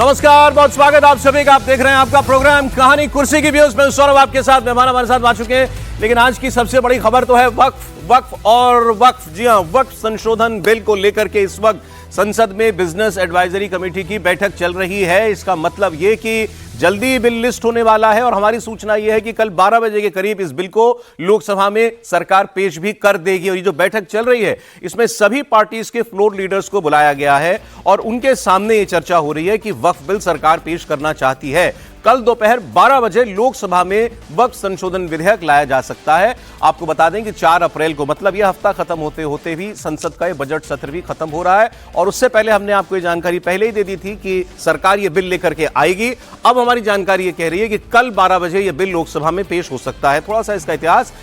नमस्कार, बहुत स्वागत आप सभी का। आप देख रहे हैं आपका प्रोग्राम कहानी कुर्सी की व्यूज में। सौरभ आपके साथ, मेहमान हमारे साथ आ चुके हैं। लेकिन आज की सबसे बड़ी खबर तो है वक्फ और वक्फ। जी हां, वक्फ संशोधन बिल को लेकर के इस वक्त संसद में बिजनेस एडवाइजरी कमेटी की बैठक चल रही है। इसका मतलब यह कि जल्दी बिल लिस्ट होने वाला है और हमारी सूचना यह है कि कल 12 बजे के करीब इस बिल को लोकसभा में सरकार पेश भी कर देगी। और ये जो बैठक चल रही है इसमें सभी पार्टीज के फ्लोर लीडर्स को बुलाया गया है और उनके सामने ये चर्चा हो रही है कि वक्फ बिल सरकार पेश करना चाहती है। कल दोपहर 12 बजे लोकसभा में वक्फ संशोधन विधेयक लाया जा सकता है। आपको बता दें कि 4 अप्रैल को, मतलब यह हफ्ता खत्म होते होते भी संसद का यह बजट सत्र भी खत्म हो रहा है। और उससे पहले हमने आपको ये जानकारी पहले ही दे दी थी कि सरकार यह बिल लेकर के आएगी। अब हमारी जानकारी यह कह रही है कि कल 12 बजे यह बिल लोकसभा में पेश हो सकता है। थोड़ा सा इसका इतिहास,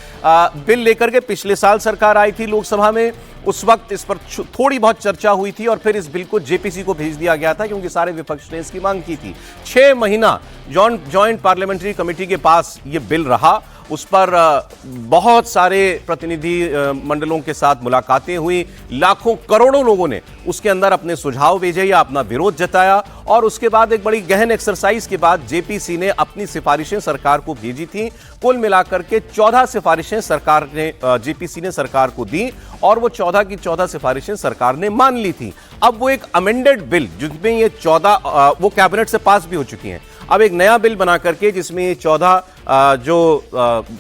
बिल लेकर के पिछले साल सरकार आई थी लोकसभा में। उस वक्त इस पर थोड़ी बहुत चर्चा हुई थी और फिर इस बिल को जेपीसी को भेज दिया गया था क्योंकि सारे विपक्ष ने इसकी मांग की थी। 6 महीना जॉइंट पार्लियामेंट्री कमेटी के पास यह बिल रहा। उस पर बहुत सारे प्रतिनिधि मंडलों के साथ मुलाकातें हुई। लाखों करोड़ों लोगों ने उसके अंदर अपने सुझाव भेजे या अपना विरोध जताया। और उसके बाद एक बड़ी गहन एक्सरसाइज के बाद जेपीसी ने अपनी सिफारिशें सरकार को भेजी थी। कुल मिलाकर के 14 सिफारिशें सरकार ने जेपीसी ने सरकार को दी और वो 14 की 14 सिफारिशें सरकार ने मान ली थी। अब वो एक अमेंडेड बिल जिसमें ये 14 वो कैबिनेट से पास भी हो चुकी हैं। अब एक नया बिल बना करके जिसमें ये 14 जो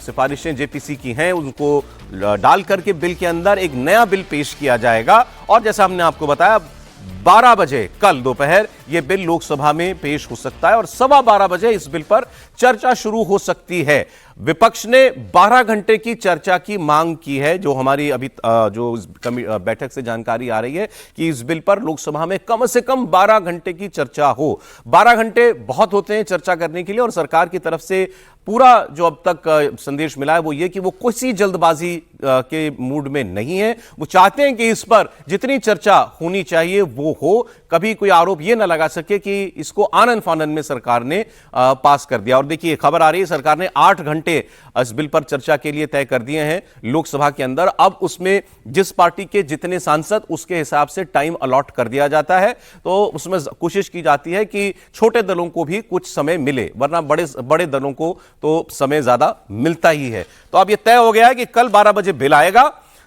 सिफारिशें जेपीसी की हैं उनको डाल करके बिल के अंदर एक नया बिल पेश किया जाएगा। और जैसा हमने आपको बताया 12 बजे कल दोपहर यह बिल लोकसभा में पेश हो सकता है और 12:15 बजे इस बिल पर चर्चा शुरू हो सकती है। विपक्ष ने 12 घंटे की चर्चा की मांग की है। जो हमारी अभी जो बैठक से जानकारी आ रही है कि इस बिल पर लोकसभा में कम से कम 12 घंटे की चर्चा हो। 12 घंटे बहुत होते हैं चर्चा करने के लिए और सरकार की तरफ से पूरा जो अब तक संदेश मिला है वो ये कि वो किसी जल्दबाजी के मूड में नहीं है। वो चाहते हैं कि इस पर जितनी चर्चा होनी चाहिए वो हो। कभी कोई आरोप ये ना लगा सके कि इसको आनन फानन में सरकार ने पास कर दिया। और देखिए खबर आ रही है सरकार ने 8 घंटे इस बिल पर चर्चा के लिए तय कर दिए हैं लोकसभा के अंदर। अब उसमें जिस पार्टी के जितने सांसद उसके हिसाब से टाइम अलॉट कर दिया जाता है। तो उसमें कोशिश की जाती है कि छोटे दलों को भी कुछ समय मिले, वरना बड़े दलों को तो समय ज्यादा मिलता ही है। तो अब यह तय हो गया है कि कल 12 बजे बिल आएगा,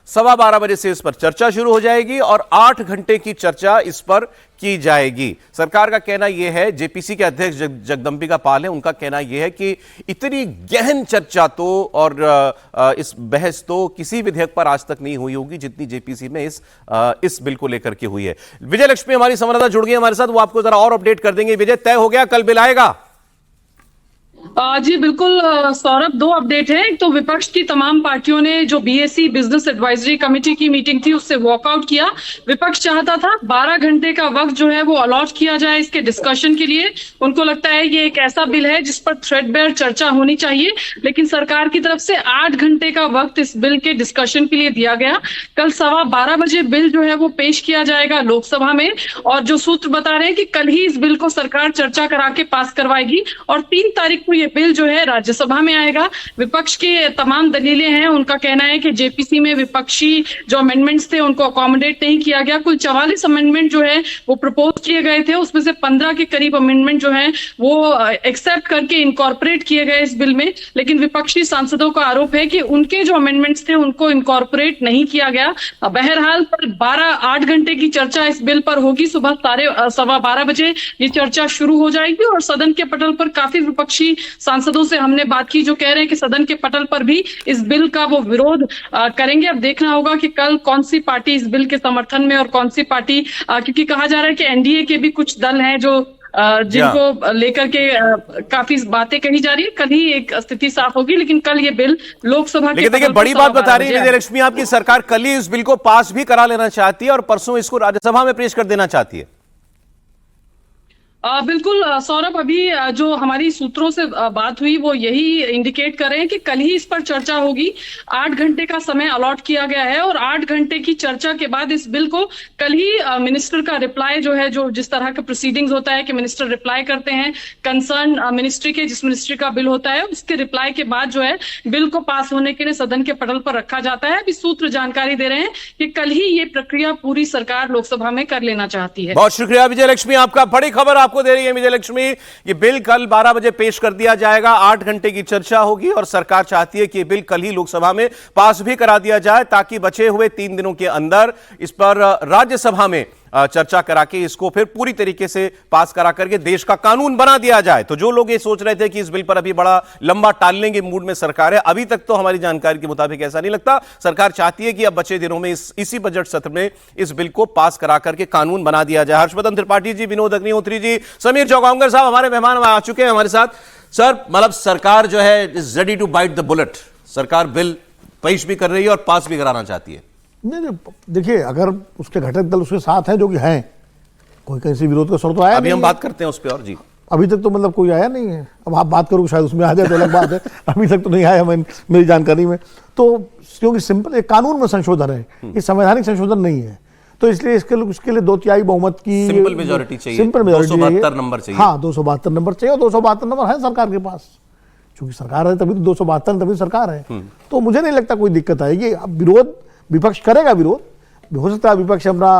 12:15 बजे से इस पर चर्चा शुरू हो जाएगी और 8 घंटे की चर्चा इस पर की जाएगी। सरकार का कहना यह है, जेपीसी के अध्यक्ष जगदंबिका पाल है, उनका कहना यह है कि इतनी गहन चर्चा तो और इस बहस तो किसी विधेयक पर आज तक नहीं हुई होगी जितनी जेपीसी में इस बिल को लेकर के हुई है। विजय लक्ष्मी हमारी संवाददाता जुड़ गई हमारे साथ, वो आपको जरा और अपडेट कर देंगे। विजय, तय हो गया कल बिल आएगा? जी बिल्कुल सौरभ, 2 अपडेट है। एक तो विपक्ष की तमाम पार्टियों ने जो बीएससी बिजनेस एडवाइजरी कमेटी की मीटिंग थी उससे वॉकआउट किया। विपक्ष चाहता था 12 घंटे का वक्त जो है वो अलॉट किया जाए इसके डिस्कशन के लिए। उनको लगता है ये एक ऐसा बिल है जिस पर थ्रेडबेयर चर्चा होनी चाहिए, लेकिन सरकार की तरफ से 8 घंटे का वक्त इस बिल के डिस्कशन के लिए दिया गया। कल 12:15 बजे बिल जो है वो पेश किया जाएगा लोकसभा में और जो सूत्र बता रहे हैं कि कल ही इस बिल को सरकार चर्चा करा के पास करवाएगी और 3 तारीख को ये बिल जो है राज्यसभा में आएगा। विपक्ष के तमाम दलीलें हैं। उनका कहना है कि जेपीसी में विपक्षी जो अमेंडमेंट्स थे उनको अकोमोडेट नहीं किया गया। कुल 44 अमेंडमेंट जो है वो प्रपोज किए गए थे, उसमें से 15 के करीब अमेंडमेंट जो है वो एक्सेप्ट करके इनकॉर्पोरेट किए गए इस बिल में। लेकिन विपक्षी सांसदों का आरोप है कि उनके जो अमेंडमेंट्स थे उनको इनकॉर्पोरेट नहीं किया गया। बहरहाल पर 8 घंटे की चर्चा इस बिल पर होगी। सुबह 12:15 बजे ये चर्चा शुरू हो जाएगी और सदन के पटल पर काफी विपक्षी सांसदों से हमने बात की जो कह रहे हैं कि सदन के पटल पर भी इस बिल का वो विरोध करेंगे। अब देखना होगा कि कल कौन सी पार्टी इस बिल के समर्थन में और कौन सी पार्टी, क्योंकि कहा जा रहा है कि एनडीए के भी कुछ दल हैं जो जिनको लेकर के काफी बातें कही जा रही है। कल ही एक स्थिति साफ होगी, लेकिन कल ये बिल लोकसभा के देखिए बड़ी बात बता रही है विजय लक्ष्मी, आपकी सरकार कल ही इस बिल को पास भी करा लेना चाहती है और परसों इसको राज्यसभा में पेश कर देना चाहती है। बिल्कुल सौरभ, अभी जो हमारी सूत्रों से बात हुई वो यही इंडिकेट कर रहे हैं कि कल ही इस पर चर्चा होगी। 8 घंटे का समय अलॉट किया गया है और 8 घंटे की चर्चा के बाद इस बिल को कल ही मिनिस्टर का रिप्लाई जो है, जो जिस तरह का प्रोसीडिंग्स होता है कि मिनिस्टर रिप्लाई करते हैं कंसर्न मिनिस्ट्री के, जिस मिनिस्ट्री का बिल होता है उसके रिप्लाई के बाद जो है बिल को पास होने के लिए सदन के पटल पर रखा जाता है। अभी सूत्र जानकारी दे रहे हैं कि कल ही ये प्रक्रिया पूरी सरकार लोकसभा में कर लेना चाहती है। बहुत शुक्रिया विजय लक्ष्मी, आपका बड़ी खबर आप आपको दे रही है विजय लक्ष्मी। ये बिल कल 12 बजे पेश कर दिया जाएगा, 8 घंटे की चर्चा होगी और सरकार चाहती है कि ये बिल कल ही लोकसभा में पास भी करा दिया जाए ताकि बचे हुए 3 दिनों के अंदर इस पर राज्यसभा में चर्चा करा के इसको फिर पूरी तरीके से पास करा करके देश का कानून बना दिया जाए। तो जो लोग ये सोच रहे थे कि इस बिल पर अभी बड़ा लंबा टालने के मूड में सरकार है, अभी तक तो हमारी जानकारी के मुताबिक ऐसा नहीं लगता। सरकार चाहती है कि अब बचे दिनों में इसी बजट सत्र में इस बिल को पास करा करके कानून बना दिया जाए। हर्षवर्धन त्रिपाठी जी, विनोद अग्निहोत्री जी, समीर चौगांवकर साहब हमारे मेहमान आ चुके हैं हमारे साथ। सर, मतलब सरकार जो है is ready to bite the bullet, सरकार बिल पेश भी कर रही है और पास भी कराना चाहती है। नहीं, देखिए, अगर उसके घटक दल उसके साथ हैं जो कि हैं, कोई कहीं से विरोध का स्वर तो आया अभी नहीं हम है। बात करते हैं उस पर और जी, अभी तक तो मतलब कोई आया नहीं है। अब आप बात करोगे शायद उसमें आ जाए तो अलग बात है। अभी तक तो नहीं आया मेरी जानकारी में। तो क्योंकि सिंपल एक कानून में संशोधन है, ये संवैधानिक संशोधन नहीं है, तो इसलिए उसके लिए 2/3 बहुमत की सिंपल मेजोरिटी चाहिए, सिंपल मेजोरिटी 272 नंबर चाहिए। हाँ, 272 नंबर चाहिए और 272 नंबर है सरकार के पास। चूंकि सरकार है तभी तो 272, तभी सरकार है। तो मुझे नहीं लगता कोई दिक्कत आएगी। अब विरोध विपक्ष करेगा, विरोध हो सकता है विपक्ष अपना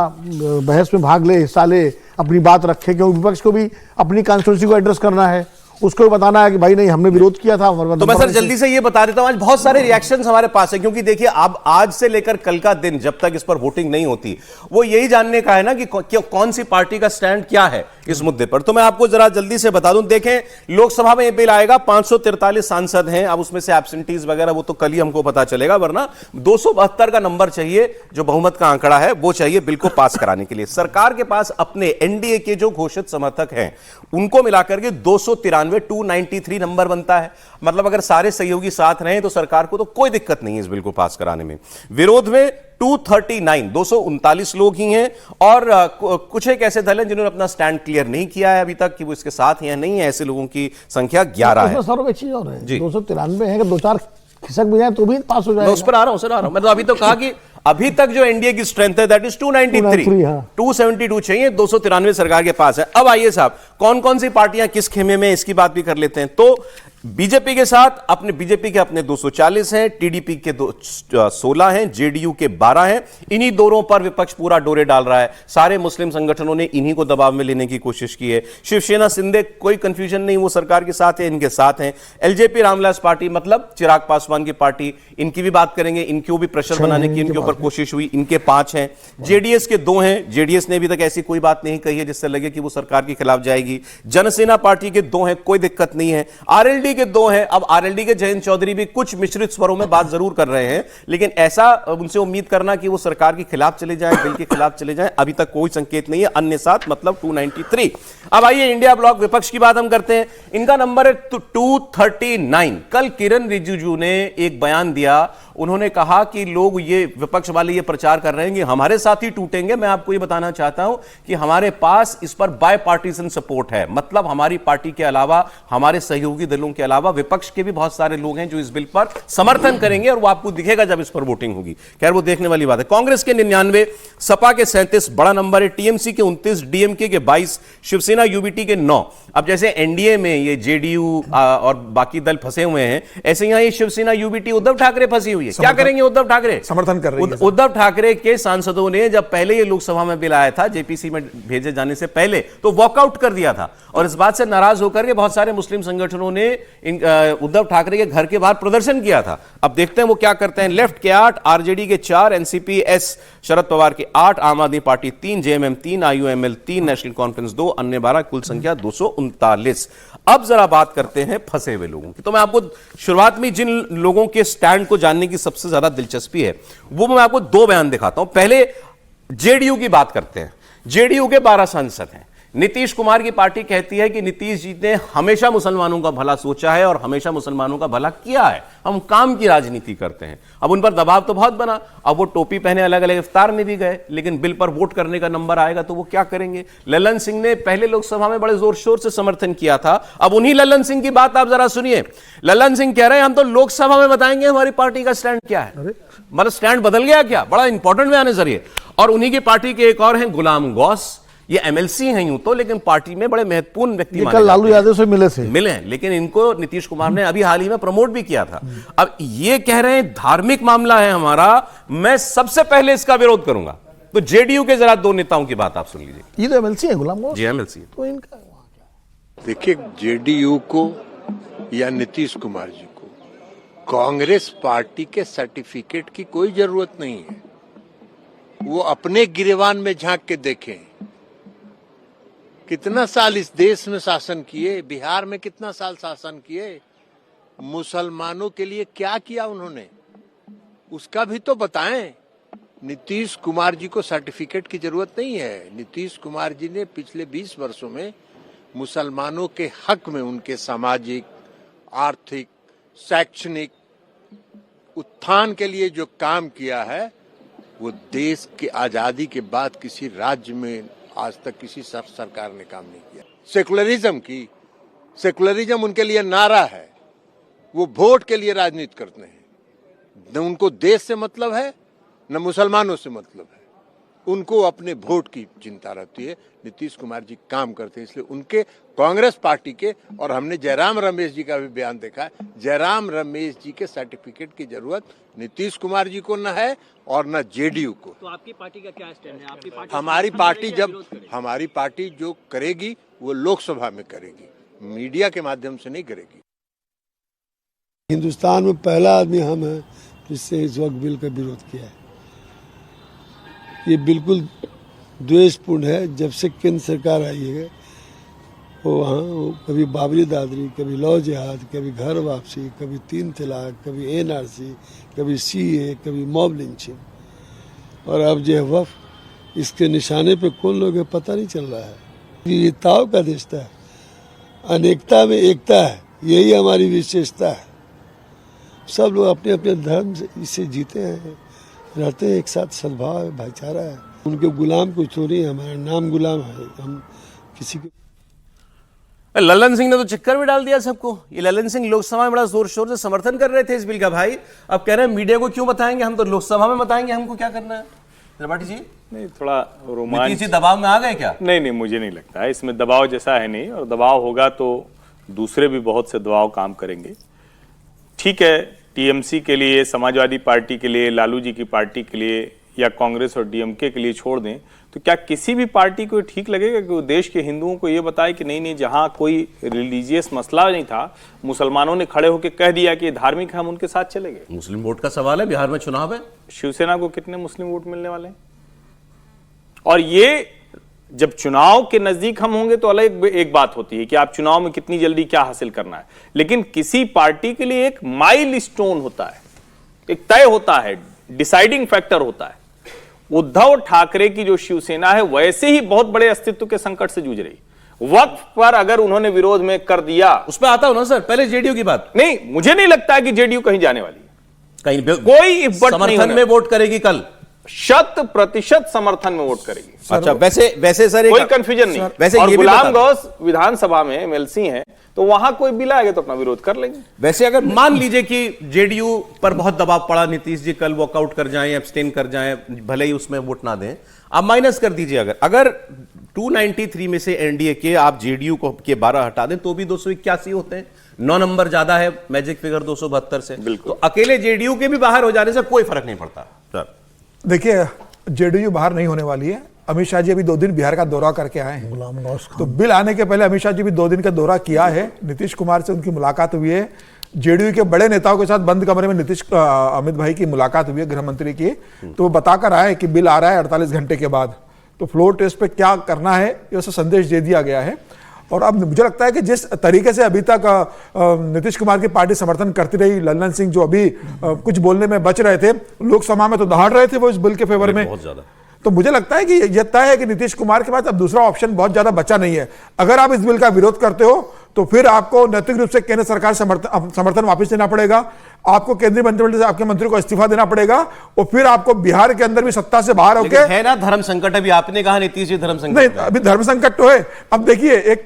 बहस में भाग ले, हिस्सा ले, अपनी बात रखे, क्योंकि विपक्ष को भी अपनी कॉन्स्टिट्यूंसी को एड्रेस करना है, उसको भी बताना है कि भाई नहीं, हमने विरोध किया था। तो मैं सर जल्दी से ये बता देता हूं, आज बहुत सारे रिएक्शंस हमारे पास है, क्योंकि देखिए अब आज से लेकर कल का दिन जब तक इस पर वोटिंग नहीं होती, वो यही जानने का है ना कि कौन सी पार्टी का स्टैंड क्या है इस मुद्दे पर। तो मैं आपको जरा जल्दी से बता दूं, देखें, लोकसभा में ये बिल आएगा, 543 सांसद हैं, अब उसमें से एब्सेंटीज वगैरह वो तो कल ही हमको पता चलेगा, वरना 272 का नंबर चाहिए, जो बहुमत का आंकड़ा है वो चाहिए बिल को पास कराने के लिए। सरकार के पास अपने एनडीए के जो घोषित समर्थक हैं उनको मिलाकर के 293 नंबर बनता है। मतलब अगर सारे सहयोगी साथ रहे तो सरकार को तो कोई दिक्कत नहीं है इस बिल को पास कराने में। विरोध में 239 लोग ही हैं और कुछ एक ऐसे दल हैं जिन्होंने अपना स्टैंड क्लियर नहीं किया है अभी तक कि वो इसके साथ हैं या नहीं है। ऐसे लोगों की संख्या 11 है। सर, एक चीज और है, 293 है कि 2-4 खिसक भी जाए तो भी पास हो जाएगा। मैं उस पर आ रहा हूं सर, आ रहा हूं। मैं तो अभी तो कहा कि अभी तक जो एनडीए की स्ट्रेंथ है दैट इज 293, हाँ। 272 चाहिए, 293 सरकार के पास है। अब आइए साहब, कौन कौन सी पार्टियां किस खेमे में, इसकी बात भी कर लेते हैं। तो बीजेपी के साथ बीजेपी के अपने 240 हैं, टीडीपी के 16 हैं, जेडीयू के 12 हैं। इन्हीं दोनों पर विपक्ष पूरा डोरे डाल रहा है। सारे मुस्लिम संगठनों ने इन्हीं को दबाव में लेने की कोशिश की है। शिवसेना शिंदे, कोई कंफ्यूजन नहीं, वो सरकार के साथ है, इनके साथ हैं। एलजेपी रामविलास पार्टी, मतलब चिराग पासवान की पार्टी, इनकी भी बात करेंगे। इनको भी प्रेशर बनाने की इनके ऊपर कोशिश हुई, इनके 5 हैं। जेडीएस के 2 हैं, जेडीएस ने अभी तक ऐसी कोई बात नहीं कही है जिससे लगे कि वो सरकार के खिलाफ जाएगी। जनसेना पार्टी के 2 हैं, कोई दिक्कत नहीं है। आरएलडी के 2 हैं। अब आरएलडी के जयंत चौधरी भी कुछ मिश्रित स्वरों में बात जरूर कर रहे हैं, लेकिन ऐसा उनसे उम्मीद करना कि वो सरकार के खिलाफ चले जाएं, बिल के खिलाफ चले जाएं, अभी तक कोई संकेत नहीं है। अन्य साथ मतलब 293। अब आइए इंडिया ब्लॉक विपक्ष की बात हम करते हैं। इनका नंबर है 239। कल किरण रिजिजू ने एक बयान दिया, उन्होंने कहा कि लोग ये विपक्ष वाले ये प्रचार कर रहे हैं कि हमारे साथ ही टूटेंगे। मैं आपको ये बताना चाहता हूं कि हमारे पास इस पर बायपार्टीसन सपोर्ट है, मतलब हमारी पार्टी के अलावा, हमारे सहयोगी दलों के अलावा विपक्ष के भी बहुत सारे लोग हैं जो इस बिल पर समर्थन करेंगे और वो आपको दिखेगा जब इस पर वोटिंग होगी। खैर, वो देखने वाली बात है। कांग्रेस के 99, सपा के 37 बड़ा नंबर है, टीएमसी के 29, डीएमके के 22, शिवसेना यूबीटी के 9। अब जैसे एनडीए में ये जेडीयू और बाकी दल फंसे हुए हैं, ऐसे यहां ये शिवसेना यूबीटी उद्धव ठाकरे फंसी हुई है। क्या करेंगे उद्धव ठाकरे? समर्थन कर रही है। उद्धव ठाकरे के सांसदों ने जब पहले ये लोकसभा में बिल आया था, जेपीसी में भेजे जाने से पहले, तो वॉकआउट कर दिया था और इस बात से नाराज होकर के बहुत सारे मुस्लिम संगठनों ने उद्धव ठाकरे के घर के बाहर प्रदर्शन किया था। अब देखते हैं वो क्या करते हैं। लेफ्ट के 8, आरजेडी के 4, एनसीपी एस शरद पवार के 8, आम आदमी party 3, JMM 3, IUML 3, national conference 2, अन्य 12, कुल संख्या 239। अब जरा बात करते हैं फंसे हुए लोगों की। तो मैं आपको शुरुआत में जिन लोगों के स्टैंड को जानने की सबसे ज्यादा दिलचस्पी है, वो मैं आपको 2 बयान दिखाता हूं। पहले जेडीयू की बात करते हैं। जेडीयू के 12 सांसद हैं। नीतीश कुमार की पार्टी कहती है कि नीतीश जी ने हमेशा मुसलमानों का भला सोचा है और हमेशा मुसलमानों का भला किया है, हम काम की राजनीति करते हैं। अब उन पर दबाव तो बहुत बना, अब वो टोपी पहने अलग अलग इफ्तार में भी गए, लेकिन बिल पर वोट करने का नंबर आएगा तो वो क्या करेंगे? ललन सिंह ने पहले लोकसभा में बड़े जोर शोर से समर्थन किया था। अब उन्हीं ललन सिंह की बात आप जरा सुनिए। ललन सिंह कह रहे हैं हम तो लोकसभा में बताएंगे हमारी पार्टी का स्टैंड क्या है। मतलब स्टैंड बदल गया क्या? बड़ा इंपॉर्टेंट बयान है सर ये। और उन्हीं की पार्टी के एक और हैं गुलाम गौस, ये एमएलसी हैं यूं तो, लेकिन पार्टी में बड़े महत्वपूर्ण व्यक्ति माने जाते हैं। लालू यादव से मिले हैं, लेकिन इनको नीतीश कुमार ने अभी हाल ही में प्रमोट भी किया था। अब ये कह रहे हैं धार्मिक मामला है हमारा, मैं सबसे पहले इसका विरोध करूंगा। तो जेडीयू के जरा 2 नेताओं की बात आप सुन लीजिए। ये तो एमएलसी है गुलाम गौस। जी एमएलसी। तो इनका देखिए, जेडीयू को या नीतीश कुमार जी को कांग्रेस पार्टी के सर्टिफिकेट की कोई जरूरत नहीं है। वो अपने गिरेबान में झांक के देखें, कितना साल इस देश में शासन किए, बिहार में कितना साल शासन किए, मुसलमानों के लिए क्या किया उन्होंने, उसका भी तो बताएं। नीतीश कुमार जी को सर्टिफिकेट की जरूरत नहीं है। नीतीश कुमार जी ने पिछले 20 वर्षों में मुसलमानों के हक में उनके सामाजिक, आर्थिक, शैक्षणिक उत्थान के लिए जो काम किया है, वो देश की आजादी के बाद किसी राज्य में आज तक किसी सरकार ने काम नहीं किया। सेकुलरिज्म उनके लिए नारा है। वो वोट के लिए राजनीति करते हैं। न उनको देश से मतलब है, न मुसलमानों से मतलब है। उनको अपने वोट की चिंता रहती है। नीतीश कुमार जी काम करते हैं, इसलिए उनके कांग्रेस पार्टी के, और हमने जयराम रमेश जी का भी बयान देखा है, जयराम रमेश जी के सर्टिफिकेट की जरूरत नीतीश कुमार जी को न है और न जेडीयू को। तो आपकी पार्टी का क्या स्टैंड है? आपकी पार्टी हमारी पार्टी जो करेगी वो लोकसभा में करेगी, मीडिया के माध्यम से नहीं करेगी। हिंदुस्तान में पहला आदमी हम हैं जिससे इस वक्त बिल का विरोध किया है। ये बिल्कुल द्वेषपूर्ण है। जब से केंद्र सरकार आई है वो वहाँ कभी बाबरी दादरी, कभी लौ जिहाद, कभी घर वापसी, कभी 3 तलाक, कभी एनआरसी, कभी सीए, कभी मॉब लिंचिंग, और अब जो है वफ, इसके निशाने पे कौन लोग है पता नहीं चल रहा है। ये ताव का देश है, अनेकता में एकता है, यही हमारी विशेषता है। सब लोग अपने अपने धर्म से इसे जीते हैं, रहते हैं एक साथ, सद्भाव है, भाईचारा है। उनके गुलाम को छोड़िए, हमारा नाम गुलाम है, हम किसी के। ललन सिंह ने तो चक्कर में डाल दिया सबको। ये ललन सिंह लोकसभा में बड़ा जोर शोर से समर्थन कर रहे थे इस बिल का भाई। अब कह रहे हैं मीडिया को क्यों बताएंगे, हम तो लोकसभा में बताएंगे हमको क्या करना है। त्रिपाठी जी, नहीं, थोड़ा रोमांच, किसी दबाव में आ गए क्या? नहीं, मुझे नहीं लगता है इसमें दबाव जैसा है नहीं, और दबाव होगा तो दूसरे भी बहुत से दबाव काम करेंगे। ठीक है, टीएमसी के लिए, समाजवादी पार्टी के लिए, लालू जी की पार्टी के लिए, या कांग्रेस और डीएमके के लिए छोड़ दें, तो क्या किसी भी पार्टी को ठीक लगेगा कि वो देश के हिंदुओं को ये बताए कि नहीं, जहां कोई रिलीजियस मसला नहीं था, मुसलमानों ने खड़े होकर कह दिया कि धार्मिक है, हम उनके साथ चलेंगे। मुस्लिम वोट का सवाल है, बिहार में चुनाव है, शिवसेना को कितने मुस्लिम वोट मिलने वाले हैं? और ये जब चुनाव के नजदीक हम होंगे तो अलग एक बात होती है कि आप चुनाव में कितनी जल्दी क्या हासिल करना है, लेकिन किसी पार्टी के लिए एक माइलस्टोन होता है, एक तय होता है, डिसाइडिंग फैक्टर होता है। उद्धव ठाकरे की जो शिवसेना है वैसे ही बहुत बड़े अस्तित्व के संकट से जूझ रही। वक्फ पर अगर उन्होंने विरोध में कर दिया, उस पर आता हूं ना सर, पहले जेडीयू की बात। नहीं, मुझे नहीं लगता है कि जेडीयू कहीं जाने वाली है, कहीं कोई समर्थन में वोट करेगी कल, 100% समर्थन में वोट करेगी। अच्छा, वैसे सर कोई कंफ्यूजन नहीं। वैसे और ये गुलाम गौस विधानसभा में एमएलसी हैं, तो वहां कोई बिल आएगा तो अपना विरोध कर लेंगे। वैसे अगर मान लीजिए कि जेडीयू पर बहुत दबाव पड़ा, नीतीश जी कल वॉकआउट कर जाएं, एब्सटेन कर जाएं, भले ही उसमें वोट ना दें, आप माइनस कर दीजिए, अगर 293 में से एनडीए के आप जेडीयू को के 12 हटा दें तो भी 281 होते हैं, 9 नंबर ज्यादा है मैजिक फिगर 272 से। तो अकेले जेडीयू के भी बाहर हो जाने से कोई फर्क नहीं पड़ता सर। देखिए, जेडीयू बाहर नहीं होने वाली है। अमित शाह जी अभी 2 दिन बिहार का दौरा करके आए हैं, तो बिल आने के पहले अमित शाह जी भी 2 दिन का दौरा किया है। नीतीश कुमार से उनकी मुलाकात हुई है, जेडीयू के बड़े नेताओं के साथ बंद कमरे में अमित भाई की मुलाकात हुई है, गृह मंत्री की। तो वो बताकर आए कि बिल आ रहा है 48 घंटे के बाद, तो फ्लोर टेस्ट पे क्या करना है ये उसे संदेश दे दिया गया है। और अब मुझे लगता है कि जिस तरीके से अभी तक नीतीश कुमार की पार्टी समर्थन करती रही, ललन सिंह जो अभी कुछ बोलने में बच रहे थे, लोकसभा में तो दहाड़ रहे थे वो इस बिल के फेवर में, बहुत ज्यादा। तो मुझे लगता है कि यह तय है कि नीतीश कुमार के पास अब दूसरा ऑप्शन बहुत ज्यादा बचा नहीं है। अगर आप इस बिल का विरोध करते हो तो फिर आपको नैतिक रूप से केंद्र सरकार समर्थन वापस देना पड़ेगा, आपको केंद्रीय मंत्रिमंडल से आपके मंत्री को इस्तीफा देना पड़ेगा, और फिर आपको बिहार के अंदर भी सत्ता से बाहर होकर, है ना धर्म संकट, अभी आपने कहा नीतीश जी धर्म संकट नहीं, अभी धर्म संकट तो है। अब देखिए, एक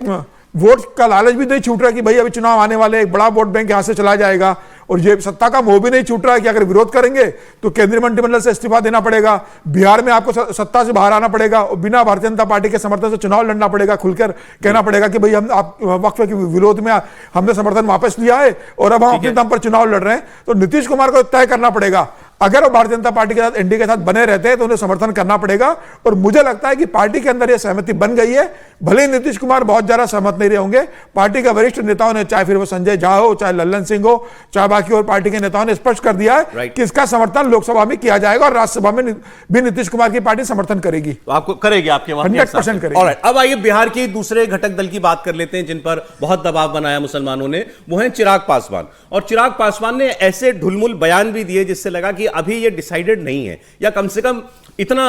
वोट का लालच भी नहीं छूट रहा कि भाई अभी चुनाव आने वाले, एक बड़ा वोट बैंक यहां से चला जाएगा, और ये सत्ता का मोह भी नहीं छूट रहा है कि अगर विरोध करेंगे तो केंद्रीय मंत्रिमंडल से इस्तीफा देना पड़ेगा, बिहार में आपको सत्ता से बाहर आना पड़ेगा और बिना भारतीय जनता पार्टी के समर्थन से चुनाव लड़ना पड़ेगा, खुलकर कहना पड़ेगा कि भाई हम आप वक्फ के विरोध में हमने समर्थन वापस लिया है और अब हम अपने दम पर चुनाव लड़ रहे हैं। तो नीतीश कुमार को तय करना पड़ेगा, अगर वो भारतीय जनता पार्टी के साथ एनडीए के साथ बने रहते हैं तो उन्हें समर्थन करना पड़ेगा। और मुझे लगता है कि पार्टी के अंदर यह सहमति बन गई है, भले ही नीतीश कुमार बहुत ज्यादा सहमत नहीं रहे होंगे, पार्टी के वरिष्ठ नेताओं ने, चाहे फिर वो संजय झा हो, चाहे लल्लन सिंह हो, चाहे बाकी और पार्टी के नेताओं ने स्पष्ट कर दिया है कि इसका समर्थन लोकसभा में किया जाएगा और राज्यसभा में भी नीतीश कुमार की पार्टी समर्थन करेगी। तो आपको करेगी, आपके 100% करेगी। Alright, अब आइए बिहार के दूसरे घटक दल की बात कर लेते हैं जिन पर बहुत दबाव बनाया मुसलमानों ने, वो है चिराग पासवान। और चिराग पासवान ने ऐसे ढुलमुल बयान भी दिए जिससे लगा कि अभी ये डिसाइडेड नहीं है, या कम से कम इतना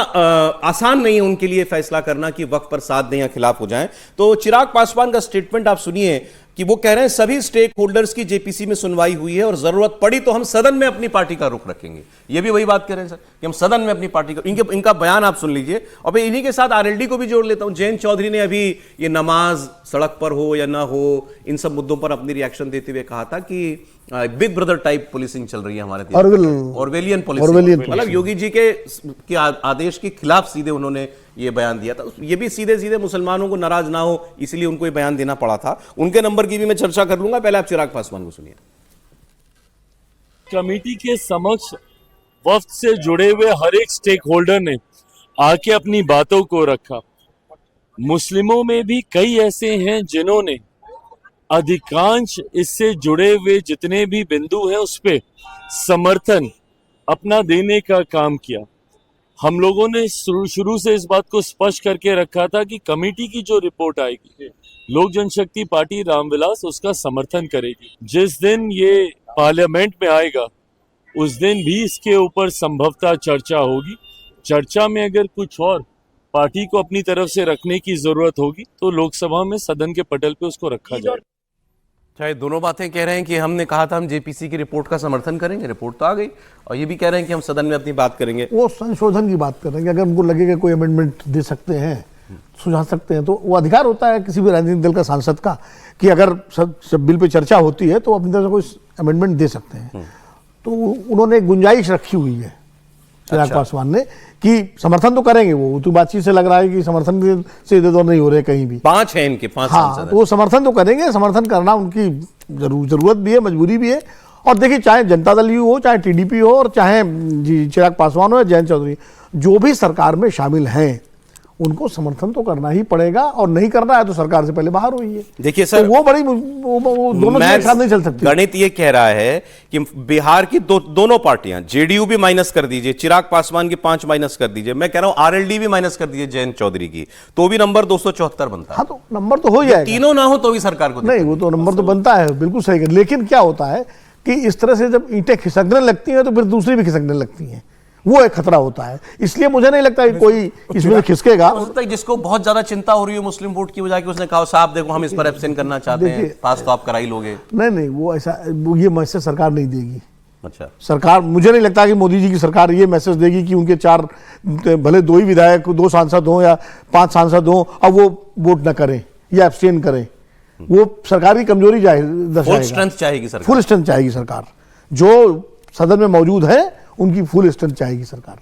आसान नहीं है उनके लिए फैसला करना कि वक्फ पर साथ दें या खिलाफ हो जाएं। तो चिराग पासवान का स्टेटमेंट आप सुनिए कि वो कह रहे हैं सभी स्टेक होल्डर्स की जेपीसी में सुनवाई हुई है और जरूरत पड़ी तो हम सदन में अपनी पार्टी का रुख रखेंगे। ये भी वही बात कह रहे हैं सर कि हम सदन में अपनी पार्टी का, इनका बयान आप सुन लीजिए। और भाई इन्हीं के साथ आरएलडी को भी जोड़ लेता हूं। जयंत चौधरी ने अभी ये नमाज सड़क पर हो या ना हो, इन सब मुद्दों पर अपनी रिएक्शन देते हुए कहा था कि बिग ब्रदर टाइप पुलिसिंग चल रही है हमारे देश में, ऑरवेलियन पुलिसिंग, मतलब योगी जी के आदेश के खिलाफ सीधे उन्होंने ये बयान दिया था। ये भी सीधे सीधे मुसलमानों को नाराज ना हो इसलिए उनको ये बयान देना पड़ा था। उनके नंबर की भी मैं चर्चा कर लूंगा, पहले आप चिराग पासवान को सुनिए। कमेटी के समक्ष वफ्द से जुड़े हुए हर एक स्टेक होल्डर ने आके अपनी बातों को रखा। मुस्लिमों में भी कई ऐसे हैं जिन्होंने अधिकांश इससे जुड़े हुए जितने भी बिंदु हैं उस पे समर्थन अपना देने का काम किया। हम लोगों ने शुरू से इस बात को स्पष्ट करके रखा था कि कमेटी की जो रिपोर्ट आएगी लोक जनशक्ति पार्टी रामविलास उसका समर्थन करेगी। जिस दिन ये पार्लियामेंट में आएगा उस दिन भी इसके ऊपर संभवतः चर्चा होगी। चर्चा में अगर कुछ और पार्टी को अपनी तरफ से रखने की जरूरत होगी तो लोकसभा में सदन के पटल पे उसको रखा जाए। चाहे दोनों बातें कह रहे हैं कि हमने कहा था हम जेपीसी की रिपोर्ट का समर्थन करेंगे, रिपोर्ट तो आ गई, और ये भी कह रहे हैं कि हम सदन में अपनी बात करेंगे। वो संशोधन की बात कर रहे हैं कि अगर उनको लगेगा कोई अमेंडमेंट दे सकते हैं, सुझा सकते हैं, तो वो अधिकार होता है किसी भी राजनीतिक दल का सांसद का कि अगर सब बिल पे चर्चा होती है तो अपनी तरफ से कोई अमेंडमेंट दे सकते हैं। तो उन्होंने गुंजाइश रखी हुई है चिराग पासवान ने कि समर्थन तो करेंगे। वो तो बातचीत से लग रहा है कि समर्थन से दो नहीं हो रहे कहीं भी। 5 हैं इनके, 5 हाँ, तो वो समर्थन तो करेंगे, समर्थन करना उनकी जरूरत भी है, मजबूरी भी है। और देखिए, चाहे जनता दल यू हो, चाहे टीडीपी हो, और चाहे चिराग पासवान हो या जयंत चौधरी, जो भी सरकार में शामिल हैं उनको समर्थन तो करना ही पड़ेगा, और नहीं करना है तो सरकार से पहले बाहर हुई है। देखिए सर, तो वो दोनों एक साथ नहीं चल सकती। गणित ये कह रहा है कि बिहार की दोनों पार्टियां, जेडीयू भी माइनस कर दीजिए, चिराग पासवान की 5 माइनस कर दीजिए, मैं कह रहा हूं आरएलडी भी माइनस कर दीजिए जयंत चौधरी की, तो भी नंबर 274 बनता है। हाँ, तो नंबर तो हो जाएगा। तीनों ना हो तो भी सरकार को नहीं, वो तो नंबर तो बनता है, बिल्कुल सही। लेकिन क्या होता है कि इस तरह से जब ईंटें खिसकने लगती हैं तो फिर दूसरी भी खिसकने लगती हैं, वो एक खतरा होता है। इसलिए मुझे नहीं लगता कि कोई इसमें खिसकेगा। हो सकता है जिसको बहुत ज्यादा चिंता हो रही है मुस्लिम वोट की वजह, उसने कहा साहब देखो हम इस पर एब्सेंट करना चाहते हैं, पास तो आप करा ही लोगे। नहीं, वो ऐसा, ये मैसेज सरकार नहीं देगी। अच्छा, सरकार, मुझे नहीं लगता कि मोदी जी की सरकार ये मैसेज देगी कि उनके 4, भले 2 ही विधायक, 2 सांसद हों या 5 सांसद हों, अब वो वोट न करें या एब्सटेन करें। वो सरकार की कमजोरी दर्शाएगा। फुल स्ट्रेंथ चाहेगी सरकार, फुल स्ट्रेंथ चाहेगी सरकार। जो सदन में मौजूद है उनकी फुल स्ट्रेंथ चाहेगी सरकार।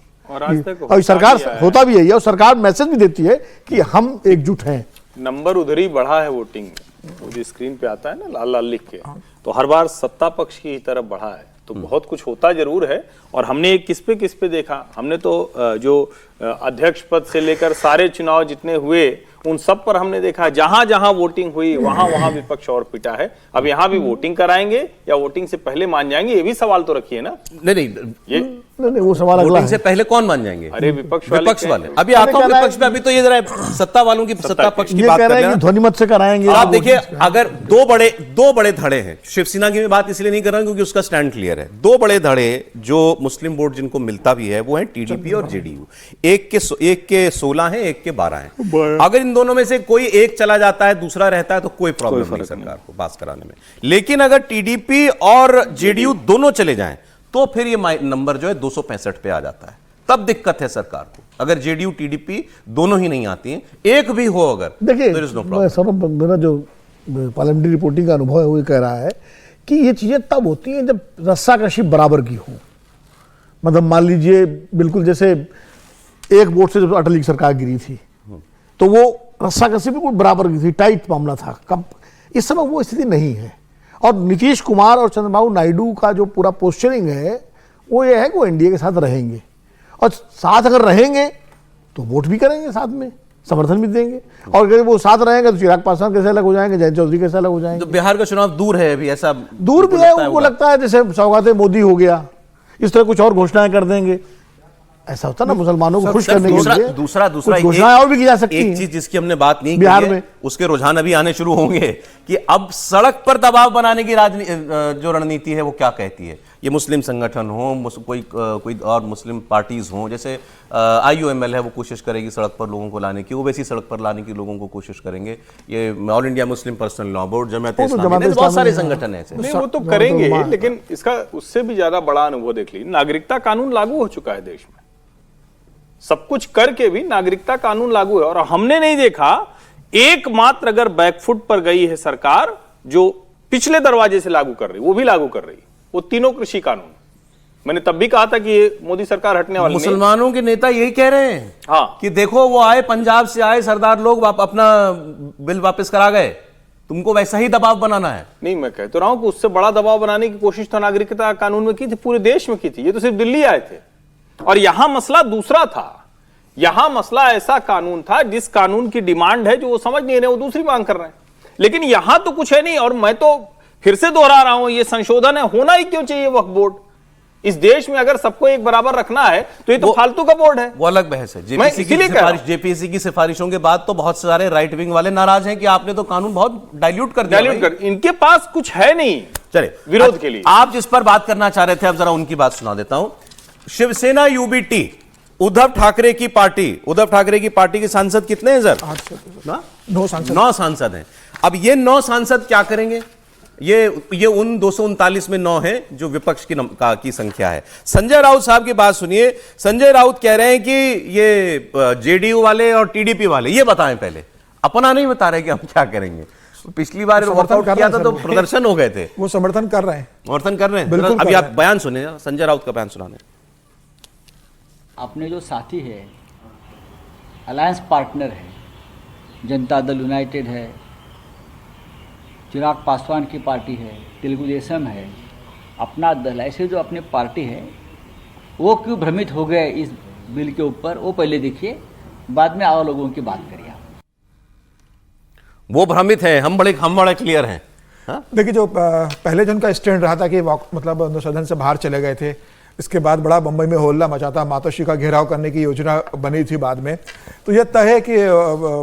और सरकार होता भी है, और सरकार मैसेज भी देती है कि हम एकजुट हैं। नंबर उधर ही बढ़ा है वोटिंग में, वो जो स्क्रीन पे आता है ना लाल लाल लिख के, तो हर बार सत्ता पक्ष की तरफ बढ़ा है। तो बहुत कुछ होता जरूर है। और हमने किस पे देखा, हमने तो जो अध्यक्ष पद से लेकर सारे चुनाव जितने हुए उन सब पर हमने देखा जहां जहां वोटिंग हुई वहां विपक्ष और पिटा है। अब यहां भी वोटिंग कराएंगे या वोटिंग से पहले मान जाएंगे, ये भी सवाल तो रखिए ना। नहीं, वो सवाल अगला वोटिंग से पहले कौन मान जाएंगे? अरे विपक्ष वाले। अभी आता हूं विपक्ष पे, अभी तो ये जरा सत्ता वालों की, सत्ता पक्ष की बात कर रहे हैं, ध्वनिमत से कराएंगे। आप देखिए, अगर दो बड़े धड़े हैं, शिवसेना की मैं बात इसलिए नहीं कर रहा हूं क्योंकि उसका स्टैंड क्लियर है। 2 बड़े धड़े जो मुस्लिम वोट जिनको मिलता भी है वो है टीडीपी और जेडीयू। एक के 16 हैं, एक के 12 हैं। अगर इन दोनों में से कोई एक चला जाता है, दूसरा रहता है, तो कोई प्रॉब्लम नहीं सरकार को पास कराने में। लेकिन अगर टीडीपी और जेडीयू दोनों चले जाएं तो फिर ये नंबर जो है 265 पे आ जाता है। तब दिक्कत है सरकार को। अगर जेडीयू टीडीपी दोनों ही नहीं आती हैं, एक भी हो अगर, देखिए, मेरा जो पार्लियामेंट्री रिपोर्टिंग का अनुभव है वो कह रहा है कि ये चीजें तब होती हैं जब रस्साकशी बराबर की हो। मतलब मान लीजिए बिल्कुल जैसे एक वोट से जब अटल जी की सरकार गिरी थी तो वो रस्साकशी बिल्कुल बराबर की थी, टाइट मामला था। कब इस समय वो स्थिति नहीं है। और नीतीश कुमार और चंद्रबाबू नायडू का जो पूरा पोस्चरिंग है वो ये है कि वो एनडीए के साथ रहेंगे, और साथ अगर रहेंगे तो वोट भी करेंगे, साथ में समर्थन भी देंगे। और अगर वो साथ रहेंगे तो चिराग पासवान कैसे अलग हो जाएंगे, जयंत चौधरी कैसे अलग हो जाएंगे। तो बिहार का चुनाव दूर है अभी, ऐसा दूर भी है, उनको लगता है जैसे सौगाते मोदी हो गया, इस तरह कुछ और घोषणाएं कर देंगे। ऐसा होता है ना मुसलमानों को खुश करने के लिए। दूसरा घोषणाएं और भी की जा सकती हैं। एक चीज जिसकी हमने बात नहीं बिहार की है, में उसके रुझान अभी आने शुरू होंगे कि अब सड़क पर दबाव बनाने की जो रणनीति है वो क्या कहती है। ये मुस्लिम संगठन हो, कोई और मुस्लिम पार्टीज हो, जैसे IUML है, वो कोशिश करेगी सड़क पर लोगों को लाने की, ओवैसी सड़क पर लाने की लोगों को कोशिश करेंगे। ये all India Muslim personal law board, Jamaat Islami, बहुत सारे संगठन है ऐसे। नहीं, वो तो करेंगे, लेकिन इसका उससे भी ज्यादा बड़ा अनुभव देख लीजिए, नागरिकता कानून लागू हो चुका है देश में। सब कुछ करके भी नागरिकता कानून लागू है, और हमने नहीं देखा एकमात्र अगर बैकफुट पर गई है सरकार जो पिछले दरवाजे से लागू कर रही, वो भी लागू कर रही, वो तीनों कृषि कानून। मैंने तब भी कहा था कि ये मोदी सरकार हटने वाली नहीं। मुसलमानों के नेता यही कह रहे हैं हाँ, कि देखो वो आए, पंजाब से आए सरदार लोग, अपना बिल वापस करा गए, तुमको वैसा ही दबाव बनाना है। नहीं, मैं कह तो रहा हूं कि उससे बड़ा दबाव बनाने की कोशिश तो नागरिकता कानून में की थी, पूरे देश में की थी। ये तो सिर्फ दिल्ली आए थे, और यहां मसला दूसरा था। यहां मसला ऐसा कानून था जिस कानून की डिमांड है जो वो समझ नहीं रहे, वो दूसरी मांग कर रहे हैं। लेकिन यहां तो कुछ है नहीं, और मैं तो फिर से दोहरा रहा हूं, ये संशोधन है, होना ही क्यों चाहिए वक्फ बोर्ड। इस देश में अगर सबको एक बराबर रखना है तो ये तो फालतू का बोर्ड है, वो अलग बहस है। जेपीसी की सिफारिशों के बाद तो बहुत सारे राइट विंग वाले नाराज हैं कि आपने तो कानून बहुत डाइल्यूट कर दिया। इनके पास कुछ है नहीं चले विरोध के लिए। आप जिस पर बात करना चाह रहे थे, अब जरा उनकी बात सुना देता हूं। शिवसेना UBT, उद्धव ठाकरे की पार्टी के सांसद कितने हैं सर? 9 सांसद हैं। अब ये 9 सांसद क्या करेंगे? ये उन 239 में 9 है जो विपक्ष की संख्या है। संजय राउत साहब की बात सुनिए। संजय राउत कह रहे हैं कि ये JDU वाले और TDP वाले ये बताएं, पहले अपना नहीं बता रहे कि हम क्या करेंगे। पिछली बार वर्कआउट किया था तो प्रदर्शन हो गए थे, वो समर्थन कर रहे हैं। अभी आप बयान सुने, संजय राउत का बयान सुनाने। अपने जो साथी है, अलायंस पार्टनर है, जनता दल यूनाइटेड है, चिराग पासवान की पार्टी है, तेलुगु देशम है, अपना दल, ऐसे जो अपनी पार्टी है, वो क्यों भ्रमित हो गए इस बिल के ऊपर, वो पहले देखिए, बाद में और लोगों की बात करिए। वो भ्रमित है, हम बड़े क्लियर हैं। देखिए, जो पहले जो उनका स्टैंड रहा था कि मतलब सदन से बाहर चले गए थे, इसके बाद बड़ा बंबई में होल्ला मचा था, मातोश्री का घेराव करने की योजना बनी थी बाद में। तो यह तय है कि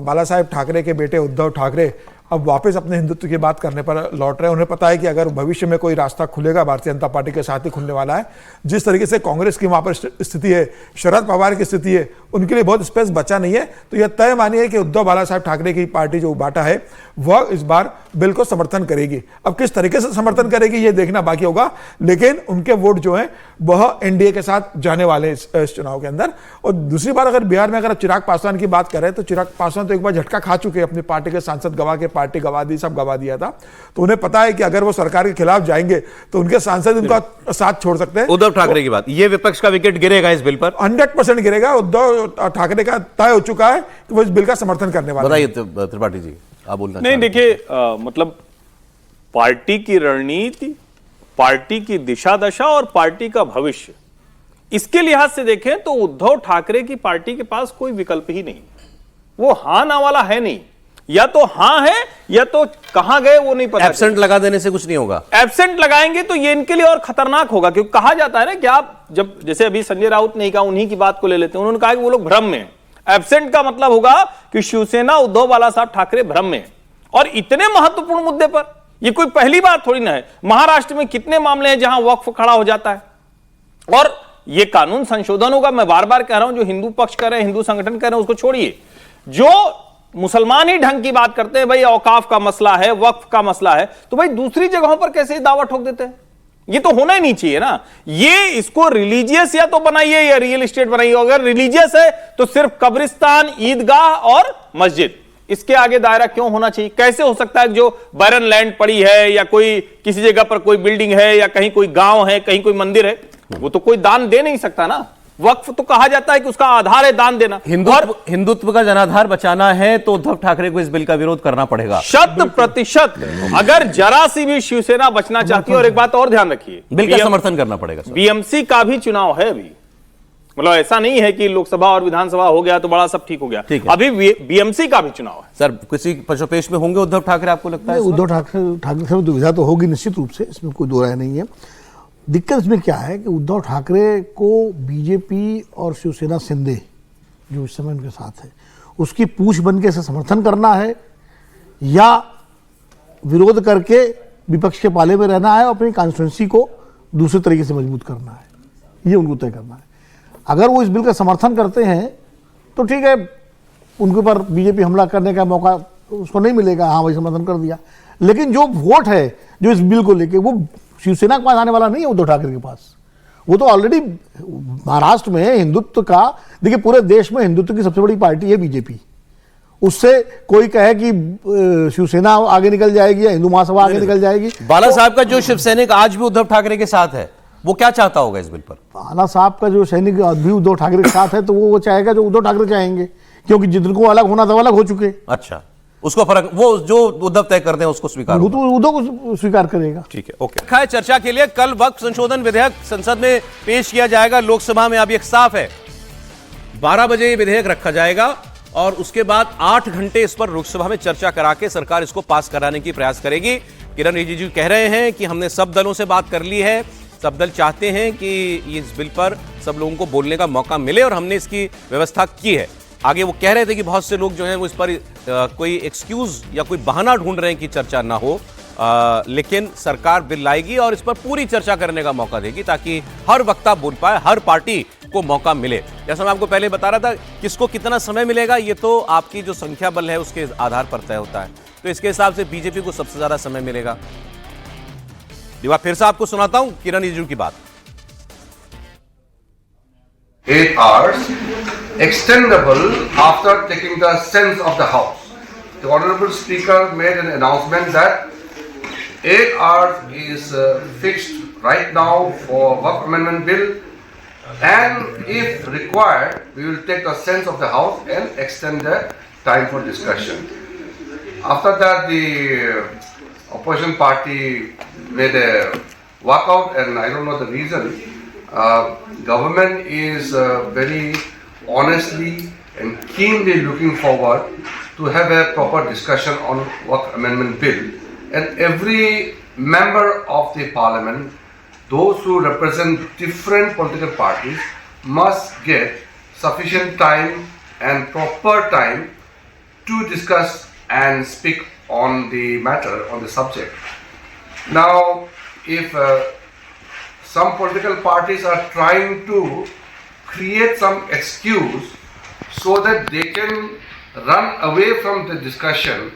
बाला साहेब ठाकरे के बेटे उद्धव ठाकरे अब वापस अपने हिंदुत्व की बात करने पर लौट रहे हैं। उन्हें पता है कि अगर भविष्य में कोई रास्ता खुलेगा भारतीय जनता पार्टी के साथ ही खुलने वाला है। जिस तरीके से कांग्रेस की वहां पर स्थिति है, शरद पवार की स्थिति है, उनके लिए बहुत स्पेस बचा नहीं है। तो यह तय मानिए कि उद्धव बाला साहेब ठाकरे की पार्टी जो बाटा है वह इस बार बिल को समर्थन करेगी। अब किस तरीके से समर्थन करेगी ये देखना बाकी होगा, लेकिन उनके वोट जो है वह एनडीए के साथ जाने वाले इस चुनाव के अंदर। और दूसरी बार अगर बिहार में अगर चिराग पासवान की बात करें तो चिराग पासवान तो एक बार झटका खा चुके हैं, अपनी पार्टी के सांसद गवा के, पार्टी गवा दी, सब गवा दिया था। तो उन्हें पता है कि अगर वो सरकार के खिलाफ जाएंगे तो उनके सांसद उनका साथ छोड़ सकते हैं। उद्धव ठाकरे की बात, ये विपक्ष का विकेट गिरेगा इस बिल पर 100% गिरेगा। उद्धव ठाकरे का तय हो चुका है कि वो इस बिल का समर्थन करने वाले। बताइए त्रिपाठी जी, आप बोलना नहीं, देखिए, मतलब पार्टी की रणनीति, पार्टी की दिशा दशा और पार्टी का भविष्य, इसके लिहाज से देखें तो उद्धव ठाकरे की पार्टी के पास कोई विकल्प ही नहीं। वो हां ना वाला है नहीं, या तो हां है या तो कहां गए वो नहीं पता। एब्सेंट लगा देने से कुछ नहीं होगा। एब्सेंट लगाएंगे तो ये इनके लिए और खतरनाक होगा, क्योंकि कहा जाता है ना कि आप जब, जैसे अभी संजय राउत ने कहा, उन्हीं की बात को ले लेते हैं, उन्होंने कहा कि वो लोग भ्रम में। एब्सेंट का मतलब होगा कि शिवसेना उद्धव बाला साहब ठाकरे भ्रम में। और इतने महत्वपूर्ण मुद्दे पर, ये कोई पहली बात थोड़ी ना है। महाराष्ट्र में कितने मामले हैं जहां वक्फ खड़ा हो जाता है, और ये कानून संशोधन होगा। मैं बार बार कह रहा हूं, जो हिंदू पक्ष कर रहे हैं, हिंदू संगठन कर रहे हैं, उसको छोड़िए। जो मुसलमान ही ढंग की बात करते हैं, भाई औकाफ का मसला है, वक्फ का मसला है, तो भाई दूसरी जगहों पर कैसे दावा ठोक देते हैं? ये तो होना ही नहीं चाहिए ना। ये इसको रिलीजियस या तो बनाइए या रियल एस्टेट बनाइए। अगर रिलीजियस है तो सिर्फ कब्रिस्तान, ईदगाह और मस्जिद, इसके आगे दायरा क्यों होना चाहिए? कैसे हो सकता है जो बैरन लैंड पड़ी है या कोई किसी जगह पर कोई बिल्डिंग है या कहीं कोई गांव है, कहीं कोई मंदिर है, वो तो कोई दान दे नहीं सकता ना। वक्फ तो कहा जाता है कि उसका आधार है दान देना। हिंदुत्व का जनाधार बचाना है तो उद्धव ठाकरे को इस बिल का विरोध करना पड़ेगा 100%। अगर जरा सी भी शिवसेना बचना चाहती है, और एक बात और ध्यान रखिए, बिल का समर्थन करना पड़ेगा। बीएमसी का भी चुनाव है अभी, मतलब ऐसा नहीं है कि लोकसभा और विधानसभा हो गया तो बड़ा सब ठीक हो गया, अभी बीएमसी का भी चुनाव है। सर किसी पशुपेश में होंगे उद्धव ठाकरे, आपको लगता है? उद्धव ठाकरे से दुविधा तो होगी निश्चित रूप से, इसमें कोई दो राय नहीं है। दिक्कत इसमें क्या है कि उद्धव ठाकरे को बीजेपी और शिवसेना शिंदे जो इस समय उनके साथ है उसकी पूछ बन के इसे समर्थन करना है या विरोध करके विपक्ष के पाले में रहना है और अपनी कॉन्स्टिट्यूंसी को दूसरे तरीके से मजबूत करना है, ये उनको तय करना है। अगर वो इस बिल का समर्थन करते हैं तो ठीक है, उनके ऊपर बीजेपी हमला करने का मौका उसको नहीं मिलेगा, हाँ भाई समर्थन कर दिया, लेकिन जो वोट है जो इस बिल को लेके वो शिवसेना के पास आने वाला नहीं है उद्धव ठाकरे के पास। वो तो ऑलरेडी महाराष्ट्र में हिंदुत्व का, देखिए पूरे देश में हिंदुत्व की सबसे बड़ी पार्टी है बीजेपी। उससे कोई कहे कि शिवसेना आगे निकल जाएगी या हिंदू महासभा आगे निकल जाएगी। बाला साहब का जो शिव सैनिक आज भी उद्धव ठाकरे के साथ है वो क्या चाहता होगा इस बिल पर? बाला साहब का जो सैनिक भी उद्धव ठाकरे के साथ है तो वो चाहेगा जो उद्धव ठाकरे चाहेंगे, क्योंकि जिनको अलग होना था वो अलग हो चुके। अच्छा, उसको फर्क, वो जो उद्धव तय करते हैं उसको स्वीकार, वो तो उद्धव को स्वीकार करेगा। ठीक है, ओके। रखा है चर्चा के लिए, कल वक्फ संशोधन विधेयक संसद में पेश किया जाएगा। लोकसभा में अब एक साफ है 12 बजे ये विधेयक रखा जाएगा और उसके बाद 8 घंटे इस पर लोकसभा में चर्चा करा के सरकार इसको पास कराने की प्रयास करेगी। किरण रिजिजू कह रहे हैं कि हमने सब दलों से बात कर ली है, सब दल चाहते हैं कि इस बिल पर सब लोगों को बोलने का मौका मिले और हमने इसकी व्यवस्था की है। आगे वो कह रहे थे कि बहुत से लोग जो हैं वो इस पर कोई एक्सक्यूज या कोई बहाना ढूंढ रहे हैं कि चर्चा ना हो, लेकिन सरकार बिल लाएगी और इस पर पूरी चर्चा करने का मौका देगी ताकि हर वक्ता बोल पाए, हर पार्टी को मौका मिले। जैसा मैं आपको पहले बता रहा था, किसको कितना समय मिलेगा ये तो आपकी जो संख्या बल है उसके आधार पर तय होता है। तो इसके हिसाब से बीजेपी को सबसे ज्यादा समय मिलेगा। एक फिर से आपको सुनाता हूं किरण रिजिजू की बात। 8 hours extendable after taking the sense of the house. The Honorable Speaker made an announcement that 8 hours is fixed right now for Waqf Amendment Bill, and if required we will take the sense of the house and extend the time for discussion. After that the opposition party made a walkout and I don't know the reason. Government is very honestly and keenly looking forward to have a proper discussion on Waqf Amendment Bill, and every member of the Parliament, those who represent different political parties, must get sufficient time and proper time to discuss and speak on the matter, on the subject. Now, if some political parties are trying to create some excuse so that they can run away from the discussion.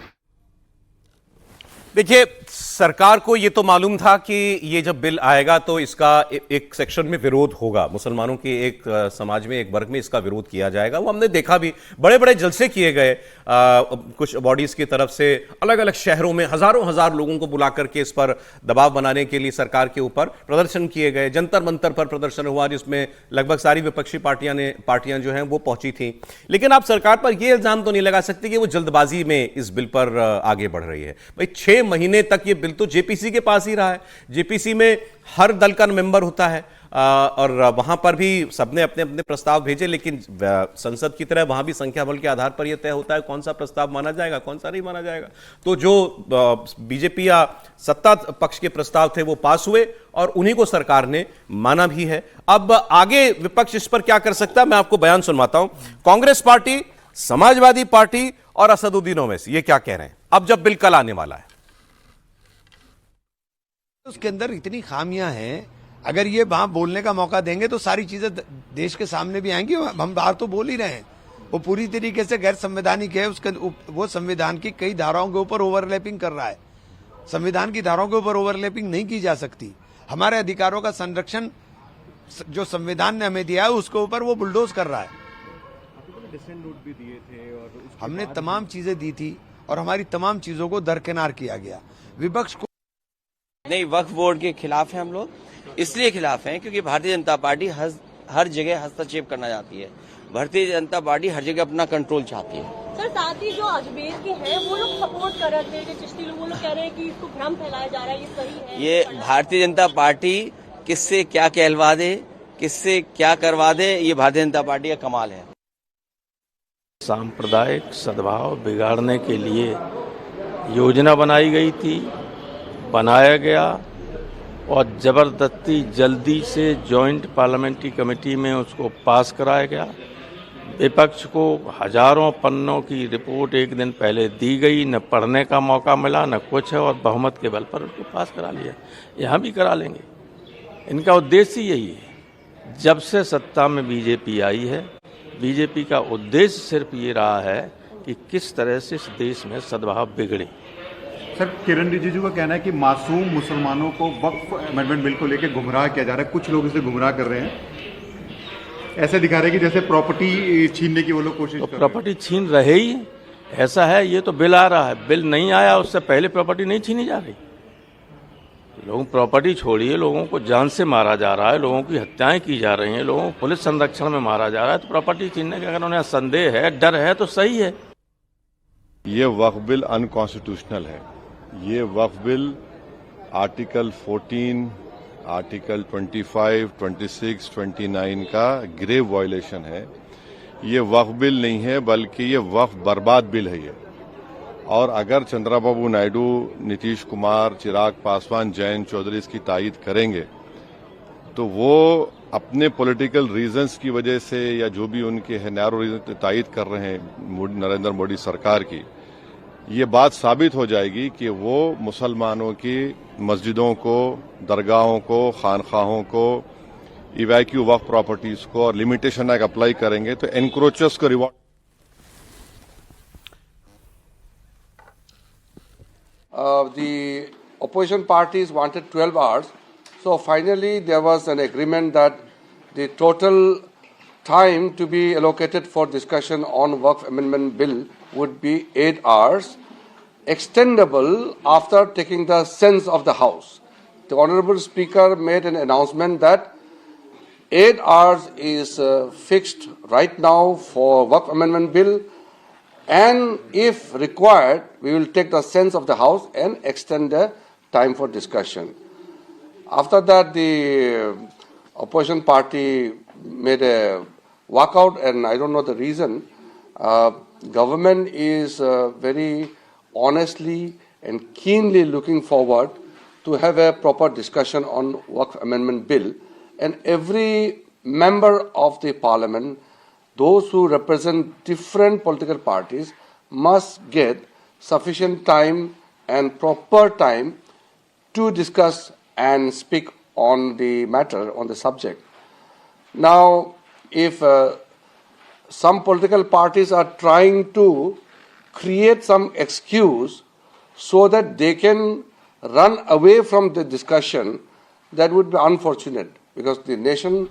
देखिए, सरकार को ये तो मालूम था कि ये जब बिल आएगा तो इसका एक सेक्शन में विरोध होगा, मुसलमानों के एक समाज में, एक वर्ग में इसका विरोध किया जाएगा। वो हमने देखा भी, बड़े बड़े जलसे किए गए कुछ बॉडीज की तरफ से, अलग अलग शहरों में हजार लोगों को बुला करके इस पर दबाव बनाने के लिए सरकार के ऊपर प्रदर्शन किए गए। जंतर मंतर पर प्रदर्शन हुआ जिसमें लगभग सारी विपक्षी पार्टियां जो हैं वो पहुंची थी। लेकिन आप सरकार पर यह इल्जाम तो नहीं लगा सकते कि वो जल्दबाजी में इस बिल पर आगे बढ़ रही है। भाई 6 महीने तक ये बिल तो जेपीसी के पास ही रहा है। जेपीसी में हर दल का मेंबर होता है और वहां पर भी सबने अपने अपने प्रस्ताव भेजे, लेकिन संसद की तरह वहां भी संख्या बल के आधार पर यह तय होता है कौन सा प्रस्ताव माना जाएगा, कौन सा नहीं माना जाएगा। तो जो बीजेपी या सत्ता पक्ष के प्रस्ताव थे वो पास हुए और उन्हीं को सरकार ने माना भी है। अब आगे विपक्ष इस पर क्या कर सकता है, मैं आपको बयान सुनवाता हूं। कांग्रेस पार्टी, समाजवादी पार्टी और असदुद्दीन ओवैसी ये क्या कह रहे हैं अब जब बिल कल आने वाला है। उसके अंदर इतनी खामियां हैं, अगर ये वहां बोलने का मौका देंगे तो सारी चीजें देश के सामने भी आएंगी। हम बाहर तो बोल ही रहे हैं, वो पूरी तरीके से गैर संवैधानिक है। उसके वो संविधान की कई धाराओं के ऊपर ओवरलैपिंग कर रहा है। संविधान की धाराओं के ऊपर ओवरलैपिंग नहीं की जा सकती। हमारे अधिकारों का संरक्षण जो संविधान ने हमें दिया है उसके ऊपर वो बुलडोज कर रहा है। डिसेंट नोट भी दिए थे और हमने तमाम चीजें दी थी और हमारी तमाम चीजों को दरकिनार किया गया। विपक्ष को नहीं, वक्फ बोर्ड के खिलाफ हैं हम लोग, इसलिए खिलाफ हैं क्योंकि भारतीय जनता पार्टी हर जगह हस्तक्षेप करना चाहती है। भारतीय जनता पार्टी हर जगह अपना कंट्रोल चाहती है। सर, साथ ही जो अजमेर के हैं वो लोग सपोर्ट कर रहे थे, चिश्ती लोग, वो लोग कह रहे हैं कि इसको भ्रम फैलाया जा रहा है, ये सही है। ये भारतीय जनता पार्टी किससे क्या कहलवा दे, किससे क्या करवा दे, ये भारतीय जनता पार्टी का कमाल है। सांप्रदायिक सद्भाव बिगाड़ने के लिए योजना बनाई गई थी, बनाया गया और जबरदस्ती जल्दी से जॉइंट पार्लियामेंट्री कमेटी में उसको पास कराया गया। विपक्ष को हजारों पन्नों की रिपोर्ट एक दिन पहले दी गई, न पढ़ने का मौका मिला न कुछ है, और बहुमत के बल पर उसको पास करा लिया। यहाँ भी करा लेंगे, इनका उद्देश्य यही है। जब से सत्ता में बीजेपी आई है, बीजेपी का उद्देश्य सिर्फ ये रहा है कि किस तरह से इस देश में सद्भाव बिगड़े। सर, किरण रिजिजू का कहना है कि मासूम मुसलमानों को वक्फ अमेंडमेंट बिल को लेकर गुमराह किया जा रहा है, कुछ लोग इसे गुमराह कर रहे हैं, ऐसे दिखा रहे हैं कि जैसे प्रॉपर्टी छीनने की वो लोग कोशिश कर रहे हैं। प्रॉपर्टी छीन रहे ही ऐसा है, ये तो बिल आ रहा है, बिल नहीं आया उससे पहले प्रॉपर्टी नहीं छीनी जा रही। लोग प्रॉपर्टी छोड़िए, लोगों को जान से मारा जा रहा है, लोगों की हत्याएं की जा रही हैं, लोगों को पुलिस संरक्षण में मारा जा रहा है, तो प्रॉपर्टी छीनने का अगर उन्हें संदेह है, डर है, तो सही है। ये वक्फ बिल अनकॉन्स्टिट्यूशनल है। ये वक्फ बिल आर्टिकल 14, आर्टिकल 25, 26, 29 का ग्रेव वायलेशन है। ये वक्फ बिल नहीं है, बल्कि ये वक्फ बर्बाद बिल है ये। और अगर चंद्रबाबू नायडू, नीतीश कुमार, चिराग पासवान, जयंत चौधरी इसकी तायीद करेंगे तो वो अपने पॉलिटिकल रीजंस की वजह से या जो भी उनके है नैरो रीजन तायीद कर रहे हैं नरेंद्र मोदी सरकार की, ये बात साबित हो जाएगी कि वो मुसलमानों की मस्जिदों को, दरगाहों को, खानखाहों को, इवैक्यू वक्फ प्रॉपर्टीज को और लिमिटेशन एक्ट अप्लाई करेंगे तो एनक्रोचर्स को reward. The opposition parties wanted 12 hours, so finally there was an agreement that the total time to be allocated for discussion on Waqf Amendment Bill would be 8 hours, extendable after taking the sense of the House. The Honourable Speaker made an announcement that 8 hours is fixed right now for Waqf Amendment Bill, and if required, we will take the sense of the House and extend the time for discussion. After that, the opposition party made a walkout, and I don't know the reason. Government is very honestly and keenly looking forward to have a proper discussion on Waqf Amendment Bill, and every member of the Parliament, those who represent different political parties, must get sufficient time and proper time to discuss and speak on the matter, on the subject. Now, if some political parties are trying to create some excuse so that they can run away from the discussion, that would be unfortunate, because the nation.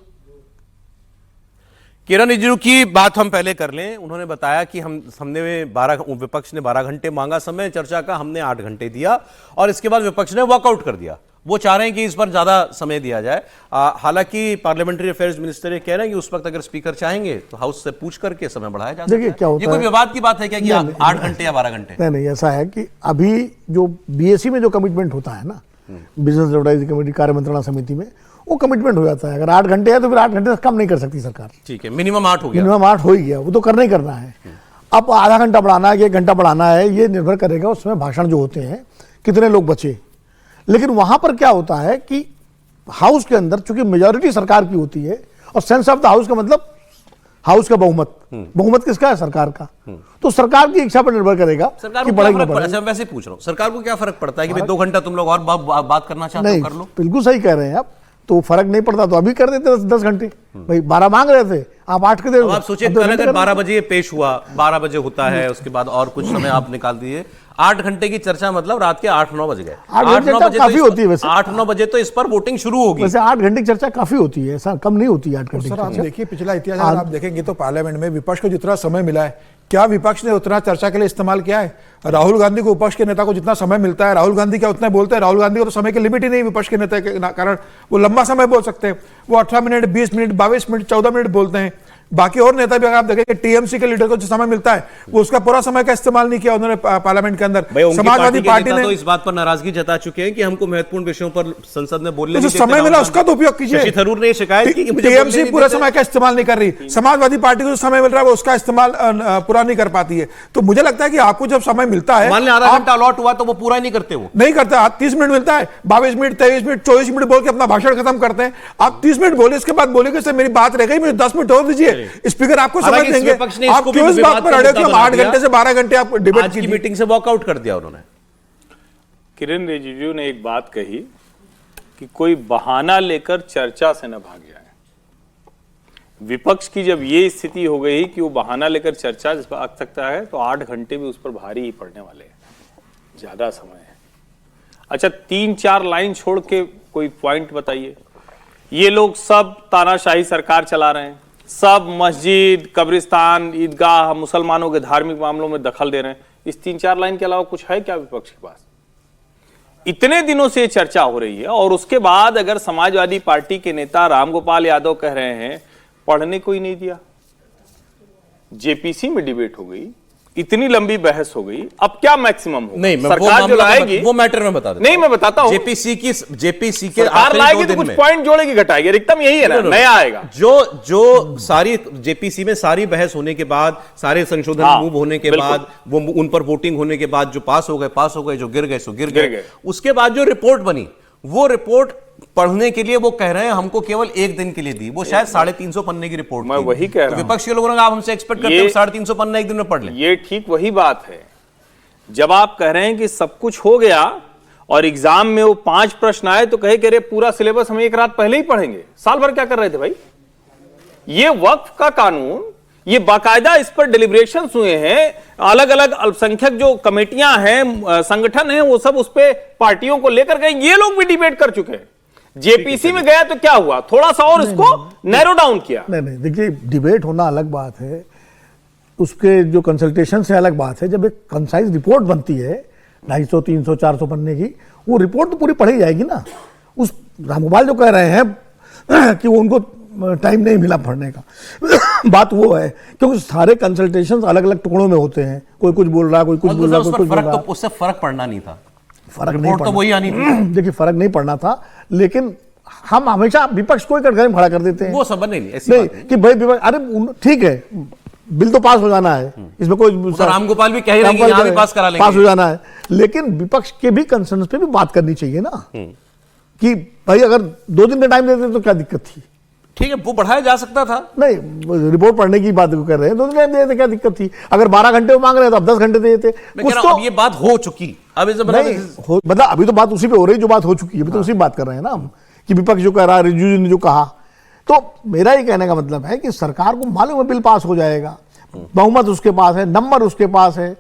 किरण रिजिजू की बात हम पहले कर लें। उन्होंने बताया कि हमने विपक्ष ने 12 घंटे मांगा समय चर्चा का, हमने 8 घंटे दिया और इसके बाद विपक्ष ने वॉकआउट कर दिया। वो चाह रहे हैं कि इस पर ज्यादा समय दिया जाए। हालांकि पार्लियामेंट्री अफेयर्स मिनिस्टर ये कह रहे हैं कि उस वक्त अगर स्पीकर चाहेंगे तो हाउस से पूछ करके समय बढ़ाया जा सकता है। देखिए क्या होता है, ये कोई विवाद की बात है क्या कि 8 घंटे या 12 घंटे? नहीं, ऐसा है कि अभी जो बीएससी में जो कमिटमेंट होता है ना, बिजनेस एडवाइजरी कमेटी, कार्य मंत्रणा समिति में, वो कमिटमेंट हो जाता है। अगर 8 घंटे है तो फिर 8 घंटे से कम नहीं कर सकती सरकार। ठीक है, मिनिमम 8 हो गया। मिनिमम 8 हो ही गया, वो तो करना ही करना है। अब आधा घंटा बढ़ाना है कि 1 घंटा बढ़ाना है, ये निर्भर करेगा उसमें भाषण जो होते हैं कितने लोग बचे। लेकिन वहां पर क्या होता है कि हाउस के अंदर चूंकि मेजॉरिटी सरकार की होती है, और सेंस ऑफ द हाउस का मतलब हाउस का बहुमत, बहुमत किसका है? सरकार का। तो सरकार की इच्छा पर निर्भर करेगा कि बढ़ेगा। अच्छा, वैसे पूछ रहा हूं, सरकार को क्या फर्क पड़ता है कि भाई 2 घंटा तुम लोग और बात करना चाहते हो कर लो? बिल्कुल सही कह रहे हैं आप। तो फर्क नहीं पड़ता तो अभी कर देते 10 घंटे। भाई 12 मांग रहे थे, आप 8 के दे दो। आप सोचिए कल अगर 12 बजे पेश हुआ, 12 बजे होता है, उसके बाद और कुछ समय आप निकाल दिए, 8 घंटे की चर्चा, मतलब रात के 8-9 बज गए। 8-9 बजे काफी होती है वैसे। 8-9 बजे तो इस पर वोटिंग शुरू होगी। वैसे 8 घंटे की चर्चा काफी होती है, ऐसा कम नहीं होती है 8 घंटे। सर आप देखिए पिछला इतिहास अगर आप देखेंगे तो पार्लियामेंट में विपक्ष को जितना समय मिला है, क्या विपक्ष ने उतना चर्चा के लिए इस्तेमाल किया है? राहुल गांधी को, विपक्ष के नेता को जितना समय मिलता है, राहुल गांधी क्या उतना बोलते हैं? राहुल गांधी को तो समय की लिमिट ही नहीं, विपक्ष के नेता के कारण वो लंबा समय बोल सकते हैं। वो 18 मिनट, 20 मिनट, 22 मिनट, 14 मिनट बोलते हैं। बाकी और नेता भी अगर आप देखेंगे, टीएमसी के लीडर को जो समय मिलता है वो उसका पूरा समय का इस्तेमाल नहीं किया उन्होंने पार्लियामेंट के अंदर। समाजवादी पार्टी ने तो इस बात पर नाराजगी जता चुके हैं कि हमको महत्वपूर्ण विषयों पर संसद में बोलने जो समय मिला उसका तो उपयोग कीजिए। शशि थरूर ने शिकायत की कि मुझे टीएमसी पूरे समय का इस्तेमाल नहीं कर रही, समाजवादी पार्टी को जो समय मिल रहा है वो उसका इस्तेमाल पूरा नहीं कर पाती है। तो मुझे लगता है कि आपको जब समय मिलता है, मान लें आधा घंटा अलॉट हुआ तो वो पूरा नहीं करते, वो नहीं करते। आप 30 मिनट मिलता है, 22 मिनट, 23 मिनट, 24 मिनट बोल के अपना भाषण खत्म करते हैं। आप 30 मिनट बोले, इसके बाद बोले कि मेरी बात रह गई, मुझे 10 मिनट और दीजिए। स्पीकर आपको समझ देंगे। आप क्यों इस बात पर अड़े कि हम 8 घंटे से 12 घंटे आप डिबेट की मीटिंग से वॉकआउट कर दिया उन्होंने। किरेन रिजिजू ने एक बात कही कि कोई बहाना लेकर चर्चा से न भाग जाए। विपक्ष की जब ये स्थिति हो गई कि वो बहाना लेकर चर्चा से भाग सकता है तो 8 घंटे भी उस पर भारी ही पड़ने वाले हैं, ज्यादा समय है। अच्छा 3-4 लाइन छोड़ के कोई पॉइंट बताइए। ये लोग सब तानाशाही सरकार चला रहे हैं, सब मस्जिद, कब्रिस्तान, ईदगाह, मुसलमानों के धार्मिक मामलों में दखल दे रहे हैं। इस 3-4 लाइन के अलावा कुछ है क्या विपक्ष के पास? इतने दिनों से चर्चा हो रही है और उसके बाद अगर समाजवादी पार्टी के नेता रामगोपाल यादव कह रहे हैं पढ़ने को ही नहीं दिया, जेपीसी में डिबेट हो गई, इतनी लंबी बहस हो गई, अब क्या मैक्सिमम होगा? नहीं, सरकार जो लाएगी वो मैटर में बता देता नहीं, मैं बताता हूं। जेपीसी के सरकार लाएगी तो कुछ पॉइंट जोड़ेगी घटाएगी, अधिकतम यही है ना, नया आएगा। जो सारी जेपीसी में सारी बहस होने के बाद, सारे संशोधन मूव होने के बाद, वो उन पर वोटिंग होने के बाद जो पास हो गए, जो गिर गए सो गिर गए। उसके बाद जो रिपोर्ट बनी, वो रिपोर्ट पढ़ने के लिए वो कह रहे हैं हमको केवल 1 दिन के लिए दी। वो शायद 350 पन्ने की रिपोर्ट। मैं वही कह रहा हूं। विपक्ष के लोगों ने आप हमसे एक्सपेक्ट करते हो 350 पन्ना 1 दिन में पढ़ लें। ये ठीक वही बात है। जब आप कह रहे हैं कि सब कुछ हो गया और एग्जाम में वो 5 प्रश्न आए तो कहे कि अरे पूरा सिलेबस हम 1 रात पहले ही पढ़ेंगे। साल भर क्या कर रहे थे भाई? ये वक्फ का कानून, ये बाकायदा इस पर डिलिब्रेशंस हुए हैं। अलग अलग अल्पसंख्यक जो कमेटियां हैं, संगठन हैं, वो सब उस पे पार्टियों को लेकर गए। ये लोग भी डिबेट कर चुके हैं। जेपीसी में गया तो क्या हुआ, थोड़ा सा और इसको नैरो डाउन किया। नहीं, देखिए डिबेट होना अलग बात है, उसके जो कंसल्टेशन से अलग बात है। जब एक कंसाइज रिपोर्ट बनती है 250, 300, 400 पन्ने की, वो रिपोर्ट तो पूरी पढ़ी जाएगी ना। उस रामगोपाल जो कह रहे हैं कि वो उनको टाइम नहीं मिला पढ़ने का बात वो है क्योंकि सारे कंसल्टेशंस अलग अलग टुकड़ों में होते हैं। कोई कुछ बोल रहा, कोई कुछ बोल रहा, कोई कुछ बोल रहा। उससे फर्क पड़ना नहीं था, फर्क नहीं पड़ना, तो वही आनी थी। देखिए फर्क नहीं पड़ना था, लेकिन हम हमेशा विपक्ष को ही कटघरे में खड़ा कर देते हैं। वो समझ नहीं ऐसी बात नहीं कि भाई विपक्ष, अरे ठीक है बिल तो पास हो जाना है, इसमें कोई रामगोपाल भी कह रहे हैं कि यहाँ भी पास करा लेंगे, पास हो जाना है, लेकिन विपक्ष के भी कंसर्न पे भी बात करनी चाहिए ना कि भाई अगर 2 दिन का टाइम देते तो क्या दिक्कत थी? ठीक है, वो बढ़ाया जा सकता था। नहीं, रिपोर्ट पढ़ने की बात कर रहे हैं, 2 दिन टाइम देते क्या दिक्कत थी? अगर 12 घंटे मांग रहे हैं तो अब 10 घंटे दे देते। अब ये बात हो चुकी, अब मतलब अभी तो बात उसी पे हो रही जो बात हो चुकी है, अभी तो उसी बात कर रहे हैं ना हम कि विपक्ष जो कह रहा है, रिजिजू ने जो कहा। तो मेरा ये कहने का मतलब है कि सरकार को मालूम है बिल पास हो जाएगा, बहुमत उसके पास है, नंबर उसके पास है।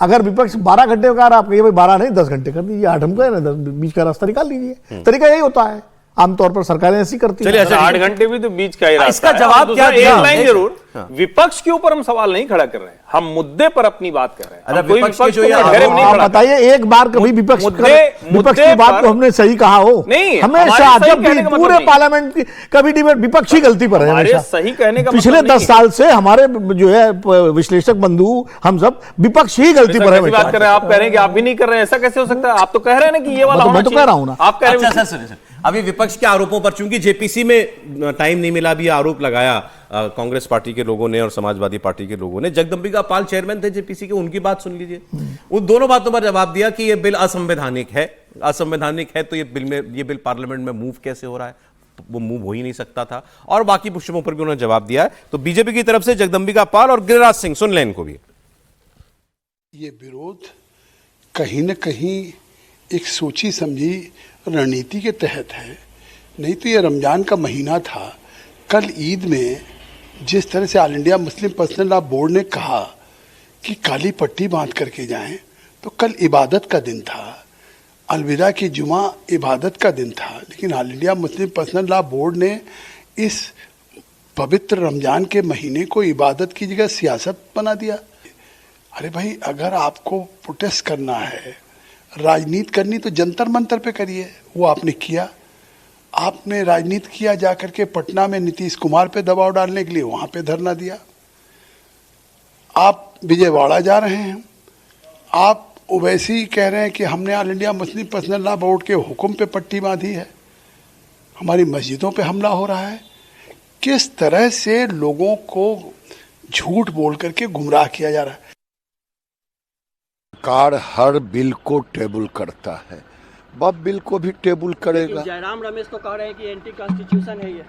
अगर विपक्ष 12 घंटे का आप कहिए भाई 12 नहीं 10 घंटे कर दीजिए, 8 हम कह रहे हैं, बीच का रास्ता निकाल लीजिए। तरीका यही होता है, आमतौर पर सरकारें ऐसी करती हैं। चलिए 8 घंटे भी तो बीच का ही रास्ता इसका जवाब क्या एक लाइन जरूर, विपक्ष के ऊपर हम सवाल नहीं खड़ा कर रहे हैं, हम मुद्दे पर अपनी बात कर रहे हैं। बताइए एक बार कभी विपक्ष की बात को हमने सही कहा हो? नहीं, हमेशा जब भी पूरे पार्लियामेंट की कभी डिबेट विपक्षी गलती पर है हमेशा। सही कहने का पिछले 10 साल से हमारे जो है विश्लेषक बंधु हम सब विपक्ष ही गलती पर है। बात कर रहे हैं, आप कह रहे हैं कि आप भी नहीं कर रहे हैं, ऐसा कैसे हो सकता है? आप तो कह रहे हैं ना कि ये वाला, मैं तो कह रहा हूं ना, आप कह रहे हैं। अभी विपक्ष के आरोपों पर, चूंकि जेपीसी में टाइम नहीं मिला, भी आरोप लगाया कांग्रेस पार्टी के लोगों ने और समाजवादी पार्टी के लोगों ने। जगदम्बिका पाल चेयरमैन थे जेपीसी के, उनकी बात सुन लीजिए। उन दोनों बातों पर जवाब दिया कि यह बिल असंवैधानिक है। असंवैधानिक है तो ये बिल पार्लियामेंट में मूव कैसे हो रहा है? वो मूव हो ही नहीं सकता था। और बाकी पुष्पों पर भी उन्होंने जवाब दिया है। तो बीजेपी की तरफ से जगदम्बिका पाल और गिरिराज सिंह, सुन लें इनको भी। ये विरोध कहीं न कहीं एक सोची समझी रणनीति के तहत है नहीं तो ये रमजान का महीना था। कल ईद में जिस तरह से all India Muslim personal law board ने कहा कि काली पट्टी बांध करके जाएं, तो कल इबादत का दिन था, अलविदा की जुमा इबादत का दिन था, लेकिन all India Muslim personal law board ने इस पवित्र रमजान के महीने को इबादत की जगह सियासत बना दिया। अरे भाई, अगर आपको प्रोटेस्ट करना है, राजनीति करनी, तो जंतर मंतर पे करिए। वो आपने किया। आपने राजनीति किया जाकर के पटना में नीतीश कुमार पे दबाव डालने के लिए, वहां पे धरना दिया। आप विजयवाड़ा जा रहे हैं, आप ओवैसी कह रहे हैं कि हमने all India Muslim personal law board के हुक्म पे पट्टी बांधी है, हमारी मस्जिदों पे हमला हो रहा है। किस तरह से लोगों को झूठ बोल करके गुमराह किया जा रहा है। सरकार हर बिल को टेबल करता है, वह बिल को भी टेबल करेगा। जयराम रमेश तो कह रहे हैं कि एंटी कॉन्स्टिट्यूशन है ये,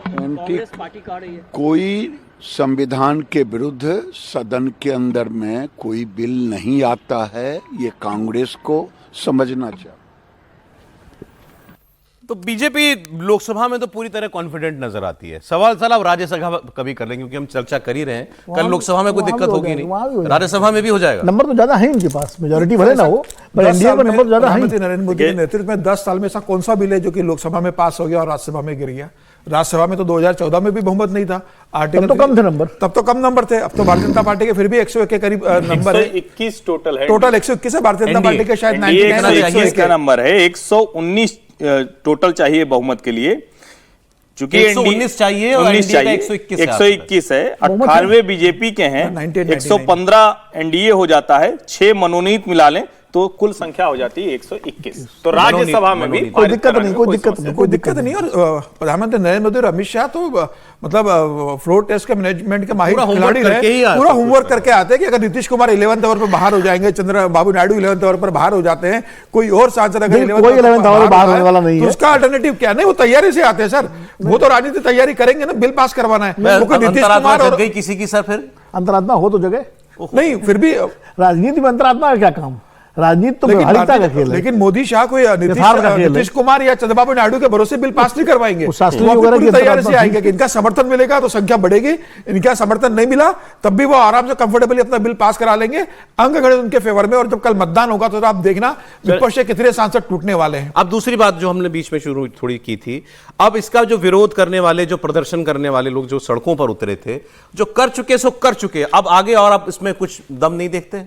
कांग्रेस पार्टी कह रही है। कोई संविधान के विरुद्ध सदन के अंदर में कोई बिल नहीं आता है, ये कांग्रेस को समझना चाहिए। तो बीजेपी लोकसभा में तो पूरी तरह कॉन्फिडेंट नजर आती है। सवाल अब राज्यसभा कभी कर लेंगे, क्योंकि हम चर्चा कर ही रहे हैं। कल लोकसभा में कोई दिक्कत होगी नहीं, राज्यसभा में भी हो जाएगा। नंबर तो ज्यादा है इनके पास, मेजोरिटी भले ना हो, पर एनडीए का नंबर ज्यादा है। नरेंद्र मोदी के नेतृत्व में 10 साल में ऐसा कौन सा बिल है जो कि लोकसभा में पास हो गया और राज्यसभा में गिर गया? राज्यसभा में तो 2014 में भी बहुमत नहीं था, आर्टिकल तब तो कम थे नंबर, तब तो कम नंबर थे। अब तो भारतीय जनता पार्टी के फिर भी 101 के करीब नंबर है। 121 टोटल है, टोटल 121 है। भारतीय जनता पार्टी के शायद 121 का नंबर है। 119 टोटल चाहिए बहुमत के लिए, चूंकि 119 चाहिए और 121 है। 98 बीजेपी के हैं, 115 एनडीए हो जाता है, 6 मनोनीत मिला लें तो कुल संख्या हो जाती है 121। तो राज्यसभा में भी कोई दिक्कत नहीं, कोई दिक्कत नहीं। और प्रधानमंत्री नरेंद्र मोदी और अमित शाह तो मतलब फ्लोर टेस्ट के मैनेजमेंट के माहिर खिलाड़ी रहे, पूरा होमवर्क करके आते हैं कि अगर नीतीश कुमार 11th ओवर पर बाहर हो जाएंगे, चंद्रबाबू नायडू 11th ओवर पर बाहर हो जाते हैं, कोई और सांसद अगर 11th ओवर बाहर होने वाला नहीं है, तो उसका अल्टरनेटिव क्या? नहीं, वो तैयारी से आते हैं सर, वो तो राजनीति तैयारी करेंगे ना, बिल पास करवाना है। नीतीश कुमार और किसी की सर फिर अंतरात्मा हो तो जगह नहीं, फिर भी राजनीति में अंतरात्मा का क्या काम? राजनीति तो व्यवहारिकता का खेल है। लेकिन मोदी शाह को नीतीश कुमार या चंद्रबाबू नायडू के भरोसे बिल पास नहीं करवाएंगे। तैयारी से आएंगे कि इनका समर्थन मिलेगा तो संख्या बढ़ेगी, इनका समर्थन नहीं मिला तब भी वो आराम से कंफर्टेबली अपना बिल पास करा लेंगे, अंक गणित उनके फेवर में। और जब कल मतदान होगा तो आप देखना विपक्ष के कितने सांसद टूटने वाले हैं। अब दूसरी बात जो हमने बीच में शुरू थोड़ी की थी, अब इसका जो विरोध करने वाले, जो प्रदर्शन करने वाले लोग जो सड़कों पर उतरे थे, जो कर चुके सो कर चुके, अब आगे और आप इसमें कुछ दम नहीं देखते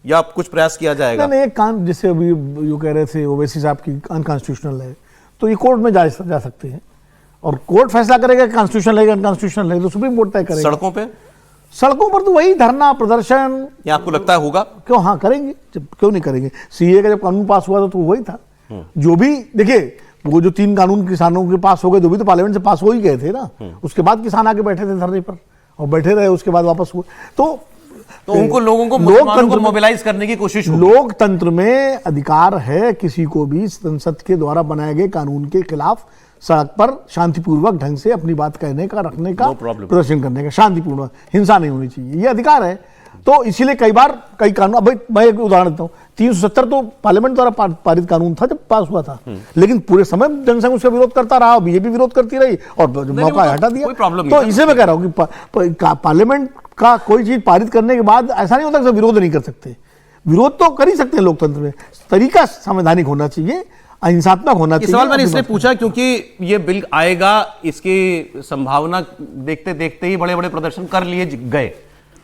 या कुछ प्रयास किया जाएगा? नहीं, एक काम जिससे अभी यू कह रहे थे ओवैसी साहब की अनकॉन्स्टिट्यूशनल है, तो ये कोर्ट में जा सकते हैं और कोर्ट फैसला करेगा कॉन्स्टिट्यूशनल है अनकॉन्स्टिट्यूशनल है, तो सुप्रीम कोर्ट तय करेगा। सड़कों पर तो वही धरना प्रदर्शन, या आपको लगता है होगा? क्यों, हाँ करेंगे, क्यों नहीं करेंगे। सीए का जब कानून पास हुआ था तो वही था। जो भी देखिए, वो जो 3 कानून किसानों के पास हो गए, तो भी तो पार्लियामेंट से पास हो ही गए थे ना। उसके बाद किसान आके बैठे थे धरने पर और बैठे रहे, उसके बाद वापस हुए। तो उनको लोगों को मोबिलाइज करने की कोशिश होगी। लोकतंत्र में अधिकार है किसी को भी संसद के द्वारा बनाए गए कानून के खिलाफ सड़क पर शांतिपूर्वक ढंग से अपनी बात कहने का, रखने का, प्रदर्शन करने का, शांतिपूर्ण, हिंसा नहीं होनी चाहिए, ये अधिकार है। तो इसीलिए कई बार कई कानून, अब मैं एक उदाहरण देता हूँ, 370 तो पार्लियामेंट द्वारा पारित कानून था जब पास हुआ था, लेकिन पूरे समय जनसंघ उसका विरोध करता रहा, बीजेपी विरोध करती रही और मौका हटा दिया। तो इसे मैं कह रहा हूँ कि पार्लियामेंट का कोई चीज पारित करने के बाद ऐसा नहीं होता कि विरोध नहीं कर सकते। विरोध तो कर ही सकते हैं लोकतंत्र में, तरीका संवैधानिक होना चाहिए, अहिंसात्मक होना चाहिए। सवाल मैंने इसलिए पूछा क्योंकि ये बिल आएगा, इसकी संभावना देखते देखते ही बड़े बड़े प्रदर्शन कर लिए गए।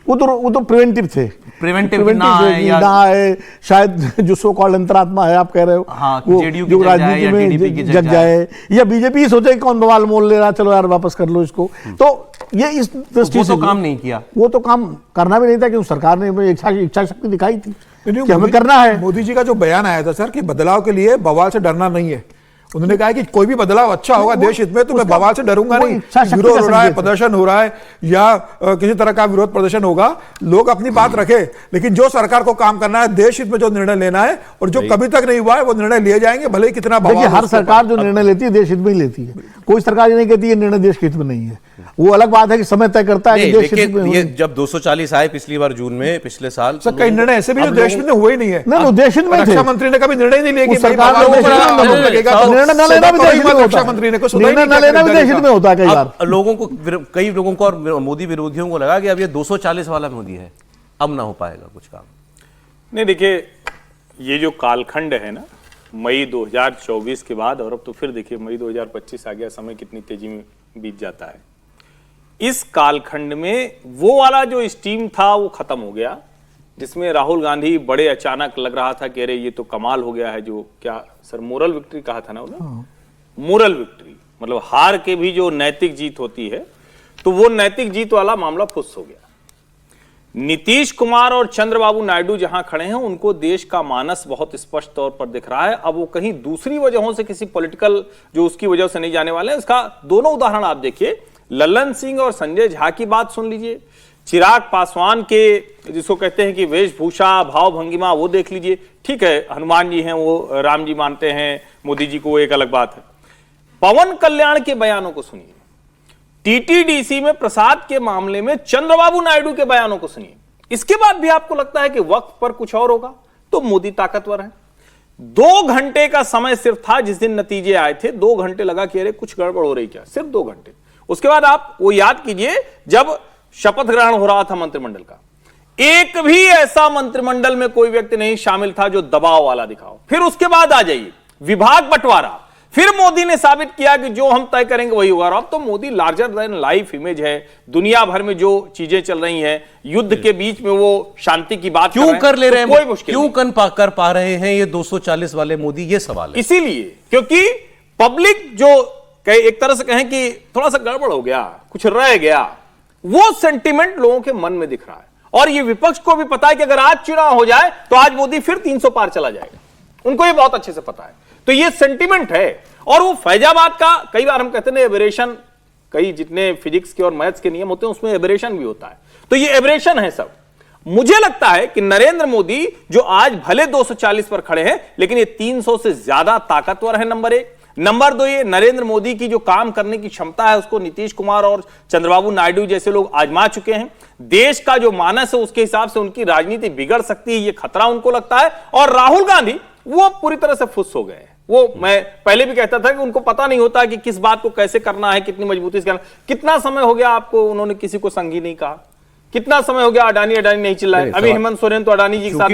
वो तो प्रिवेंटिव थे, प्रिवेंटिव ना है, शायद जो सो कॉल्ड अंतरात्मा है आप कह रहे हो, हाँ, वो जो राजनीति में जग जाए, या बीजेपी ही सोचे कौन बवाल मोल ले रहा, चलो यार वापस कर लो इसको। तो ये इस दृष्टि से काम नहीं किया, वो तो काम करना भी नहीं था, क्योंकि सरकार ने इच्छा शक्ति दिखाई थी कि हमें करना है। मोदी जी का जो बयान आया था सर कि बदलाव के लिए बवाल से डरना नहीं है, उन्होंने कहा कि कोई भी बदलाव अच्छा होगा देश हित में तो मैं बवाल से डरूंगा नहीं। विरोध हो रहा है, प्रदर्शन हो रहा है या किसी तरह का विरोध प्रदर्शन होगा, लोग अपनी बात रखे, लेकिन जो सरकार को काम करना है, देश हित में जो निर्णय लेना है और जो कभी तक नहीं हुआ है वो निर्णय लिए जाएंगे, भले ही कितना बवाल। देखिए, हर सरकार जो निर्णय लेती है देश हित में ही लेती है, कोई सरकार ये नहीं कहती है निर्णय देश हित में नहीं है। वो अलग बात है कि समय तय करता है कि देश हित में। ये जब 240 आए पिछली बार जून में, पिछले साल, सर कई निर्णय ऐसे भी जो देश हित में हुए ही नहीं है। देश हित में रक्षा मंत्री ने कभी निर्णय नहीं लिया कि सरकार निर्णय न लेना भी देश हित में होता रक्षा मंत्री ने है, निर्णय न लेना भी देश हित में होता है कई बार। कई लोगों को और मोदी विरोधियों को लगा कि अब ये 240 वाला मोदी है, अब ना हो पाएगा कुछ काम। नहीं, देखिए ये जो कालखंड है ना, मई 2024 के बाद, और अब तो फिर देखिए मई 2025 आ गया, समय कितनी तेजी में बीत जाता है। इस कालखंड में वो वाला जो स्टीम था वो खत्म हो गया, जिसमें राहुल गांधी बड़े अचानक लग रहा था कि अरे ये तो कमाल हो गया है, जो क्या सर मोरल विक्ट्री कहा था ना उन्होंने, मोरल विक्ट्री मतलब हार के भी जो नैतिक जीत होती है, तो वो नैतिक जीत वाला मामला फुस हो गया। नीतीश कुमार और चंद्रबाबू नायडू जहां खड़े हैं, उनको देश का मानस बहुत स्पष्ट तौर पर दिख रहा है। अब वो कहीं दूसरी वजहों से, किसी पॉलिटिकल जो उसकी वजह से नहीं जाने वाले हैं। इसका दोनों उदाहरण आप देखिए, लल्लन सिंह और संजय झा की बात सुन लीजिए, चिराग पासवान के जिसको कहते हैं कि वेशभूषा, भाव भंगिमा, वो देख लीजिए। ठीक है, हनुमान जी हैं, वो राम जी मानते हैं, मोदी जी को, वो एक अलग बात है। पवन कल्याण के बयानों को सुनिए, टीटीडीसी में प्रसाद के मामले में चंद्रबाबू नायडू के बयानों को सुनिए। इसके बाद भी आपको लगता है कि वक्त पर कुछ और होगा, तो मोदी ताकतवर है। 2 घंटे का समय सिर्फ था जिस दिन नतीजे आए थे, 2 घंटे लगा कि अरे कुछ गड़बड़ हो रही क्या, सिर्फ 2 घंटे। उसके बाद आप वो याद कीजिए, जब शपथ ग्रहण हो रहा था मंत्रिमंडल का, एक भी ऐसा मंत्रिमंडल में कोई व्यक्ति नहीं शामिल था जो दबाव वाला दिखाओ। फिर उसके बाद आ जाइए विभाग बंटवारा, फिर मोदी ने साबित किया कि जो हम तय करेंगे वही होगा। अब तो Modi larger than life image है, दुनिया भर में जो चीजें चल रही हैं, युद्ध के बीच में वो शांति की बात क्यों कर ले रहे हैं, कोई मुश्किल क्यों कर पा रहे हैं ये 240 वाले मोदी, ये सवाल है। इसीलिए क्योंकि पब्लिक जो एक तरह से कहें कि थोड़ा सा गड़बड़ हो गया, कुछ रह गया, वो सेंटिमेंट लोगों के मन में दिख रहा है। और ये विपक्ष को भी पता है कि अगर आज चुनाव हो जाए तो आज मोदी फिर 300 पार चला जाएगा, उनको ये बहुत अच्छे से पता है। तो ये सेंटिमेंट है। और वो फैजाबाद का, कई बार हम कहते हैं एबरेशन, कई जितने फिजिक्स के और मैथ्स के नियम होते हैं उसमें एबरेशन भी होता है, तो ये एबरेशन है सब। मुझे लगता है कि नरेंद्र मोदी जो आज भले 240 पर खड़े हैं, लेकिन ये 300 से ज्यादा ताकतवर है, नंबर 1। नंबर 2, ये नरेंद्र मोदी की जो काम करने की क्षमता है उसको नीतीश कुमार और चंद्रबाबू नायडू जैसे लोग आजमा चुके हैं। देश का जो मानस है उसके हिसाब से उनकी राजनीति बिगड़ सकती है, ये खतरा उनको लगता है। और राहुल गांधी वो पूरी तरह से फुस हो गए हैं। वो मैं पहले भी कहता था कि उनको पता नहीं होता कि किस बात को कैसे करना है, कितनी मजबूती से करना। कितना समय हो गया आपको, उन्होंने किसी को संगी नहीं कहा, कितना समय हो गया अडानी नहीं चिल्लाए। अभी हेमंत सोरेन तो अडानी जी के साथ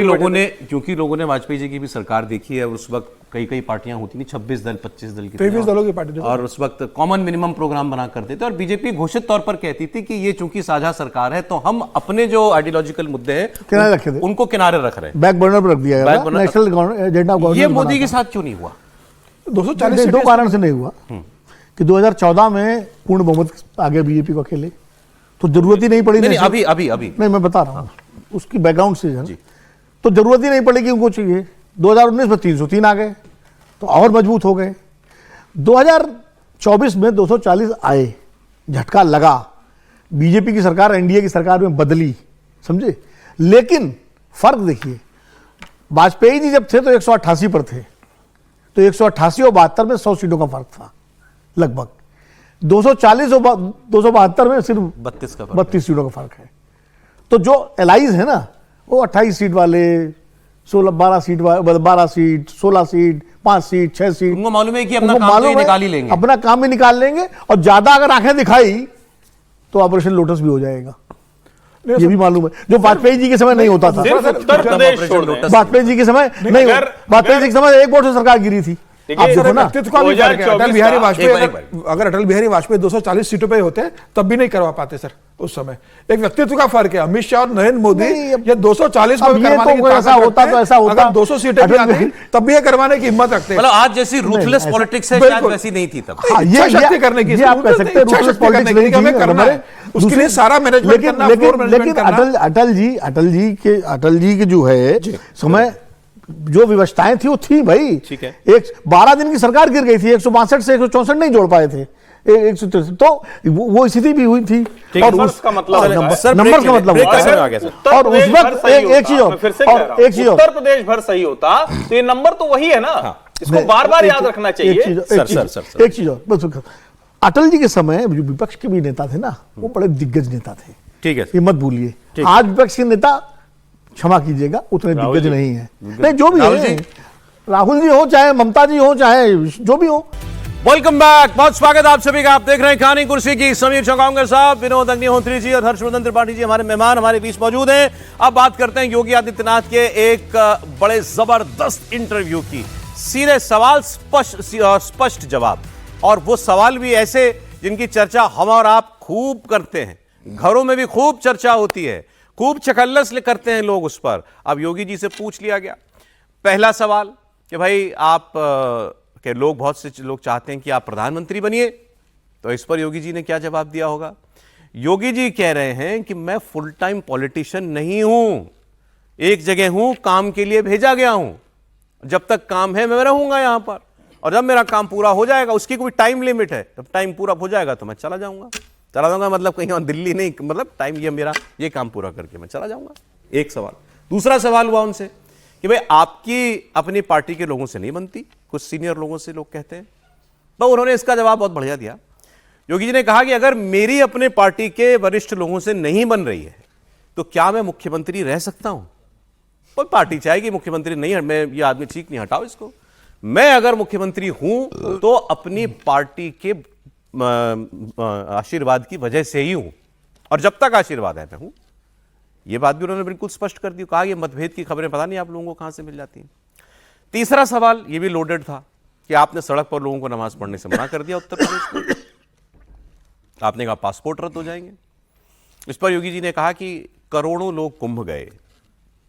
क्योंकि लोगों ने वाजपेयी जी की भी सरकार देखी है, उस वक्त कई पार्टियां होती थी, 26 दल 25 दल की, 23 दलों की पार्टी, और उस वक्त कॉमन मिनिमम प्रोग्राम बना करते थे। और बीजेपी घोषित तौर पर कहती थी कि ये चूंकि साझा सरकार है तो हम अपने जो आइडियोलॉजिकल मुद्दे हैं किनारे रखे थे, उनको किनारे रख रहे हैं, बैक बर्नर पर रख दिया गया, नेशनल एजेंडा ऑफ गवर्नमेंट। ये मोदी के साथ क्यों नहीं हुआ? 240 दो कारण से नहीं हुआ कि 2014 में पूर्ण बहुमत आ गया बीजेपी को अकेले, तो जरूरत ही नहीं पड़ी। नहीं, अभी नहीं, मैं बता रहा हूँ उसकी बैकग्राउंड से है, तो जरूरत ही नहीं पड़ी कि उनको चाहिए। 2019 में 303 आ गए तो और मजबूत हो गए। 2024 में 240 आए, झटका लगा, बीजेपी की सरकार एनडीए की सरकार में बदली, समझे। लेकिन फर्क देखिए, वाजपेयी जी जब थे तो 188 पर थे, तो 188 और 72 में 100 सीटों का फर्क था लगभग। 240 और 272 में सिर्फ 32 सीटों का फर्क है। तो जो एलाइज है ना, वो 28 सीट वाले, 12 सीट, 16 सीट, 5 सीट, 6 सीट, उनको मालूम है कि अपना काम भी निकाल ही लेंगे, अपना काम भी निकाल लेंगे। और ज्यादा अगर आंखें दिखाई तो ऑपरेशन लोटस भी हो जाएगा, ये भी मालूम है, जो वाजपेयी जी के समय नहीं होता था। वाजपेयी जी के समय नहीं, वाजपेयी जी के समय 1 वोट से सरकार गिरी थी। आप देखो ना, अटल बिहारी वाजपेयी, अगर अटल बिहारी वाजपेयी 240 सीटों पे होते तब भी नहीं करवा पाते सर उस समय। एक व्यक्तित्व का फर्क है, अमित शाह और नरेंद्र मोदी ये 240 पर करवाने की ऐसा होता तो ऐसा होता, 200 सीटें भी आती तब भी ये करवाने की हिम्मत रखते हैं। मतलब आज जैसी रूथलेस पॉलिटिक्स है, शायद वैसी नहीं थी तब। इच्छा शक्ति करने की, आप कह सकते हैं रूथलेस पॉलिटिक्स नहीं हमें करना है, उसके लिए सारा मैनेजमेंट करना, लेकिन अटल जी के जो है समय, जो व्यवस्थाएं थी वो थी भाई। ठीक है, 12 दिन की सरकार गिर गई थी, 162 से 164 नहीं जोड़ पाए थे, 163, तो वो स्थिति भी हुई थी। और उसका मतलब नंबर का मतलब और उस वक्त एक चीज और उत्तर प्रदेश भर सही होता तो ये नंबर तो वही है ना, इसको बार बार याद रखना चाहिए। एक चीज और, अटल जी के समय जो विपक्ष के भी नेता थे ना, वो बड़े दिग्गज नेता थे, ठीक है, ये मत भूलिए। आज विपक्ष के नेता, क्षमा कीजिएगा, उतने दिग्गज नहीं है। नहीं, जो भी है, राहुल जी हो चाहे ममता जी हो चाहे जो भी हो। वेलकम बैक, बहुत स्वागत आप सभी का। आप देख रहे हैं कहानी कुर्सी की। समीर चौगांवकर साहब, विनोद अग्निहोत्री जी और हर्षवर्धन त्रिपाठी जी हमारे मेहमान हमारे बीच मौजूद हैं। अब बात करते हैं योगी आदित्यनाथ के एक बड़े जबरदस्त इंटरव्यू की। सीधे सवाल, स्पष्ट जवाब, और वो सवाल भी ऐसे जिनकी चर्चा हम और आप खूब करते हैं, घरों में भी खूब चर्चा होती है, खूब चकल्लस करते हैं लोग उस पर। अब योगी जी से पूछ लिया गया पहला सवाल कि भाई आप के लोग, बहुत से लोग चाहते हैं कि आप प्रधानमंत्री बनिए, तो इस पर योगी जी ने क्या जवाब दिया होगा। योगी जी कह रहे हैं कि मैं फुल टाइम पॉलिटिशियन नहीं हूं, एक जगह हूं, काम के लिए भेजा गया हूं, जब तक काम है मैं रहूंगा यहां पर, और जब मेरा काम पूरा हो जाएगा, उसकी कोई टाइम लिमिट है, जब टाइम पूरा हो जाएगा तो मैं चला जाऊंगा मतलब कहीं और दिल्ली नहीं, मतलब टाइम ये मेरा, ये काम पूरा करके मैं चला जाऊंगा। एक सवाल। दूसरा सवाल हुआ उनसे कि भाई आपकी अपनी पार्टी के लोगों से नहीं बनती, कुछ सीनियर लोगों से लोग कहते हैं, तो उन्होंने इसका जवाब बहुत बढ़िया दिया। योगी जी ने कहा कि अगर मेरी अपने पार्टी के वरिष्ठ लोगों से नहीं बन रही है तो क्या मैं मुख्यमंत्री रह सकता हूं। कोई पार्टी चाहेगी मुख्यमंत्री नहीं, मैं ये आदमी ठीक नहीं, हटाओ इसको। मैं अगर मुख्यमंत्री हूं तो अपनी पार्टी के आशीर्वाद की वजह से ही हूं, और जब तक आशीर्वाद है मैं हूं। यह बात भी उन्होंने बिल्कुल स्पष्ट कर दी। कहा ये मतभेद की खबरें पता नहीं आप लोगों को कहां से मिल जाती हैं। तीसरा सवाल ये भी लोडेड था कि आपने सड़क पर लोगों को नमाज पढ़ने से मना कर दिया उत्तर प्रदेश में, आपने कहा पासपोर्ट रद्द हो जाएंगे। इस पर योगी जी ने कहा कि करोड़ों लोग कुंभ गए,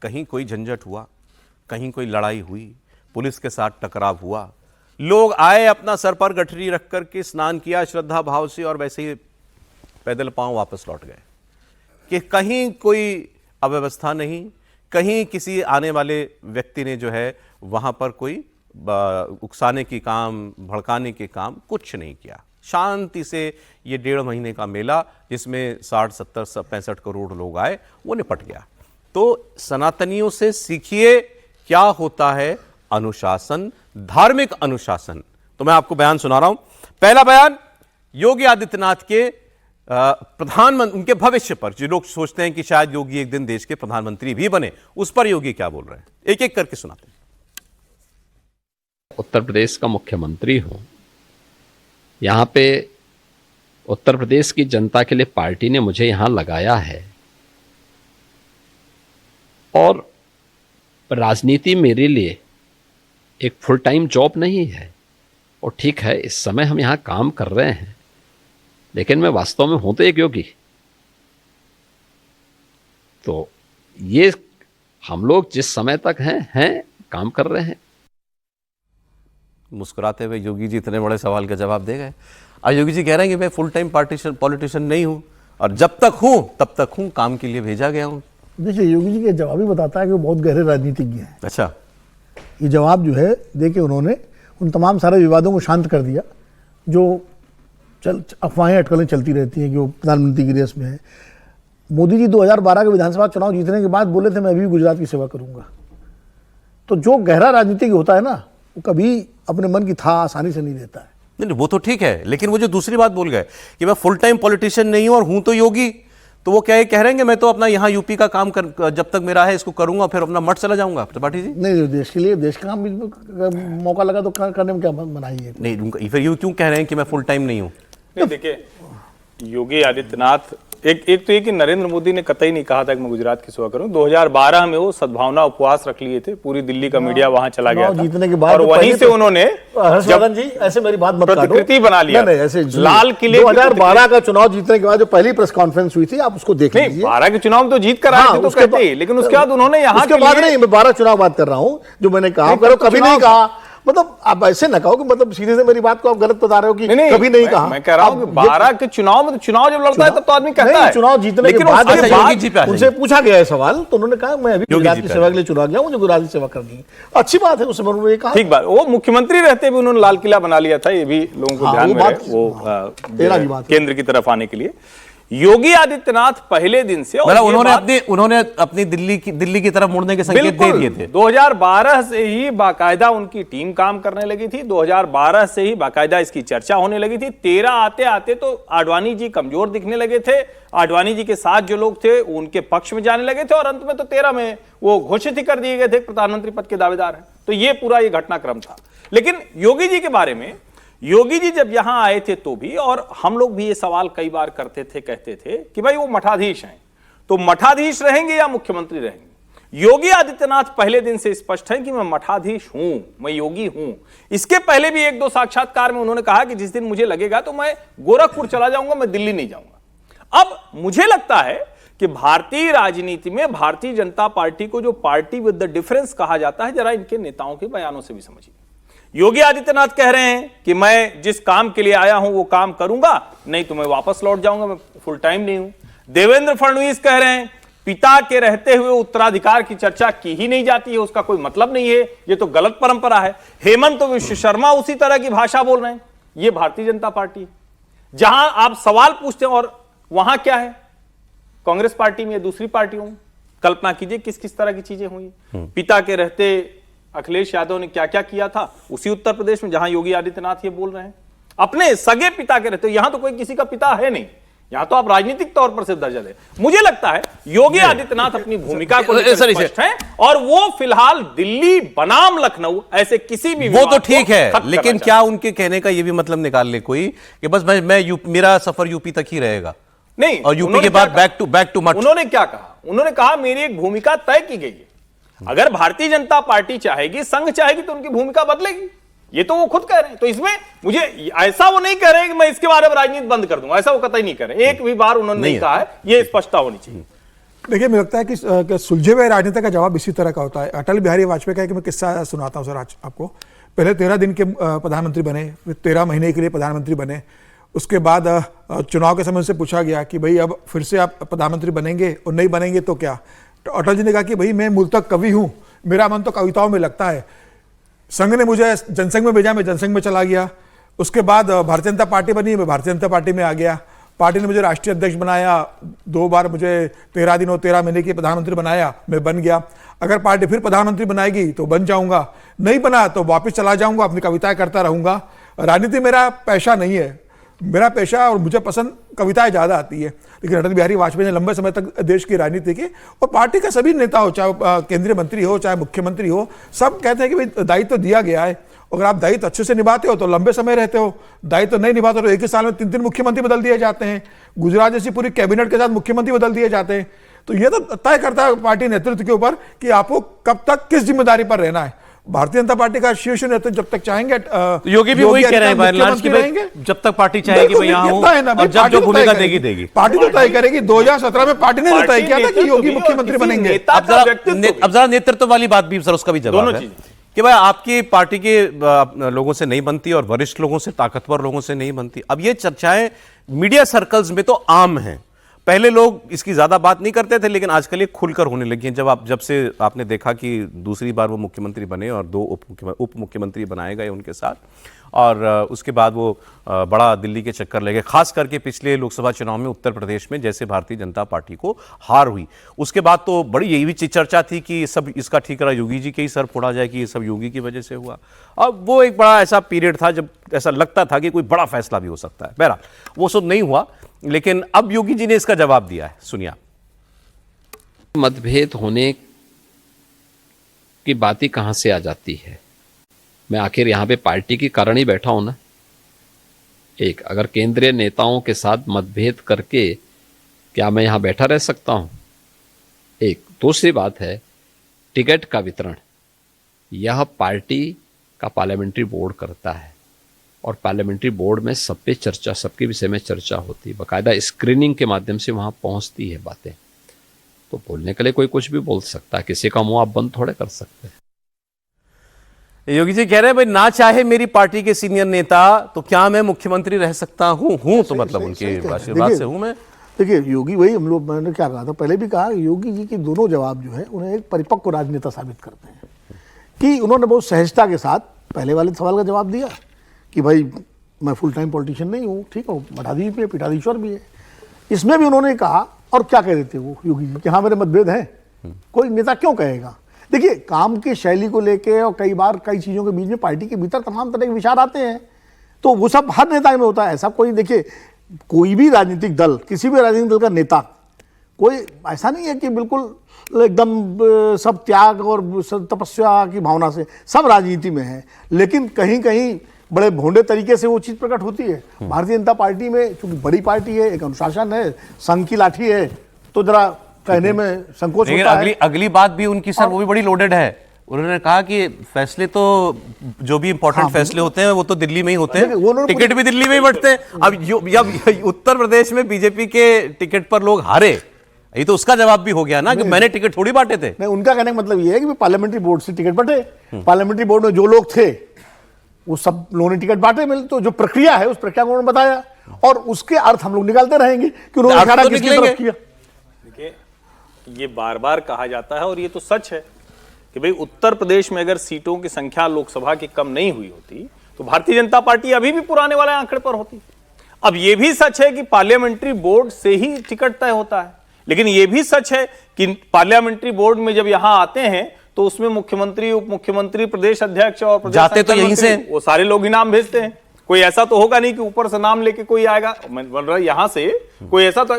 कहीं कोई झंझट हुआ, कहीं कोई लड़ाई हुई, पुलिस के साथ टकराव हुआ, लोग आए अपना सर पर गठरी रख करके स्नान किया श्रद्धा भाव से और वैसे ही पैदल पांव वापस लौट गए, कि कहीं कोई अव्यवस्था नहीं, कहीं किसी आने वाले व्यक्ति ने जो है वहां पर कोई उकसाने की काम, भड़काने के काम कुछ नहीं किया। शांति से ये 1.5 महीने का मेला जिसमें 60, 70, 65 करोड़ लोग आए वो निपट गया। तो सनातनियों से सीखिए क्या होता है अनुशासन, धार्मिक अनुशासन। तो मैं आपको बयान सुना रहा हूं। पहला बयान योगी आदित्यनाथ के प्रधानमंत्री, उनके भविष्य पर, जो लोग सोचते हैं कि शायद योगी एक दिन देश के प्रधानमंत्री भी बने, उस पर योगी क्या बोल रहे हैं, एक एक करके सुनाते हैं। उत्तर प्रदेश का मुख्यमंत्री हूं, यहां पे उत्तर प्रदेश की जनता के लिए पार्टी ने मुझे यहां लगाया है, और राजनीति मेरे लिए एक फुल टाइम जॉब नहीं है। और ठीक है, इस समय हम यहां काम कर रहे हैं, लेकिन मैं वास्तव में हूं तो एक योगी। तो ये हम लोग जिस समय तक हैं काम कर रहे हैं। मुस्कुराते हुए योगी जी इतने बड़े सवाल का जवाब दे गए। और योगी जी कह रहे हैं कि मैं फुल टाइम पॉलिटिशियन नहीं हूं, और जब तक हूं तब तक हूं, काम के लिए भेजा गया हूं। देखिए, योगी जी के जवाब ही बताता है कि वो बहुत गहरे राजनीतिज्ञ हैं। अच्छा, ये जवाब जो है देके उन्होंने उन तमाम सारे विवादों को शांत कर दिया जो अफवाहें अटकलें चलती रहती हैं कि वो प्रधानमंत्री की रेस में है। मोदी जी 2012 के विधानसभा चुनाव जीतने के बाद बोले थे मैं अभी गुजरात की सेवा करूंगा। तो जो गहरा राजनीतिक होता है ना, वो कभी अपने मन की था आसानी से नहीं देता है। नहीं, वो तो ठीक है, लेकिन वो जो दूसरी बात बोल गए कि मैं फुल टाइम पॉलिटिशियन नहीं हूं और हूं तो योगी, तो वो क्या कह रहे हैं कि मैं तो अपना यहाँ यूपी का काम जब तक मेरा है इसको करूंगा, फिर अपना मठ चला जाऊंगा। त्रिपाठी जी, नहीं, देश के लिए, देश का काम मौका लगा तो करने में क्या मनाही है। नहीं, फिर ये क्यों कह रहे हैं कि मैं फुल टाइम नहीं हूं। नहीं, देखिए, योगी आदित्यनाथ एक तो ये कि नरेंद्र मोदी ने कतई नहीं कहा था कि मैं गुजरात की सेवा करूं। 2012 में वो सद्भावना उपवास रख लिए थे, पूरी दिल्ली का मीडिया वहां चला गया था, जीतने के बाद, और वहीं से उन्होंने हर्षवर्धन जी ऐसे मेरी बात मत काटो, प्रतिकृति बना लिया। नहीं, ऐसे लाल किले 2012 का चुनाव जीतने के बाद जो पहली प्रेस कॉन्फ्रेंस हुई थी, आप उसको देख लीजिए। 12 के चुनाव तो जीत कर आए थे, तो कहते ही, लेकिन उसके बाद उन्होंने यहाँ उसके बाद नहीं, मैं 12 चुनाव बात कर रहा हूँ जो मैंने कहा, कभी नहीं कहा। मतलब आप ऐसे ना कहो कि मतलब सीधे से मेरी बात को आप गलत बता रहे हो कि कभी नहीं कहा। मैं कह रहा हूं कि 12 के चुनाव में, चुनाव जब लड़ता है तब तो आदमी कहता है। चुनाव जीतने के बाद उनसे पूछा गया है सवाल, तो उन्होंने कहा मैं अभी गुजरात की सेवा के लिए चुना गया, मुझे गुजरात की सेवा करनी है। अच्छी बात है, उसमें उन्होंने कहा। ठीक बात, वो मुख्यमंत्री रहते भी उन्होंने लाल किला बना लिया था, ये भी लोगों को ध्यान में है, वो केंद्र की तरफ आने के लिए। योगी आदित्यनाथ पहले दिन से, मतलब उन्होंने अपनी दिल्ली की तरफ मुड़ने के संकेत दे दिए थे। 2012 से ही बाकायदा उनकी टीम काम करने लगी थी, 2012 से ही बाकायदा इसकी चर्चा होने लगी थी। 13 आते आते तो आडवाणी जी कमजोर दिखने लगे थे, आडवाणी जी के साथ जो लोग थे उनके पक्ष में जाने लगे थे, और अंत में तो 13 में वो घोषित ही कर दिए गए थे प्रधानमंत्री पद के दावेदार हैं। तो ये पूरा ये घटनाक्रम था। लेकिन योगी जी के बारे में, योगी जी जब यहां आए थे तो भी, और हम लोग भी ये सवाल कई बार करते थे, कहते थे कि भाई वो मठाधीश हैं, तो मठाधीश रहेंगे या मुख्यमंत्री रहेंगे? योगी आदित्यनाथ पहले दिन से स्पष्ट हैं कि मैं मठाधीश हूं, मैं योगी हूं। इसके पहले भी एक दो साक्षात्कार में उन्होंने कहा कि जिस दिन मुझे लगेगा तो मैं गोरखपुर चला जाऊंगा, मैं दिल्ली नहीं जाऊंगा। अब मुझे लगता है कि भारतीय राजनीति में भारतीय जनता पार्टी को जो पार्टी विद द डिफरेंस कहा जाता है, जरा इनके नेताओं के बयानों से भी समझिए। योगी आदित्यनाथ कह रहे हैं कि मैं जिस काम के लिए आया हूं वो काम करूंगा, नहीं तो मैं वापस लौट जाऊंगा, मैं फुल टाइम नहीं हूं। देवेंद्र फडणवीस कह रहे हैं पिता के रहते हुए उत्तराधिकार की चर्चा की ही नहीं जाती है, उसका कोई मतलब नहीं है, ये तो गलत परंपरा है। हेमंत विश्व शर्मा उसी तरह की भाषा बोल रहे हैं। ये भारतीय जनता पार्टी, जहां आप सवाल पूछते हैं और वहां क्या है, कांग्रेस पार्टी में या दूसरी पार्टियों में, कल्पना कीजिए किस किस तरह की चीजें हुई। पिता के रहते अखिलेश यादव ने क्या क्या किया था उसी उत्तर प्रदेश में, जहां योगी आदित्यनाथ ये बोल रहे हैं अपने सगे पिता के रहते। यहां तो कोई किसी का पिता है नहीं, यहां तो आप राजनीतिक तौर पर सिर्फ दर्जा दे। मुझे लगता है योगी आदित्यनाथ अपनी भूमिका को लेकर स्पष्ट हैं, और वो फिलहाल दिल्ली बनाम लखनऊ ऐसे किसी भी वो तो ठीक है, लेकिन क्या उनके कहने का ये भी मतलब निकाल ले कोई कि बस मेरा सफर यूपी तक ही रहेगा? नहीं, और यूपी के बाद बैक टू मठ। उन्होंने क्या कहा? उन्होंने कहा मेरी एक भूमिका तय की गई है, अगर भारतीय जनता पार्टी चाहेगी, संघ चाहेगी तो उनकी भूमिका बदलेगी। ये तो वो खुद कह रहे हैं। तो इसमें मुझे ऐसा वो नहीं कह रहे कि मैं इसके बारे में राजनीति बंद कर दूंगा, ऐसा वो कतई नहीं कर रहे, एक भी बार उन्होंने नहीं कहा है, ये स्पष्टता होनी चाहिए। देखिए, मुझे लगता है कि सुलझे हुए राजनीति का जवाब इसी तरह का होता है। अटल बिहारी वाजपेयी का एक मैं किस्सा सुनाता हूं सर आज आपको। पहले 13 दिन के प्रधानमंत्री बने, फिर 13 महीने के लिए प्रधानमंत्री बने। उसके बाद चुनाव के समय से पूछा गया कि भाई अब फिर से आप प्रधानमंत्री बनेंगे, और नहीं बनेंगे तो क्या? तो अटल जी ने कहा कि भाई मैं मूलतः कवि हूं, मेरा मन तो कविताओं में लगता है। संघ ने मुझे जनसंघ में भेजा, मैं जनसंघ में चला गया। उसके बाद भारतीय जनता पार्टी बनी, मैं भारतीय जनता पार्टी में आ गया। पार्टी ने मुझे राष्ट्रीय अध्यक्ष बनाया, 2 बार मुझे 13 दिन और 13 महीने के प्रधानमंत्री बनाया, मैं बन गया। अगर पार्टी फिर प्रधानमंत्री बनाएगी तो बन जाऊंगा, नहीं बना तो वापस चला जाऊंगा, अपनी कविताएं करता रहूंगा। राजनीति मेरा पेशा नहीं है, मेरा पेशा और मुझे पसंद कविताएं ज्यादा आती है। लेकिन अटल बिहारी वाजपेयी ने लंबे समय तक देश की राजनीति की, और पार्टी का सभी नेता हो, चाहे केंद्रीय मंत्री हो, चाहे मुख्यमंत्री हो, सब कहते हैं कि भाई दायित्व दिया गया है, अगर आप दायित्व अच्छे से निभाते हो तो लंबे समय रहते हो, दायित्व नहीं निभाते तो एक ही साल में 3 मुख्यमंत्री बदल दिए जाते हैं। गुजरात जैसी पूरी कैबिनेट के साथ मुख्यमंत्री बदल दिए जाते हैं। तो यह तो तय करता है पार्टी नेतृत्व के ऊपर कि आपको कब तक किस जिम्मेदारी पर रहना है। भारतीय जनता पार्टी का शीर्ष नेतृत्व जब तक चाहेंगे, योगी भी वही कह रहे हैं जब तक पार्टी चाहेगी मैं यहाँ हूं, और जब जो भूमिका देगी पार्टी तो तय करेगी। 2017 में पार्टी ने तो तय किया था कि योगी मुख्यमंत्री बनेंगे। अब जरा नेतृत्व वाली बात भी सर, उसका भी जवाब है कि भाई आपकी पार्टी के लोगों से नहीं बनती और वरिष्ठ लोगों से, ताकतवर लोगों से नहीं बनती। अब ये चर्चाएं मीडिया सर्कल्स में तो आम हैं, पहले लोग इसकी ज्यादा बात नहीं करते थे, लेकिन आजकल ये खुलकर होने लगी है। जब से आपने देखा कि दूसरी बार वो मुख्यमंत्री बने और 2 उप मुख्यमंत्री बनाए गए उनके साथ, और उसके बाद वो बड़ा दिल्ली के चक्कर लगे, खास करके पिछले लोकसभा चुनाव में उत्तर प्रदेश में जैसे भारतीय जनता पार्टी को हार हुई, उसके बाद तो बड़ी यही भी चर्चा थी कि सब इसका ठिकाना योगी जी के ही सर फोड़ा जाए कि ये सब योगी की वजह से हुआ। अब वो एक बड़ा ऐसा पीरियड था जब ऐसा लगता था कि कोई बड़ा फैसला भी हो सकता है। बहरहाल वो सब नहीं हुआ, लेकिन अब योगी जी ने इसका जवाब दिया है, सुनिए। मतभेद होने की बात ही कहां से आ जाती है? मैं आखिर यहां पे पार्टी की कारण ही बैठा हूं ना। एक, अगर केंद्रीय नेताओं के साथ मतभेद करके क्या मैं यहां बैठा रह सकता हूं? एक, दूसरी बात है टिकट का वितरण, यह पार्टी का पार्लियामेंट्री बोर्ड करता है, और पार्लियामेंट्री बोर्ड में सब पे चर्चा, सबके विषय में चर्चा होती है, बाकायदा स्क्रीनिंग के माध्यम से वहां पहुंचती है बातें। तो बोलने के लिए कोई कुछ भी बोल सकता है, किसी का मुंह आप बंद थोड़े कर सकते हैं। योगी जी कह रहे हैं भाई ना चाहे मेरी पार्टी के सीनियर नेता तो क्या मैं मुख्यमंत्री रह सकता हूं तो मतलब उनके आशीर्वाद से हूं मैं। देखिए योगी, वही हम लोग, मैंने क्या कहा था पहले भी कहा, योगी जी के दोनों जवाब जो है उन्हें एक परिपक्व राजनेता साबित करते हैं कि उन्होंने बहुत सहजता के साथ पहले वाले सवाल का जवाब दिया कि भाई मैं फुल टाइम पॉलिटिशियन नहीं हूँ, ठीक हूँ, मठाधीश भी है, पीठाधीश्वर भी है। इसमें भी उन्होंने कहा, और क्या कह रहे थे वो योगी जी कि हाँ मेरे मतभेद हैं, कोई नेता क्यों कहेगा। देखिए काम की शैली को लेके और कई बार कई चीज़ों के बीच में पार्टी के भीतर तमाम तरह के विचार आते हैं, तो वो सब हर नेता में होता है। ऐसा कोई, देखिए कोई भी राजनीतिक दल, किसी भी राजनीतिक दल का नेता कोई ऐसा नहीं है कि बिल्कुल एकदम सब त्याग और तपस्या की भावना से, सब राजनीति में है, लेकिन कहीं कहीं बड़े भोंडे तरीके से वो चीज प्रकट होती है। भारतीय जनता पार्टी में चूंकि बड़ी पार्टी है, एक अनुशासन है, संघ की लाठी है, तो जरा कहने में संकोच होता है। अगली बात भी उनकी सर वो भी बड़ी लोडेड है। उन्होंने कहा कि फैसले तो जो भी इंपॉर्टेंट फैसले होते हैं वो तो दिल्ली में ही होते हैं, टिकट भी दिल्ली में ही बढ़ते हैं। अब उत्तर प्रदेश में बीजेपी के टिकट पर लोग हारे, ये तो उसका जवाब भी हो गया ना कि मैंने टिकट थोड़ी बांटे थे। नहीं, उनका कहने का मतलब ये है कि पार्लियामेंट्री बोर्ड से टिकट बटे, पार्लियामेंट्री बोर्ड में जो लोग थे वो सब लोगों ने टिकट बांटे मिले, तो जो प्रक्रिया है उस प्रक्रिया को उन्होंने बताया और उसके अर्थ हम लोग निकालते रहेंगे कि उन्होंने इशारा किसकी तरफ किया। देखिए, ये बार बार कहा जाता है और ये तो सच है कि भाई उत्तर प्रदेश में अगर सीटों की संख्या लोकसभा की कम नहीं हुई होती तो भारतीय जनता पार्टी अभी भी पुराने वाले आंकड़े पर होती। अब यह भी सच है कि पार्लियामेंट्री बोर्ड से ही टिकट तय होता है, लेकिन यह भी सच है कि पार्लियामेंट्री बोर्ड में जब यहां आते हैं तो उसमें मुख्यमंत्री, उप मुख्यमंत्री, प्रदेश अध्यक्ष और जाते तो यहीं से वो सारे लोग ही नाम भेजते हैं। कोई ऐसा तो होगा नहीं कि ऊपर से नाम लेके कोई आएगा, बोल रहा यहां से कोई ऐसा तो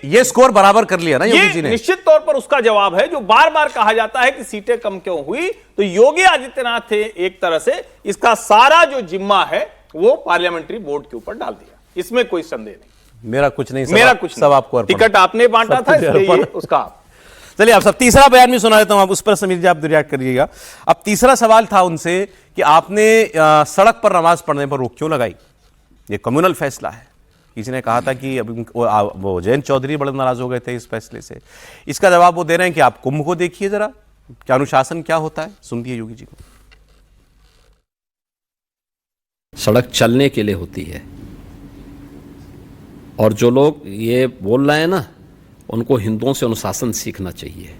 ये स्कोर बराबर कर लिया ना योगी जी ने। निश्चित तौर पर उसका जवाब है जो बार बार कहा जाता है कि सीटें कम क्यों हुई, तो योगी आदित्यनाथ थे एक तरह से इसका सारा जो जिम्मा है वो पार्लियामेंट्री बोर्ड के ऊपर डाल दिया, इसमें कोई संदेह नहीं। मेरा कुछ नहीं, मेरा कुछ सब आपको, टिकट आपने बांटा था इसलिए उसका। चलिए, अब सब तीसरा बयान भी सुना देता हूं, आप उस पर समीर जी आप रिएक्ट करिएगा। अब तीसरा सवाल था उनसे कि आपने सड़क पर नमाज पढ़ने पर रोक क्यों लगाई, ये कम्युनल फैसला है। किसी ने कहा था कि अभी वो जयंत चौधरी बड़े नाराज हो गए थे इस फैसले से। इसका जवाब वो दे रहे हैं कि आप कुंभ को देखिए जरा, क्या अनुशासन क्या होता है, सुनिए योगी जी को। सड़क चलने के लिए होती है और जो लोग ये बोल रहे हैं ना, उनको हिंदुओं से अनुशासन सीखना चाहिए।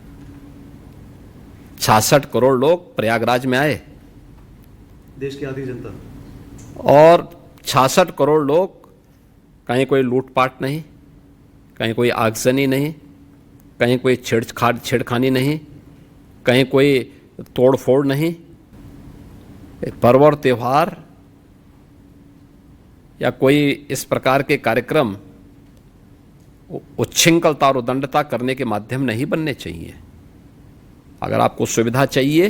66 करोड़ लोग प्रयागराज में आए, देश की आधी जनता, और 66 करोड़ लोग, कहीं कोई लूटपाट नहीं, कहीं कोई आगजनी नहीं, कहीं कोई छेड़खानी नहीं, कहीं कोई तोड़फोड़ नहीं। पर्व और त्यौहार या कोई इस प्रकार के कार्यक्रम उच्छृंखलता और उदंडता करने के माध्यम नहीं बनने चाहिए। अगर आपको सुविधा चाहिए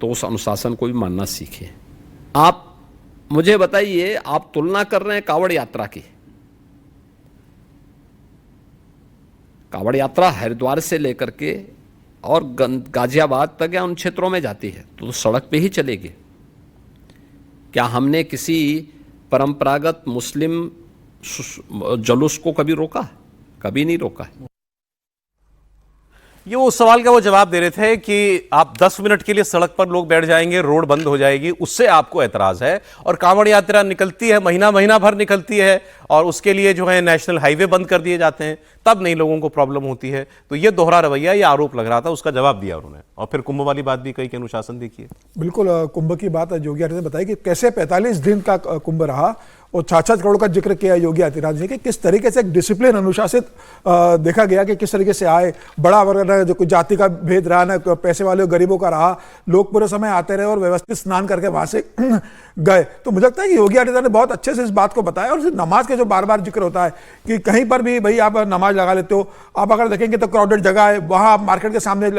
तो उस अनुशासन को भी मानना सीखें। आप मुझे बताइए, आप तुलना कर रहे हैं कांवड़ यात्रा की। कांवड़ यात्रा हरिद्वार से लेकर के और गाजियाबाद तक या उन क्षेत्रों में जाती है तो सड़क पे ही चलेगी। क्या हमने किसी परंपरागत मुस्लिम जुलूस को कभी रोका? कभी नहीं रोका है। ये उस सवाल का वो जवाब दे रहे थे कि आप 10 मिनट के लिए सड़क पर लोग बैठ जाएंगे, रोड बंद हो जाएगी, उससे आपको एतराज है। और कांवड़ यात्रा निकलती है, महीना भर निकलती है और उसके लिए जो है नेशनल हाईवे बंद कर दिए जाते हैं, तब नहीं लोगों को प्रॉब्लम होती है। तो ये दोहरा रवैया, ये आरोप लग रहा था, उसका जवाब दिया उन्होंने। और फिर कुंभ वाली बात भी कही कि अनुशासन देखिए। बिल्कुल, कुंभ की बात योगी आदित्यनाथ ने बताई कि कैसे 45 दिन का कुंभ रहा और 66 करोड़ का जिक्र किया योगी आदित्यनाथ जी कि किस तरीके से एक डिसिप्लिन, अनुशासित देखा गया कि किस तरीके से आए। बड़ा वर्ग जो कोई जाति का भेद रहा, ना पैसे वाले और गरीबों का रहा, लोग पूरे समय आते रहे और व्यवस्थित स्नान करके वहां से गए। तो मुझे लगता है कि योगी आदित्यनाथ ने बहुत अच्छे से इस बात को बताया। और नमाज के जो बार बार जिक्र होता है कि कहीं पर भी भाई आप नमाज लगा लेते हो, आप अगर देखेंगे तो क्राउडेड जगह है, वहां आप मार्केट के सामने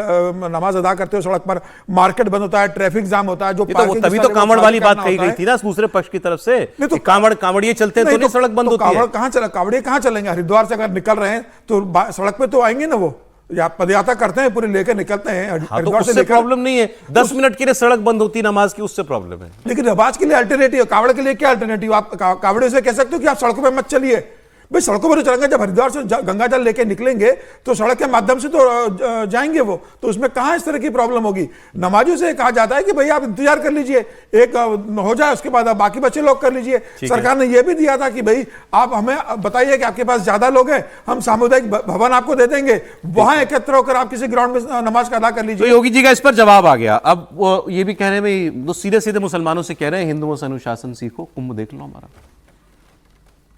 नमाज अदा करते हो, सड़क पर मार्केट बंद होता है, ट्रैफिक जाम होता है, जो तभी तो कांवड़ वाली बात कही गई थी ना दूसरे पक्ष की तरफ से। तो कांवड़िए चलते हैं तो सड़क बंद होती है। कांवड़िए कहां चलेंगे? हरिद्वार से अगर निकल रहे हैं तो सड़क पे तो आएंगे ना, वो या पदयात्रा करते हैं, पूरे लेकर निकलते हैं। हरिद्वार से प्रॉब्लम नहीं है, 10 मिनट के लिए सड़क बंद होती नमाज की, उससे प्रॉब्लम है। लेकिन नमाज के लिए अल्टरनेटिव, कांवड़ के लिए क्या अल्टरनेटिव? आप कांवड़े से कह सकते हो कि आप सड़कों पे मत चलिए। भाई सड़कों पर चलेंगे, जब हरिद्वार से गंगा जल लेके निकलेंगे तो सड़क के माध्यम से तो जाएंगे वो, तो उसमें कहां इस तरह की प्रॉब्लम होगी? नमाजियों से कहा जाता है कि भाई आप इंतजार कर लीजिए, एक हो जाए उसके बाद बाकी बच्चे लोग कर लीजिए। सरकार ने यह भी दिया था कि भाई आप हमें बताइए कि आपके पास ज्यादा लोग हैं, हम सामुदायिक भवन आपको दे देंगे, वहां एकत्र होकर आप किसी ग्राउंड में नमाज का अदा कर लीजिए। तो योगी जी का इस पर जवाब आ गया। अब वो ये भी कह रहे हैं, तो सीधे सीधे मुसलमानों से कह रहे हैं हिंदुओं से अनुशासन सीखो, कुंभ देख लो हमारा।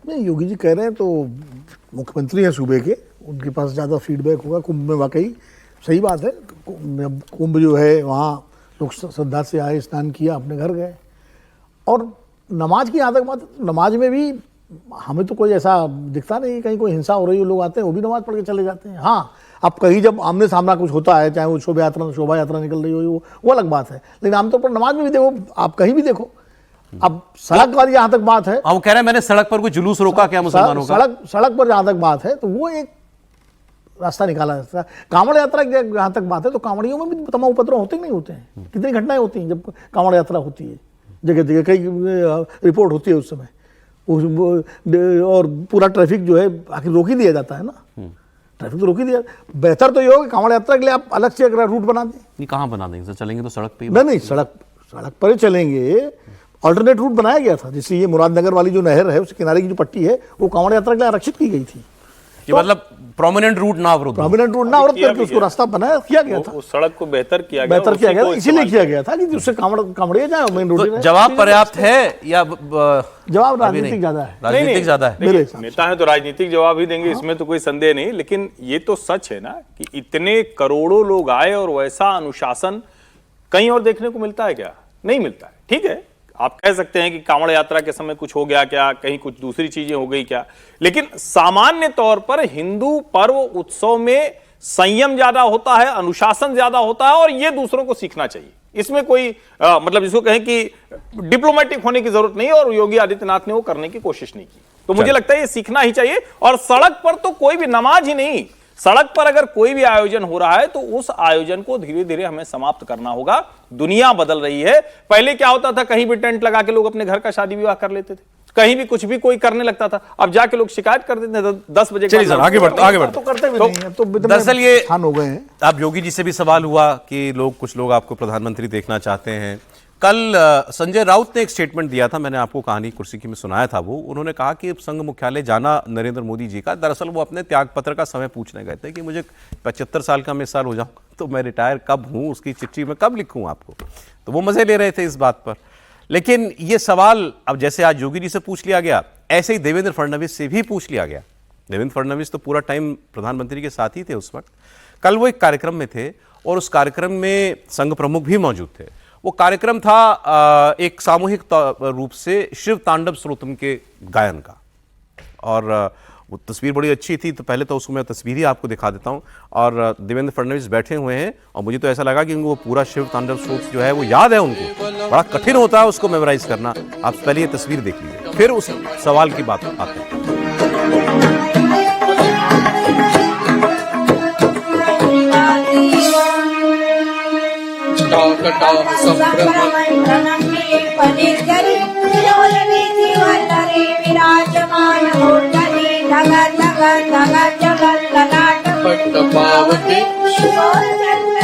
नहीं, योगी जी कह रहे हैं तो मुख्यमंत्री हैं सूबे के, उनके पास ज़्यादा फीडबैक होगा। कुंभ में वाकई सही बात है, कुंभ जो है वहाँ लोग श्रद्धा से आए, स्नान किया, अपने घर गए। और नमाज की आदत बात, नमाज में भी हमें तो कोई ऐसा दिखता नहीं, कहीं कोई हिंसा हो रही है, लोग आते हैं वो भी नमाज पढ़ के चले जाते हैं। हाँ, अब कहीं जब आमने सामना कुछ होता है, चाहे वो शोभा यात्रा निकल रही हो, वो अलग बात है, लेकिन आमतौर पर नमाज में भी देखो, आप कहीं भी देखो। अब सड़क वाली जहां तक बात है, वो कह रहे हैं मैंने सड़क पर कोई जुलूस रोका क्या मुसलमानों का? सड़क पर जहां तक बात है तो वो एक रास्ता निकाला जा सकता है। कांवड़ यात्रा की जहां तक बात है तो कांवड़ियों में भी तमाम उपद्रव होते नहीं होते हैं, कितनी घटनाएं होती हैं जब कांवड़ यात्रा होती है, जगह जगह कई रिपोर्ट होती है उस समय, और पूरा ट्रैफिक जो है आखिर रोक ही दिया जाता है ना, ट्रैफिक तो रोक ही दिया। बेहतर तो ये हो कि कांवड़ यात्रा के लिए आप अलग से अगर रूट बना दें। नहीं, कहाँ बना देंगे सर, चलेंगे तो सड़क पे? नहीं, सड़क पर ही चलेंगे, ऑल्टरनेट रूट बनाया गया था, जिससे ये मुरादनगर वाली जो नहर है उसके किनारे की जो पट्टी है वो कांवड़ यात्रा के लिए आरक्षित की गई थी। तो मतलब प्रोमिनेंट रूट ना अवरुद्ध, करके उसको रास्ता बनाया किया गया था, उस सड़क को बेहतर किया गया, इसीलिए किया गया था कि उससे कांवड़िया जाए मेन रोड। जवाब पर्याप्त है या जवाब राजनीतिक ज्यादा है? राजनीतिक ज्यादा है, नेता है तो राजनीतिक जवाब ही देंगे, इसमें तो कोई संदेह नहीं। लेकिन ये तो सच है ना कि इतने करोड़ों लोग आए और वैसा अनुशासन कहीं और देखने को मिलता है क्या? नहीं मिलता है। ठीक है, आप कह सकते हैं कि कांवड़ यात्रा के समय कुछ हो गया क्या, कहीं कुछ दूसरी चीजें हो गई क्या, लेकिन सामान्य तौर पर हिंदू पर्व उत्सव में संयम ज्यादा होता है, अनुशासन ज्यादा होता है, और ये दूसरों को सीखना चाहिए। इसमें कोई मतलब जिसको कहें कि डिप्लोमेटिक होने की जरूरत नहीं है, और योगी आदित्यनाथ ने वो करने की कोशिश नहीं की। तो मुझे लगता है ये सीखना ही चाहिए। और सड़क पर तो कोई भी नमाज ही नहीं, सड़क पर अगर कोई भी आयोजन हो रहा है तो उस आयोजन को धीरे धीरे हमें समाप्त करना होगा। दुनिया बदल रही है। पहले क्या होता था, कहीं भी टेंट लगा के लोग अपने घर का शादी विवाह कर लेते थे, कहीं भी कुछ भी कोई करने लगता था, अब जाके लोग शिकायत कर देते थे 10 बजे। चलिए सर, आगे बढ़ते तो करते भी नहीं है। तो दरअसल ये हो गए हैं। आप योगी जी से भी सवाल हुआ कि कुछ लोग आपको प्रधानमंत्री देखना चाहते हैं। कल संजय राउत ने एक स्टेटमेंट दिया था, मैंने आपको कहानी कुर्सी की में सुनाया था। वो उन्होंने कहा कि संघ मुख्यालय जाना नरेंद्र मोदी जी का, दरअसल वो अपने त्यागपत्र का समय पूछने गए थे कि मुझे 75 साल का मैं साल हो जाऊँ तो मैं रिटायर कब हूँ, उसकी चिट्ठी में कब लिखूँ आपको। तो वो मजे ले रहे थे इस बात पर। लेकिन ये सवाल अब जैसे आज योगी जी से पूछ लिया गया, ऐसे ही देवेंद्र फडणवीस से भी पूछ लिया गया। देवेंद्र फडणवीस तो पूरा टाइम प्रधानमंत्री के साथ ही थे उस वक्त। कल वो एक कार्यक्रम में थे और उस कार्यक्रम में संघ प्रमुख भी मौजूद थे। वो कार्यक्रम था एक सामूहिक रूप से शिव तांडव स्तोत्रम के गायन का, और वो तस्वीर बड़ी अच्छी थी। तो पहले तो उसको मैं तस्वीर ही आपको दिखा देता हूँ। और देवेंद्र फडणवीस बैठे हुए हैं और मुझे तो ऐसा लगा कि उनको वो पूरा शिव तांडव स्तोत्र जो है वो याद है उनको, बड़ा कठिन होता है उसको मेमोराइज करना। आप पहले ये तस्वीर देख लीजिए, फिर उस सवाल की बात आते हैं।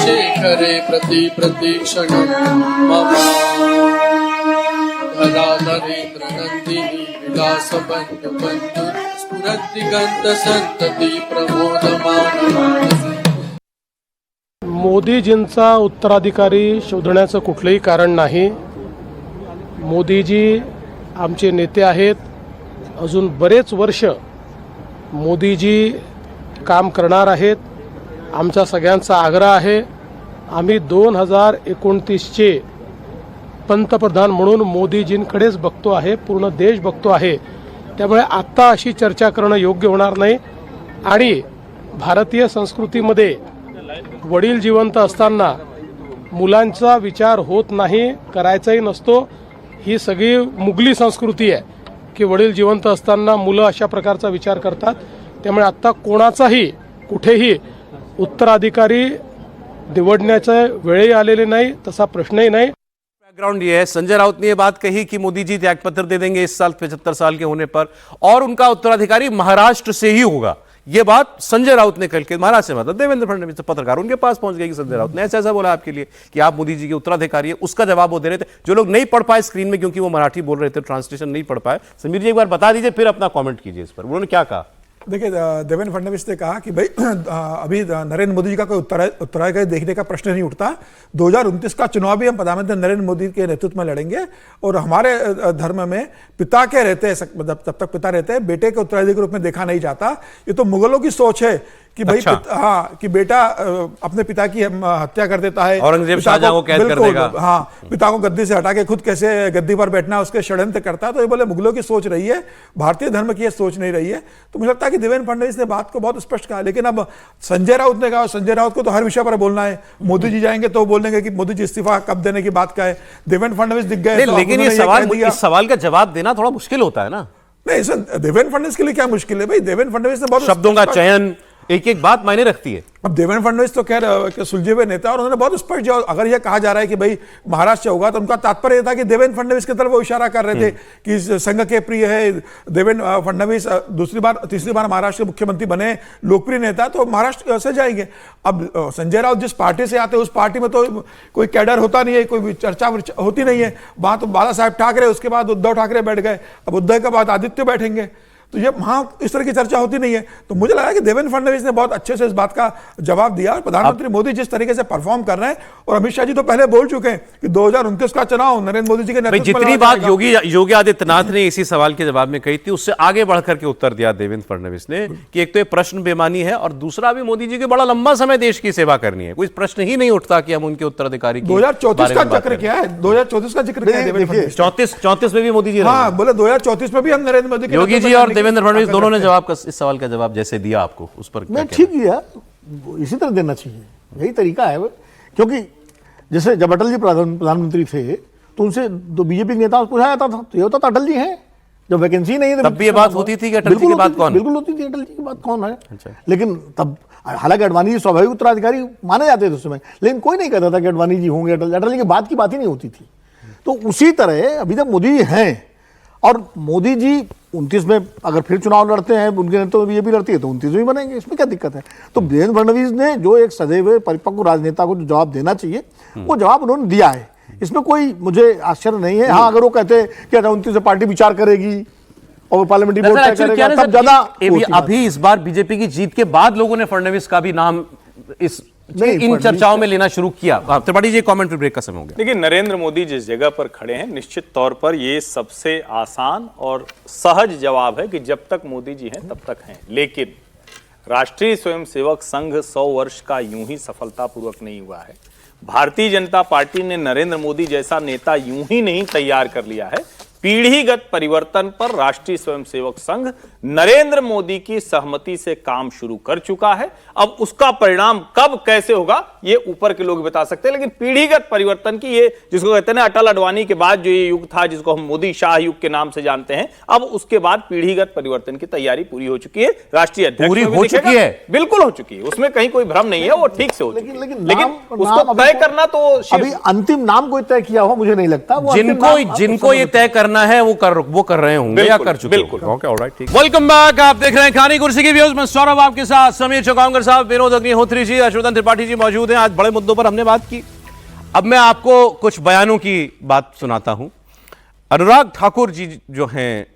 शेखरे प्रति प्रतीक्षण मम धराधरेन्द्र नंदिनी विलास बंधु बंधु स्फुरद्दिगंत संतति प्रमोदमान। मोदीजींचा उत्तराधिकारी शोधण्याचं कुठलंही कारण नाही। मोदीजी आमचे नेते आहेत, अजून बरेच वर्ष मोदीजी काम करणार आहेत। आमचा सगळ्यांचा आग्रह आहे, आम्ही 2029चे पंतप्रधान म्हणून मोदीजींकडेच बघतो आहे, पूर्ण देश बघतो आहे। त्यामुळे आत्ता अशी चर्चा करणं योग्य होणार नाही। आणि भारतीय संस्कृतीमध्ये वडील जिवंत असताना मुलांचा विचार होत नाही, करायचाही नसतो। ही सगळी मुघली संस्कृती आहे की वडील जिवंत असताना मुलं अशा प्रकारचा विचार करतात। त्यामुळे आता कोणाचाही कुठेही उत्तराधिकारी निवडण्याचे वेळही आलेले नाही, तसा प्रश्नही नाही। बैकग्राउंड ये है, संजय राउत ने ये बात कही कि मोदी जी त्यागपत्र दे देंगे इस साल 75 साल के होने पर, और उनका उत्तराधिकारी महाराष्ट्र से ही होगा। ये बात संजय राउत ने कल के महाराष्ट्र में, मतलब देवेंद्र फडणवीस पत्रकार उनके पास पहुंच गए कि संजय राउत ने ऐसा बोला आपके लिए कि आप मोदी जी के उत्तराधिकारी है। उसका जवाब वो दे रहे थे। जो लोग नहीं पढ़ पाए स्क्रीन में क्योंकि वो मराठी बोल रहे थे, ट्रांसलेशन नहीं पढ़ पाए, समीर जी एक बार बता दीजिए, फिर अपना कॉमेंट कीजिए इस पर। उन्होंने क्या कहा? देखिए, देवेंद्र फडणवीस ने कहा कि भाई अभी नरेंद्र मोदी जी का कोई उत्तराधिकारी देखने का प्रश्न नहीं उठता। 2029 का चुनाव भी हम प्रधानमंत्री नरेंद्र मोदी के नेतृत्व में लड़ेंगे, और हमारे धर्म में पिता के रहते, मतलब तब तक पिता रहते हैं, बेटे के उत्तराधिकारी के रूप में देखा नहीं जाता। ये तो मुगलों की सोच है कि भाई अच्छा। कि बेटा अपने पिता की हत्या कर देता है, औरंगजेब शाहजहां को कैद कर देगा। हाँ, पिता को गद्दी से हटा के खुद कैसे गद्दी पर बैठना है उसके षड्यंत्र करता है। तो ये बोले मुगलों की सोच रही है, भारतीय धर्म की ये सोच नहीं रही है। तो मुझे लगता है कि देवेंद्र फडणवीस ने बात को बहुत स्पष्ट कहा। लेकिन अब संजय राउत ने कहा, संजय राउत को तो हर विषय पर बोलना है, मोदी जी जाएंगे तो बोलेंगे कि मोदी जी इस्तीफा कब देने की बात का है। देवेंद्र फडणवीस दिख गए तो लेकिन ये सवाल, इस सवाल का जवाब देना थोड़ा मुश्किल होता है ना। नहीं सर, देवेंद्र फडणवीस के लिए क्या मुश्किल है भाई? देवेंद्र फडणवीस ने बहुत शब्दों का चयन, एक एक बात मायने रखती है। अब देवेंद्र फडणवीस तो कह रहे सुलझे हुए नेता, और उन्होंने बहुत स्पष्ट जवाब, अगर यह कहा जा रहा है कि भाई महाराष्ट्र होगा, तो उनका तात्पर्य था कि देवेंद्र फडणवीस की तरफ वो इशारा कर रहे थे कि संघ के प्रिय है देवेंद्र फडणवीस, तीसरी बार महाराष्ट्र के मुख्यमंत्री बने, लोकप्रिय नेता, तो महाराष्ट्र से जाएंगे। अब संजय राउत जिस पार्टी से आते हैं उस पार्टी में तो कोई कैडर होता नहीं है, कोई चर्चा होती नहीं है। वहां तो बाला साहेब ठाकरे, उसके बाद उद्धव ठाकरे बैठ गए, अब उद्धव के बाद आदित्य बैठेंगे, तो ये वहां इस तरह की चर्चा होती नहीं है। तो मुझे लगा कि देवेंद्र फडणवीस ने बहुत अच्छे से इस बात का जवाब दिया। और प्रधानमंत्री मोदी जिस तरीके से परफॉर्म कर रहे हैं, और अमित शाह जी तो पहले बोल चुके हैं कि 2029 का चुनाव नरेंद्र मोदी जी के नेतृत्व में जितनी बात योगी आदित्यनाथ ने इसी सवाल के जवाब में कही थी, उससे आगे बढ़कर के उत्तर दिया देवेंद्र फडणवीस ने कि एक तो ये प्रश्न बेमानी है, और दूसरा भी मोदी जी के बड़ा लंबा समय देश की सेवा करनी है, कोई प्रश्न ही नहीं उठता कि हम उनके उत्तराधिकारी 2034 का जिक्र किया है, 2034 का जिक्र किया है 34 में भी मोदी जी, हाँ बोले 2034 में भी हम नरेंद्र मोदी योगी जी और देवेंद्र फडणवीस दोनों जवाब का, इस सवाल का जवाब जैसे दिया आपको, उस पर मैं ठीक दिया, इसी तरह देना चाहिए, यही तरीका है। क्योंकि जैसे जब अटल जी प्रधानमंत्री थे तो उनसे दो बीजेपी के नेताओं से पूछा जाता था, तो ये होता था अटल जी हैं, जब वैकेंसी नहीं है तब भी ये बात होती थी कि अटल जी की बात कौन, बिल्कुल होती थी, अटल जी की बात कौन है। लेकिन तब हालांकि अडवाणी जी स्वाभाविक उत्तराधिकारी माने जाते थे उस समय, लेकिन कोई नहीं कहता था कि अडवाणी जी होंगे, अटल जी की बात ही नहीं होती थी। तो उसी तरह अभी तक मोदी जी हैं, और मोदी जी 29 में अगर फिर चुनाव लड़ते हैं, उनके नेतृत्व में बीजेपी लड़ती है, तो 29 में बनेंगे, इसमें क्या दिक्कत है। तो देवेंद्र फडणवीस ने जो एक सदैव परिपक्व राजनेता को जो जवाब देना चाहिए, वो जवाब उन्होंने दिया है, इसमें कोई मुझे आश्चर्य नहीं है। हाँ, अगर वो कहते हैं कि 29 से पार्टी विचार करेगी और पार्लियामेंट्री बोर्ड तय करेगा, तब ज्यादा। अभी इस बार बीजेपी की जीत के बाद लोगों ने फडणवीस का भी नाम इन चर्चाओं में लेना शुरू किया। त्रिपाठी जी, कमेंट ब्रेक का समय हो गया। देखिए, नरेंद्र मोदी जिस जगह पर खड़े हैं, निश्चित तौर पर ये सबसे आसान और सहज जवाब है कि जब तक मोदी जी हैं तब तक हैं। लेकिन राष्ट्रीय स्वयंसेवक संघ 100 वर्ष का यूं ही सफलतापूर्वक नहीं हुआ है। भारतीय जनता पार्टी ने नरेंद्र मोदी जैसा नेता यूं ही नहीं तैयार कर लिया है। पीढ़ीगत परिवर्तन पर राष्ट्रीय स्वयंसेवक संघ नरेंद्र मोदी की सहमति से काम शुरू कर चुका है। अब उसका परिणाम कब कैसे होगा ये ऊपर के लोग बता सकते हैं, लेकिन पीढ़ीगत परिवर्तन की, ये जिसको कहते हैं ना अटल अडवाणी के बाद जो ये युग था, जिसको हम मोदी शाह युग के नाम से जानते हैं, अब उसके बाद पीढ़ीगत परिवर्तन की तैयारी पूरी हो चुकी है। राष्ट्रीय अध्यक्ष पूरी हो चुकी है, बिल्कुल हो चुकी है, उसमें कहीं कोई भ्रम नहीं है, वो ठीक से हो चुकी है। लेकिन उसको तय करना तो अभी अंतिम नाम कोई तय किया हुआ मुझे नहीं लगता। जिनको ये तय करना है वो कर रहे होंगे या कर चुके हैं। ओके, ऑलराइट, ठीक। वेलकम बैक, आप देख रहे हैं कहानी कुर्सी की व्यूज में सौरभ आपके साथ, समीर चौकांगर साहब, विनोद अग्निहोत्री जी, अश्वतन त्रिपाठी जी मौजूद हैं। आज बड़े मुद्दों पर हमने बात की। अब मैं आपको कुछ बयानों की बात सुनाता हूं। अनुराग ठाकुर जी जो हैं,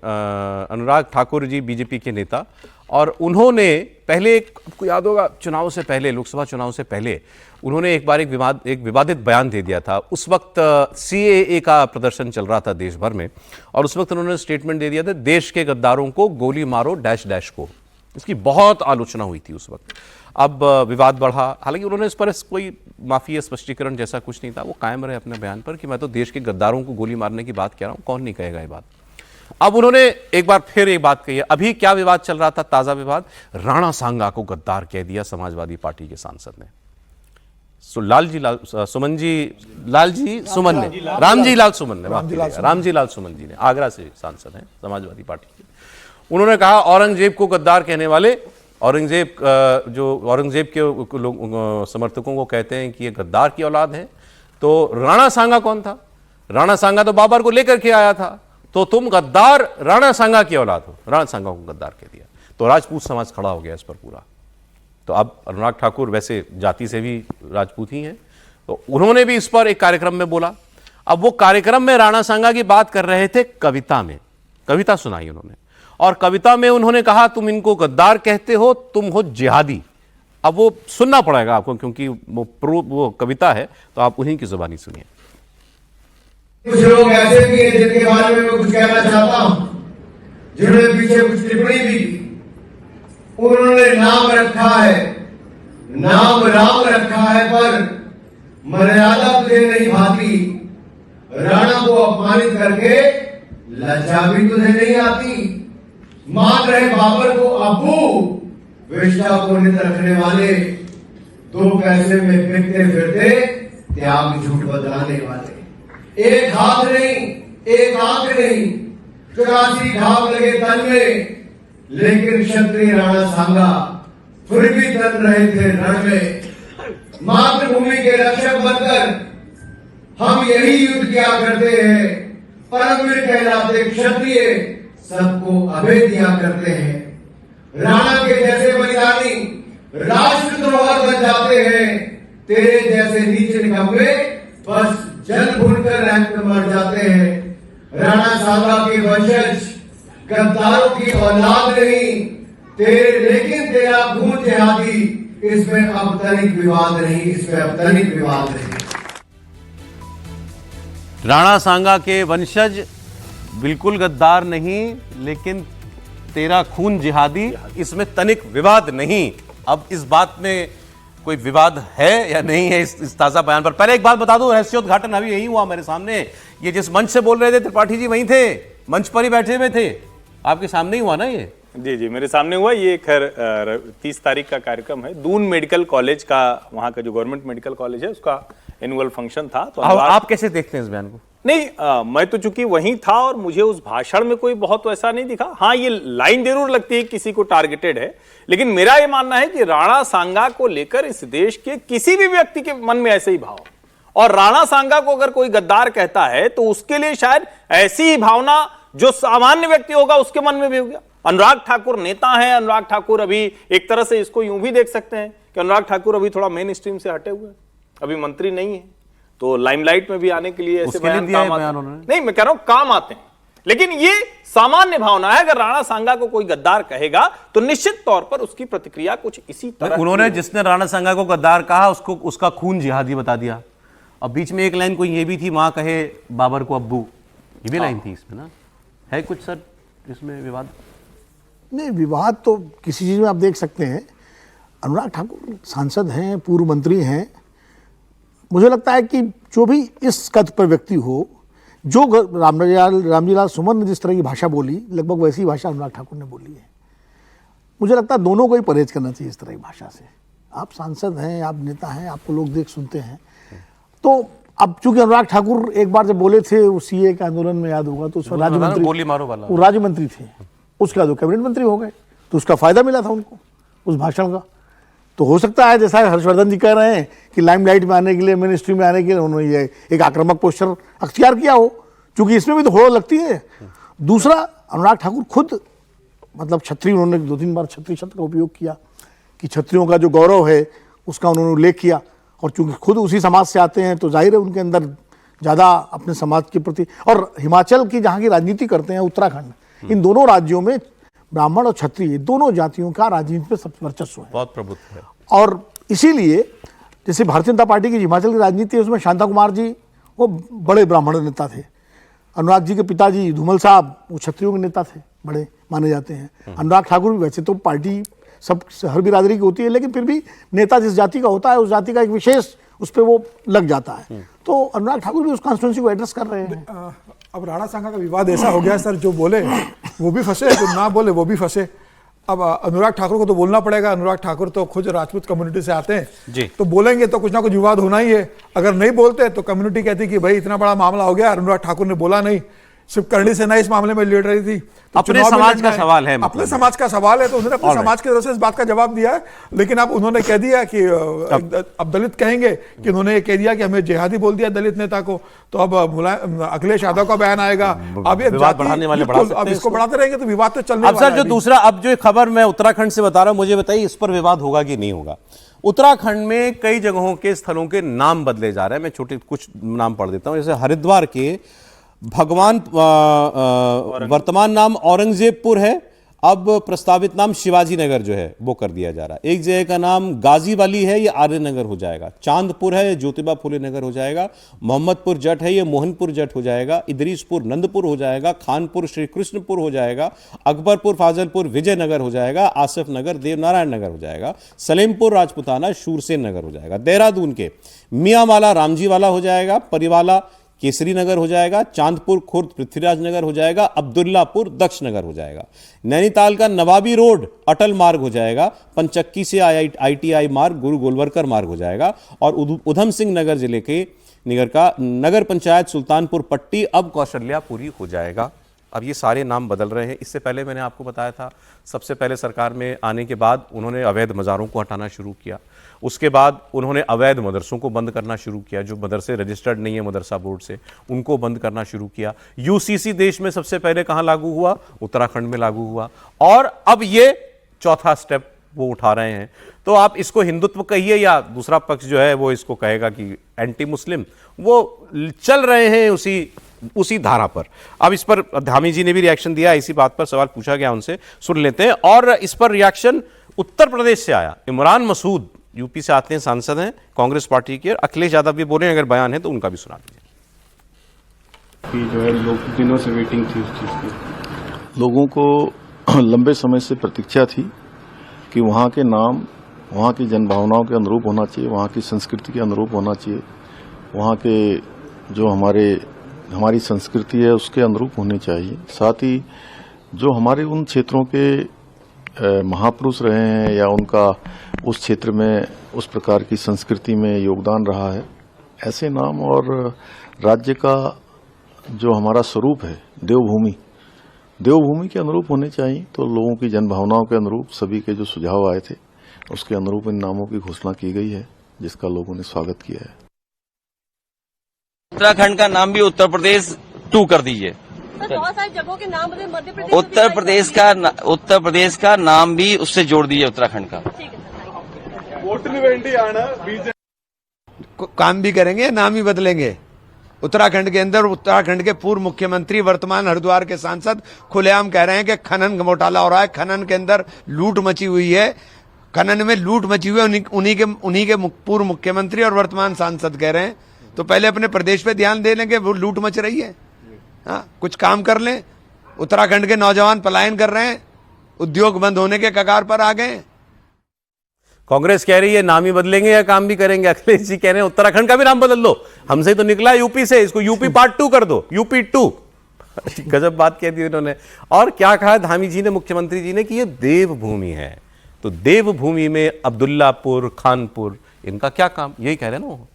अनुराग ठाकुर जी बीजेपी के नेता, और उन्होंने पहले, आपको याद होगा चुनाव से पहले, लोकसभा चुनाव से पहले उन्होंने एक बार एक विवादित बयान दे दिया था। उस वक्त CAA का प्रदर्शन चल रहा था देश भर में, और उस वक्त उन्होंने स्टेटमेंट दे दिया था, देश के गद्दारों को गोली मारो -- को। इसकी बहुत आलोचना हुई थी उस वक्त। अब विवाद बढ़ा, हालांकि उन्होंने इस पर कोई माफी या स्पष्टीकरण जैसा कुछ नहीं था, वो कायम रहे अपने बयान पर कि मैं तो देश के गद्दारों को गोली मारने की बात कह रहा हूं, कौन नहीं कहेगा ये बात। अब उन्होंने एक बार फिर एक बात कही है। अभी क्या विवाद चल रहा था, ताजा विवाद, राणा सांगा को गद्दार कह दिया समाजवादी पार्टी के सांसद ने। रामजी लाल सुमन जी ने, आगरा से सांसद हैं समाजवादी पार्टी के, उन्होंने कहा औरंगजेब को गद्दार कहने वाले, औरंगजेब के लोग समर्थकों को कहते हैं कि ये गद्दार की औलाद है, तो राणा सांगा कौन था? राणा सांगा तो बाबर को लेकर के आया था, तो तुम गद्दार राणा सांगा की औलाद हो। राणा सांगा को गद्दार कह दिया, तो राजपूत समाज खड़ा हो गया इस पर पूरा। तो अब अनुराग ठाकुर वैसे जाति से भी राजपूत ही हैं, तो उन्होंने भी इस पर एक कार्यक्रम में बोला। अब वो कार्यक्रम में राणा सांगा की बात कर रहे थे, कविता सुनाई उन्होंने, और कविता में उन्होंने कहा तुम इनको गद्दार कहते हो, तुम हो जिहादी। अब वो सुनना पड़ेगा आपको, क्योंकि वो कविता है, तो आप उन्हीं की जुबानी सुनिए। कुछ लोग ऐसे भी हैं जिनके बारे में मैं कुछ कहना चाहता हूं, जिन्होंने पीछे कुछ टिप्पणी भी की। उन्होंने नाम रखा है, नाम राम रखा है, पर मर्यादा तुझे नहीं भाती। राणा को अपमानित करके लज्जा भी तुझे नहीं आती। मान रहे बाबर को अब्बू, विष्ठा को नित रखने वाले, दो पैसे में बिकते फिरते त्याग झूठ बदलाने वाले। एक हाथ नहीं, एक आंख नहीं, 84 घाव लगे तन में, लेकिन क्षत्रिय राणा सांगा फिर भी तन रहे थे रण में। मातृभूमि के रक्षक बनकर हम यही युद्ध किया करते हैं। परमवीर कहलाते क्षत्रिय सबको अभय दिया करते हैं। राणा के जैसे बलिदानी राष्ट्रद्रोह बन जाते हैं। तेरे जैसे नीचे निकम्मे बस जल भूलकर रैंक में मर जाते हैं। राणा सांगा के वंशज गद्दारों की औलाद नहीं तेरे, लेकिन तेरा खून जिहादी, इसमें अब तनिक विवाद नहीं, इसमें अब तनिक विवाद नहीं। राणा सांगा के वंशज बिल्कुल गद्दार नहीं, लेकिन तेरा खून जिहादी, इसमें तनिक विवाद नहीं। अब इस बात में कोई विवाद है या नहीं है इस ताजा बयान पर? पहले एक बात बता दूं, रहस्योद्घाटन अभी यही हुआ मेरे सामने। ये जिस मंच से बोल रहे थे त्रिपाठी जी वहीं थे, मंच पर ही बैठे हुए थे, आपके सामने ही हुआ ना ये? जी जी, मेरे सामने हुआ। ये खैर 30 तारीख का कार्यक्रम है। दून मेडिकल कॉलेज का, वहाँ का जो गवर्नमेंट मेडिकल कॉलेज है, उसका एनुअल फंक्शन था। तो आप कैसे देखते हैं इस बयान को? नहीं, मैं तो चूंकि वहीं था और मुझे उस भाषण में कोई बहुत वैसा नहीं दिखा। हाँ, ये लाइन जरूर लगती है किसी को टारगेटेड है, लेकिन मेरा ये मानना है कि राणा सांगा को लेकर इस देश के किसी भी व्यक्ति के मन में ऐसे ही भाव, और राणा सांगा को अगर कोई गद्दार कहता है तो उसके लिए शायद ऐसी ही भावना जो सामान्य व्यक्ति होगा उसके मन में भी होगा। अनुराग ठाकुर नेता है। अनुराग ठाकुर अभी एक तरह से इसको यूं भी देख सकते हैं कि अनुराग ठाकुर अभी थोड़ा मेन स्ट्रीम से हटे हुए हैं, अभी मंत्री नहीं है, तो लाइमलाइट में भी आने के लिए ऐसे बयान काम आते हैं। नहीं, मैं कह रहा हूं काम आते हैं, लेकिन ये सामान्य भावना है। अगर राणा सांगा को कोई गद्दार कहेगा तो निश्चित तौर पर उसकी प्रतिक्रिया कुछ इसी तरह। उन्होंने जिसने राणा सांगा को गद्दार कहा उसको उसका खून जिहादी बता दिया। अब बीच में एक लाइन कोई ये भी थी, मां कहे बाबर को अब्बू, ये भी लाइन थी इसमें ना। है कुछ सर इसमें विवाद? नहीं, विवाद तो किसी चीज़ में आप देख सकते हैं। अनुराग ठाकुर सांसद हैं, पूर्व मंत्री हैं। मुझे लगता है कि जो भी इस कद पर व्यक्ति हो, जो रामजीलाल सुमन ने जिस तरह की भाषा बोली, लगभग वैसी भाषा अनुराग ठाकुर ने बोली है। मुझे लगता है दोनों को ही परहेज करना चाहिए इस तरह की भाषा से। आप सांसद हैं, आप नेता हैं, आपको लोग देख सुनते हैं। तो अब चूंकि अनुराग ठाकुर एक बार जब बोले थे वो सीए के आंदोलन में, याद होगा, तो उसमें राज्य मंत्री, गोली मारो वाला, वो राज्य मंत्री थे, उसके बाद वो कैबिनेट मंत्री हो गए, तो उसका फायदा मिला था उनको उस भाषण का। तो हो सकता है जैसा हर्षवर्धन जी कह रहे हैं कि लाइमलाइट में आने के लिए, मिनिस्ट्री में आने के लिए उन्होंने ये एक आक्रामक पोस्चर अख्तियार किया हो, क्योंकि इसमें भी तो होड़ लगती है। दूसरा, अनुराग ठाकुर खुद मतलब क्षत्रिय, उन्होंने 2-3 बार क्षत्रिय शब्द का उपयोग किया कि क्षत्रियों का जो गौरव है उसका उन्होंने उल्लेख किया, और चूंकि खुद उसी समाज से आते हैं तो जाहिर है उनके अंदर ज़्यादा अपने समाज के प्रति। और हिमाचल की जहाँ की राजनीति करते हैं, उत्तराखंड, इन दोनों राज्यों में ब्राह्मण और क्षत्रिय दोनों जातियों का राजनीति में सब वर्चस्व है, बहुत प्रभुत्व है। और इसीलिए जैसे भारतीय जनता पार्टी की हिमाचल की राजनीति है, उसमें शांता कुमार जी वो बड़े ब्राह्मण नेता थे। अनुराग जी के पिताजी धूमल साहब वो क्षत्रियों के नेता थे, बड़े माने जाते हैं। अनुराग ठाकुर भी, वैसे तो पार्टी सब हर बिरादरी की होती है, लेकिन फिर भी नेता जिस जाति का होता है उस जाति का एक विशेष उस पर वो लग जाता है। तो अनुराग ठाकुर भी उस कॉन्स्टिट्यूंसी को एड्रेस कर रहे हैं। अब राणा सांगा का विवाद ऐसा हो गया सर, जो बोले वो भी फंसे, जो ना बोले वो भी फंसे। अब अनुराग ठाकुर को तो बोलना पड़ेगा। अनुराग ठाकुर तो खुद राजपूत कम्युनिटी से आते हैं जी, तो बोलेंगे तो कुछ ना कुछ विवाद होना ही है। अगर नहीं बोलते तो कम्युनिटी कहती कि भाई इतना बड़ा मामला हो गया, अनुराग ठाकुर ने बोला नहीं, सिर्फ करनी से ना इस मामले में लड़ रही थी। तो अपने समाज का सवाल है, अपने समाज का सवाल है, तो उन्होंने अपने समाज की तरफ से इस बात का जवाब दिया है। लेकिन अब उन्होंने कह दिया कि अब दलित कहेंगे कि उन्होंने ये कह दिया कि हमें जिहादी बोल दिया दलित नेता को, तो अब अखिलेश यादव का बयान आएगा। अब ये बढ़ाने वाले बढ़ा सकते हैं, अब इसको बढ़ाते रहेंगे तो विवाद तो चलने वाला है। अब सर, जो दूसरा, अब जो खबर मैं उत्तराखंड से बता रहा हूं, मुझे बताइए इस पर विवाद होगा कि नहीं होगा? उत्तराखंड में कई जगहों के स्थलों के नाम बदले जा रहे हैं। मैं छोटे कुछ नाम पढ़ देता हूं। जैसे हरिद्वार के भगवान, वर्तमान नाम औरंगजेबपुर है, अब प्रस्तावित नाम शिवाजी नगर जो है वो कर दिया जा रहा है। एक जगह का नाम गाजी वाली है, ये आर्य नगर हो जाएगा। चांदपुर है, ये ज्योतिबा फुले नगर हो जाएगा। मोहम्मदपुर जट है, ये मोहनपुर जट हो जाएगा। इदरीसपुर नंदपुर हो जाएगा। खानपुर श्री कृष्णपुर हो जाएगा। अकबरपुर फाजलपुर विजयनगर हो जाएगा। आसिफ नगर देवनारायण नगर हो जाएगा। सलेमपुर राजपुताना शूरसेन नगर हो जाएगा। देहरादून के मियांवाला रामजीवाला हो जाएगा। परिवाला केसरी नगर हो जाएगा। चांदपुर खुर्द पृथ्वीराज नगर हो जाएगा। अब्दुल्लापुर दक्ष नगर हो जाएगा। नैनीताल का नवाबी रोड अटल मार्ग हो जाएगा। पंचक्की से ITI मार्ग गुरु गोलवरकर मार्ग हो जाएगा। और उधम सिंह नगर जिले के निगर का नगर पंचायत सुल्तानपुर पट्टी अब कौशल्यापुरी हो जाएगा। अब ये सारे नाम बदल रहे हैं। इससे पहले मैंने आपको बताया था, सबसे पहले सरकार में आने के बाद उन्होंने अवैध मज़ारों को हटाना शुरू किया। उसके बाद उन्होंने अवैध मदरसों को बंद करना शुरू किया। जो मदरसे रजिस्टर्ड नहीं है मदरसा बोर्ड से, उनको बंद करना शुरू किया। UCC देश में सबसे पहले कहाँ लागू हुआ? उत्तराखंड में लागू हुआ। और अब ये चौथा स्टेप वो उठा रहे हैं। तो आप इसको हिंदुत्व कहिए या दूसरा पक्ष जो है वो इसको कहेगा कि एंटी मुस्लिम, वो चल रहे हैं उसी धारा पर। अब इस पर धामी जी ने भी रिएक्शन दिया, इसी बात पर सवाल पूछा गया उनसे, सुन लेते हैं। और इस पर रिएक्शन उत्तर प्रदेश से आया। इमरान मसूद यूपी से आते हैं, सांसद हैं कांग्रेस पार्टी के। अखिलेश यादव भी बोले, अगर बयान है तो उनका भी सुना दीजिए। जो है लोग दिनों से वेटिंग थी उस चीज की। लोगों को लंबे समय से प्रतीक्षा थी कि वहाँ के नाम वहाँ की जनभावनाओं के अनुरूप होना चाहिए, वहाँ की संस्कृति के अनुरूप होना चाहिए, वहाँ के जो हमारी संस्कृति है उसके अनुरूप होने चाहिए। साथ ही जो हमारे उन क्षेत्रों के महापुरुष रहे हैं या उनका उस क्षेत्र में उस प्रकार की संस्कृति में योगदान रहा है, ऐसे नाम और राज्य का जो हमारा स्वरूप है देवभूमि के अनुरूप होने चाहिए। तो लोगों की जनभावनाओं के अनुरूप सभी के जो सुझाव आए थे उसके अनुरूप इन नामों की घोषणा की गई है, जिसका लोगों ने स्वागत किया है। उत्तराखंड का नाम भी उत्तर प्रदेश 2 कर दीजिए। बहुत सारी जगहों के नाम बदले मध्य प्रदेश, उत्तर प्रदेश का नाम भी उससे जोड़ दीजिए उत्तराखंड का। काम भी करेंगे, नाम ही बदलेंगे। उत्तराखंड के अंदर उत्तराखंड के पूर्व मुख्यमंत्री वर्तमान हरिद्वार के सांसद खुलेआम कह रहे हैं कि खनन घोटाला हो रहा है, खनन के अंदर लूट मची हुई है, खनन में लूट मची हुई है। उन्हीं के पूर्व मुख्यमंत्री और वर्तमान सांसद कह रहे हैं। तो पहले अपने प्रदेश पे ध्यान दे लेंगे, वो लूट मच रही है। हाँ, कुछ काम कर लें। उत्तराखंड के नौजवान पलायन कर रहे हैं, उद्योग बंद होने के कगार पर आ गए। कांग्रेस कह रही है नाम ही बदलेंगे या काम भी करेंगे। अखिलेश जी कह रहे हैं उत्तराखंड का भी नाम बदल दो, हमसे तो निकला यूपी से, इसको यूपी पार्ट 2 कर दो, यूपी 2। गजब बात कह दी उन्होंने। और क्या कहा धामी जी ने, मुख्यमंत्री जी ने, कि ये देवभूमि है। तो देवभूमि में अब्दुल्लापुर, खानपुर, इनका क्या काम? यही कह रहे हैं ना वो।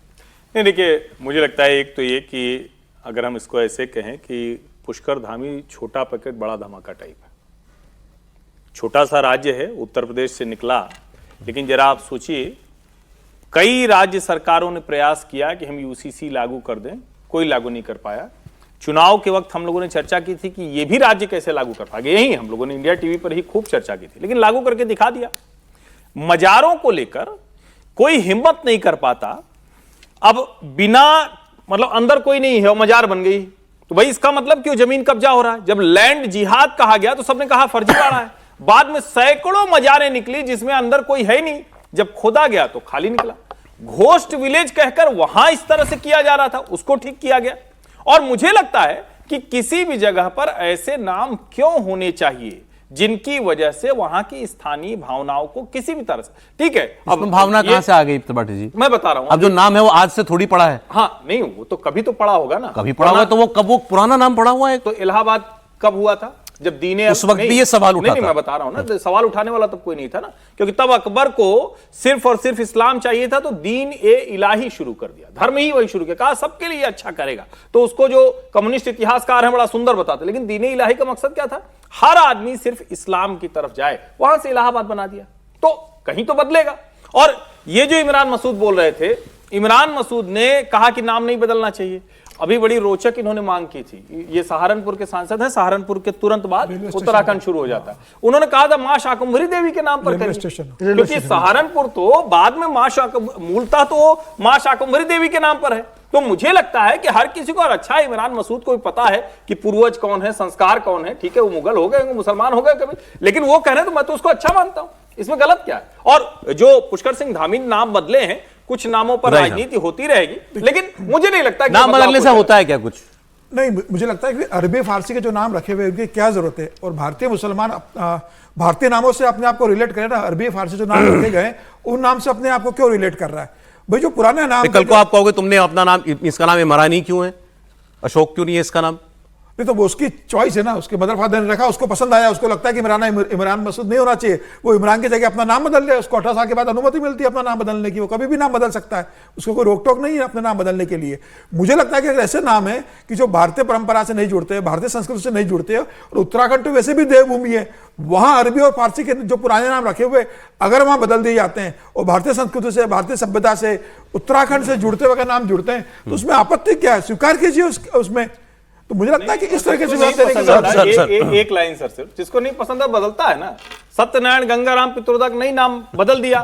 नहीं, देखिए मुझे लगता है एक तो ये कि अगर हम इसको ऐसे कहें कि पुष्कर धामी छोटा पैकेट बड़ा धमाका टाइप है। छोटा सा राज्य है, उत्तर प्रदेश से निकला, लेकिन जरा आप सोचिए, कई राज्य सरकारों ने प्रयास किया कि हम UCC लागू कर दें, कोई लागू नहीं कर पाया। चुनाव के वक्त हम लोगों ने चर्चा की थी कि ये भी राज्य कैसे लागू कर पाएंगे, यही हम लोगों ने इंडिया टीवी पर ही खूब चर्चा की थी, लेकिन लागू करके दिखा दिया। मजारों को लेकर कोई हिम्मत नहीं कर पाता। अब बिना मतलब अंदर कोई नहीं है और मजार बन गई, तो भाई इसका मतलब क्यों जमीन कब्जा हो रहा है? जब लैंड जिहाद कहा गया तो सबने कहा फर्जीवाड़ा है। बाद में सैकड़ों मजारें निकली जिसमें अंदर कोई है नहीं, जब खोदा गया तो खाली निकला। घोस्ट विलेज कहकर वहां इस तरह से किया जा रहा था, उसको ठीक किया गया। और मुझे लगता है कि किसी भी जगह पर ऐसे नाम क्यों होने चाहिए जिनकी वजह से वहां की स्थानीय भावनाओं को किसी भी तरह से, ठीक है। अब भावना कहां से आ गई त्रिपाठी जी? मैं बता रहा हूं, अब जो नाम है वो आज से थोड़ी पड़ा है। हाँ, नहीं, वो तो कभी तो पड़ा होगा ना, कभी पड़ा हुआ, तो वो कब वो पुराना नाम पड़ा हुआ है। तो इलाहाबाद कब हुआ था? जब दीने उस वक्त भी ये सवाल उठा था। मैं बता रहा हूं ना, सवाल उठाने वाला तब कोई नहीं था ना, क्योंकि तब अकबर को सिर्फ और सिर्फ इस्लाम चाहिए था, तो दीन ए इलाही शुरू कर दिया, धर्म ही वही शुरू किया, कहा सबके लिए अच्छा करेगा। तो उसको जो कम्युनिस्ट इतिहासकार है बड़ा सुंदर बताते, लेकिन दीन ए इलाही का मकसद क्या था? हर आदमी सिर्फ इस्लाम की तरफ जाए, वहां से इलाहाबाद बना दिया। तो कहीं तो बदलेगा। और ये जो इमरान मसूद बोल रहे थे, इमरान मसूद ने कहा कि नाम नहीं बदलना चाहिए। अभी बड़ी रोचक इन्होंने मांग की थी, ये सहारनपुर के सांसद हैं, सहारनपुर के तुरंत बाद उत्तराखंड शुरू हो जाता है। उन्होंने कहा था मां शाकंभरी देवी के नाम पर करिए, क्योंकि सहारनपुर तो बाद में मूलतः तो मां शाकंभरी देवी के नाम पर है। तो मुझे लगता है कि हर किसी को, और अच्छा इमरान मसूद को भी पता है कि पूर्वज कौन है, संस्कार कौन है। ठीक है, वो मुगल हो गए, मुसलमान हो गए कभी, लेकिन वो कह रहे हैं तो मैं तो उसको अच्छा मानता हूं, इसमें गलत क्या है। और जो पुष्कर सिंह धामी ने नाम बदले हैं, कुछ नामों पर राजनीति होती रहेगी, लेकिन मुझे नहीं लगता कि नाम बदलने से होता है क्या कुछ। नहीं, मुझे लगता है कि अरबी फारसी के जो नाम रखे हुए उनकी क्या जरूरत है। और भारतीय मुसलमान भारतीय नामों से अपने आप को रिलेट करे ना, अरबी फारसी जो नाम रखे गए उन नाम से अपने आप को क्यों रिलेट कर रहा है भाई। जो पुराने नाम, कल को आप कहोगे तुमने अपना नाम, इसका नाम इमरानी क्यों है, अशोक क्यों नहीं है इसका नाम। नहीं तो वो उसकी चॉइस है ना, उसके मदर फादर ने रखा, उसको पसंद आया, उसको लगता है कि इमरान मसूद नहीं होना चाहिए, वो इमरान की जगह अपना नाम बदल ले। उसको 18 साल के बाद अनुमति मिलती है अपना नाम बदलने की, वो कभी भी नाम बदल सकता है, उसको कोई रोक टोक नहीं है अपना नाम बदलने के लिए। मुझे लगता है कि अगर ऐसे नाम है कि जो भारतीय परंपरा से नहीं जुड़ते, भारतीय संस्कृति से नहीं जुड़ते, और उत्तराखंड तो वैसे भी देवभूमि है, वहां अरबी और फारसी के जो पुराने नाम रखे हुए अगर वहां बदल दिए जाते हैं और भारतीय संस्कृति से, भारतीय सभ्यता से, उत्तराखंड से जुड़ते हुए अगर नाम जुड़ते हैं तो उसमें आपत्ति क्या है, स्वीकार कीजिए उसमें। तो मुझे लगता है कि इस तरीके से एक लाइन सर, सिर्फ जिसको नहीं पसंद है बदलता है ना। सत्यनारायण गंगाराम पित्रोदा का नई नाम बदल दिया,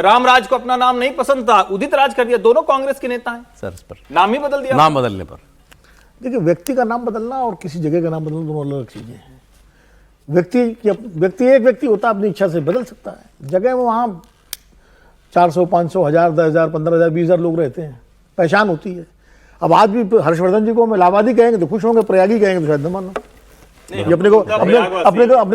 रामराज को अपना नाम नहीं पसंद था, उदित राज कर दिया। दोनों कांग्रेस के नेता हैं सर, पर नाम ही बदल दिया। नाम बदलने पर देखिए, व्यक्ति का नाम बदलना और किसी जगह का नाम बदलना दोनों अलग चीजें हैं। व्यक्ति एक व्यक्ति होता है, अपनी इच्छा से बदल सकता है। जगह में वहां 400, 500, 1000, 10,000, 15,000, 20,000 लोग रहते हैं, पहचान होती है। अब आज भी हर्षवर्धन जी को हम इलाहाबादी कहेंगे तो खुश होंगे, प्रयागी कहेंगे तो शायद न मानो। अपने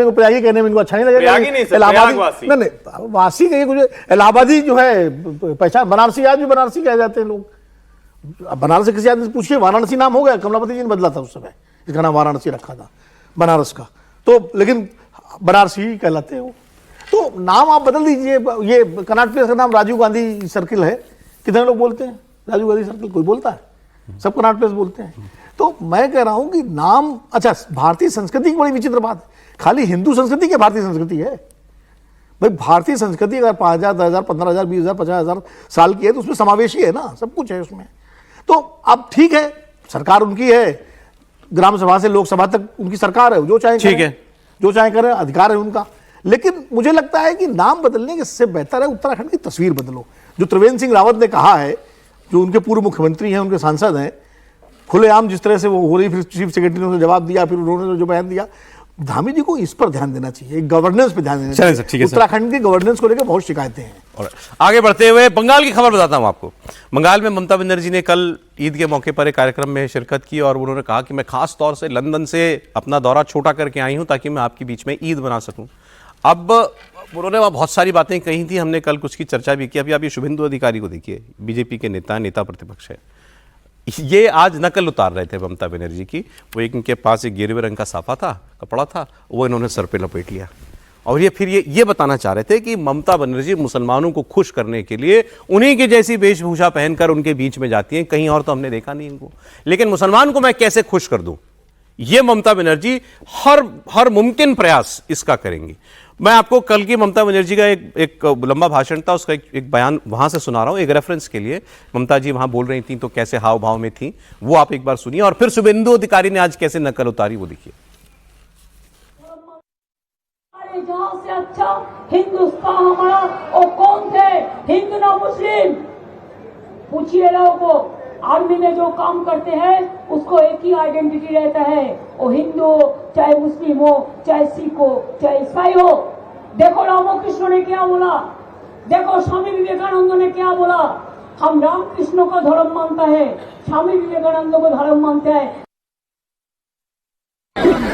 को प्रयागी कहने में इनको अच्छा नहीं लगेगा। इलाहाबादी नहीं, वासी कहिए, कुछ इलाहाबादी जो है पहचान। बनारसी, आज भी बनारसी कहे जाते हैं लोग। बनारस किसी आदमी से पूछिए, वाराणसी नाम हो गया, कमलापति जी ने बदला था उस समय, इसका नाम वाराणसी रखा था बनारस का, तो लेकिन बनारसी कहलाते हैं वो। तो नाम आप बदल दीजिए। ये कनॉट प्लेस का नाम राजीव गांधी सर्किल है, कितने लोग बोलते हैं राजीव गांधी सर्किल, कोई बोलता है? सब कनॉट प्लेस बोलते हैं। तो मैं कह रहा हूं कि नाम, अच्छा भारतीय संस्कृति की बड़ी विचित्र बात है, खाली हिंदू संस्कृति क्या भारतीय संस्कृति है भाई? भारतीय संस्कृति अगर 5,000, 10,000, 15,000, 20,000, 50,000 साल की है तो उसमें समावेशी है ना, सब कुछ है उसमें। तो अब ठीक है, सरकार उनकी है, ग्राम सभा से लोकसभा तक उनकी सरकार है, जो चाहे ठीक है, जो चाहे करें, अधिकार है उनका। लेकिन मुझे लगता है कि नाम बदलने के से बेहतर है उत्तराखंड की तस्वीर बदलो। जो त्रिवेंद्र सिंह रावत ने कहा है, जो उनके पूर्व मुख्यमंत्री हैं, उनके सांसद हैं, खुलेआम जिस तरह से वो हो रही, फिर चीफ सेक्रेटरी ने जवाब दिया, फिर उन्होंने जो बयान दिया, धामी जी को इस पर ध्यान देना चाहिए, गवर्नेंस पे ध्यान देना चाहिए। उत्तराखंड के गवर्नेंस को लेकर बहुत शिकायतें हैं। और आगे बढ़ते हुए बंगाल की खबर बताता हूं आपको। बंगाल में ममता बनर्जी ने कल ईद के मौके पर एक कार्यक्रम में शिरकत की और उन्होंने कहा कि मैं खास तौर से लंदन से अपना दौरा छोटा करके आई हूं ताकि मैं आपके बीच में ईद बना सकूं। अब उन्होंने वहाँ बहुत सारी बातें कही थी, हमने कल कुछ की चर्चा भी की। अभी आप ये शुभेंदु अधिकारी को देखिए, बीजेपी के नेता प्रतिपक्ष है, ये आज नकल उतार रहे थे ममता बनर्जी की। वो एक इनके पास एक गेरुए रंग का साफा था, कपड़ा था, वो इन्होंने सर पे लपेट लिया और ये बताना चाह रहे थे कि ममता बनर्जी मुसलमानों को खुश करने के लिए उन्हीं की जैसी वेशभूषा पहनकर उनके बीच में जाती हैं, कहीं और तो हमने देखा नहीं इनको। लेकिन मुसलमान को मैं कैसे खुश कर दूं, ये ममता बनर्जी हर मुमकिन प्रयास इसका करेंगी। मैं आपको कल की ममता बनर्जी का एक लंबा भाषण था, उसका एक बयान वहां से सुना रहा हूं, एक रेफरेंस के लिए। ममता जी वहां बोल रही थी तो कैसे हाव भाव में थी, वो आप एक बार सुनिए, और फिर शुभेंदु अधिकारी ने आज कैसे नकल उतारी वो देखिए। जहां से अच्छा हिंदुस्तान हमारा, और कौन थे, हिंदू ना मुस्लिम? पूछिए लोगों को, आर्मी में जो काम करते हैं उसको एक ही आइडेंटिटी रहता है, वो हिंदू हो, चाहे मुस्लिम हो, चाहे सिख हो, चाहे ईसाई हो। देखो रामकृष्ण ने क्या बोला, देखो स्वामी विवेकानंद ने क्या बोला। हम रामकृष्ण को धर्म मानता है, स्वामी विवेकानंद को धर्म मानता है।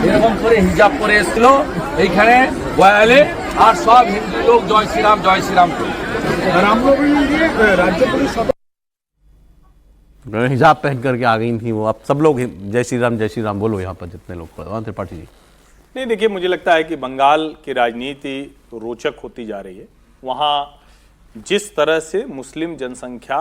এরকম করে হিজাব পরে এসেছিল এইখানে বয়ালে, আর সব হিন্দু লোক জয় শ্রীরাম राज्य पुलिस हिजाब पहन करके आ गई थी वो। अब सब लोग जय श्री राम बोलो यहाँ पर जितने लोग। त्रिपाठी जी, नहीं देखिए, मुझे लगता है कि बंगाल की राजनीति तो रोचक होती जा रही है। वहाँ जिस तरह से मुस्लिम जनसंख्या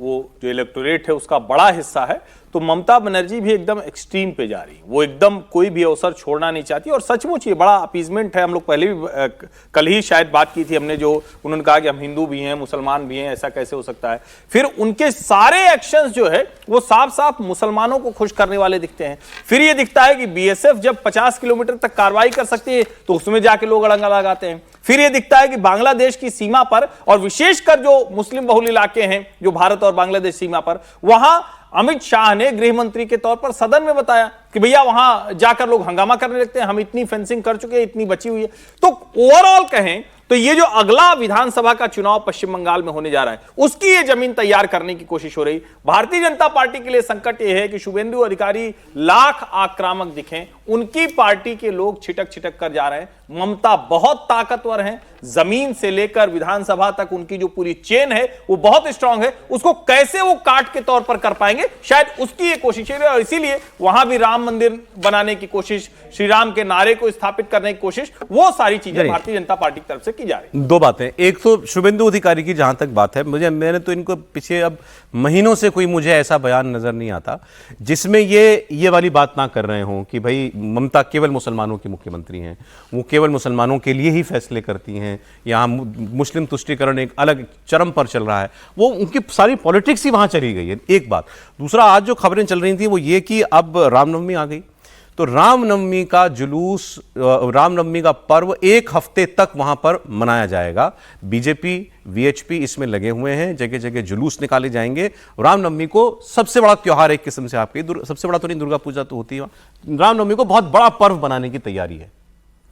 वो जो इलेक्टोरेट है उसका बड़ा हिस्सा है, तो ममता बनर्जी भी एकदम एक्सट्रीम पे जा रही है। वो एकदम कोई भी अवसर छोड़ना नहीं चाहती और सचमुच ये बड़ा अपीजमेंट है। हम लोग पहले भी कल ही शायद बात की थी हमने, जो उन्होंने कहा कि हम हिंदू भी हैं मुसलमान भी हैं, ऐसा कैसे हो सकता है। फिर उनके सारे एक्शंस जो है वो साफ साफ मुसलमानों को खुश करने वाले दिखते हैं। फिर ये दिखता है कि बीएसएफ जब 50 किलोमीटर तक कार्रवाई कर सकती है तो उसमें जाके लोग अड़ंगा लगाते हैं। फिर यह दिखता है कि बांग्लादेश की सीमा पर, और विशेषकर जो मुस्लिम बहुल इलाके हैं जो भारत और बांग्लादेश सीमा पर, वहां अमित शाह ने गृह मंत्री के तौर पर सदन में बताया कि भैया वहां जाकर लोग हंगामा करने लगते हैं, हम इतनी फेंसिंग कर चुके हैं, इतनी बची हुई है। तो ओवरऑल कहें तो ये जो अगला विधानसभा का चुनाव पश्चिम बंगाल में होने जा रहा है, उसकी ये जमीन तैयार करने की कोशिश हो रही। भारतीय जनता पार्टी के लिए संकट यह है कि शुभेंदु अधिकारी लाख आक्रामक दिखें, उनकी पार्टी के लोग छिटक छिटक कर जा रहे हैं। ममता बहुत ताकतवर हैं, जमीन से लेकर विधानसभा तक उनकी जो पूरी चेन है वो बहुत स्ट्रांग है। उसको कैसे वो काट के तौर पर कर पाएंगे, शायद उसकी ये कोशिश है। और इसीलिए वहां भी राम मंदिर बनाने की कोशिश, श्री राम के नारे को स्थापित करने की कोशिश, वो सारी चीजें भारतीय जनता पार्टी की तरफ से की जा रही है। दो बातें, एक तो शुभेंदु अधिकारी की जहां तक बात है, मैंने तो इनको पीछे अब महीनों से कोई मुझे ऐसा बयान नजर नहीं आता जिसमें ये वाली बात ना कर रहे हों कि भाई ममता केवल मुसलमानों की मुख्यमंत्री हैं, वो केवल मुसलमानों के लिए ही फैसले करती हैं, यहाँ मुस्लिम तुष्टीकरण एक अलग चरम पर चल रहा है, वो उनकी सारी पॉलिटिक्स ही वहां चली गई है। एक बात। दूसरा, आज जो खबरें चल रही थी वो ये कि अब रामनवमी आ गई, तो रामनवमी का जुलूस, रामनवमी का पर्व एक हफ्ते तक वहां पर मनाया जाएगा। बीजेपी, वीएचपी इसमें लगे हुए हैं, जगह जगह जुलूस निकाले जाएंगे। रामनवमी को सबसे बड़ा त्योहार एक किस्म से आपके, सबसे बड़ा तो नहीं, दुर्गा पूजा तो होती है, रामनवमी को बहुत बड़ा पर्व बनाने की तैयारी है,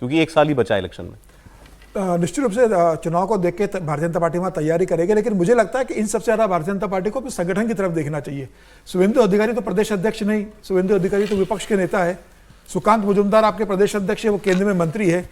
क्योंकि एक साल ही बचा है इलेक्शन में। निश्चित रूप से चुनाव को देख के भारतीय जनता पार्टी वहाँ तैयारी करेगी, लेकिन मुझे लगता है कि इन सबसे ज्यादा भारतीय जनता पार्टी को अपने संगठन की तरफ देखना चाहिए। शुभेंदु अधिकारी तो प्रदेश अध्यक्ष नहीं, शुभेंदु अधिकारी तो विपक्ष के नेता है। सुकांत मुजुमदार आपके प्रदेश अध्यक्ष है, वो केंद्र में मंत्री है।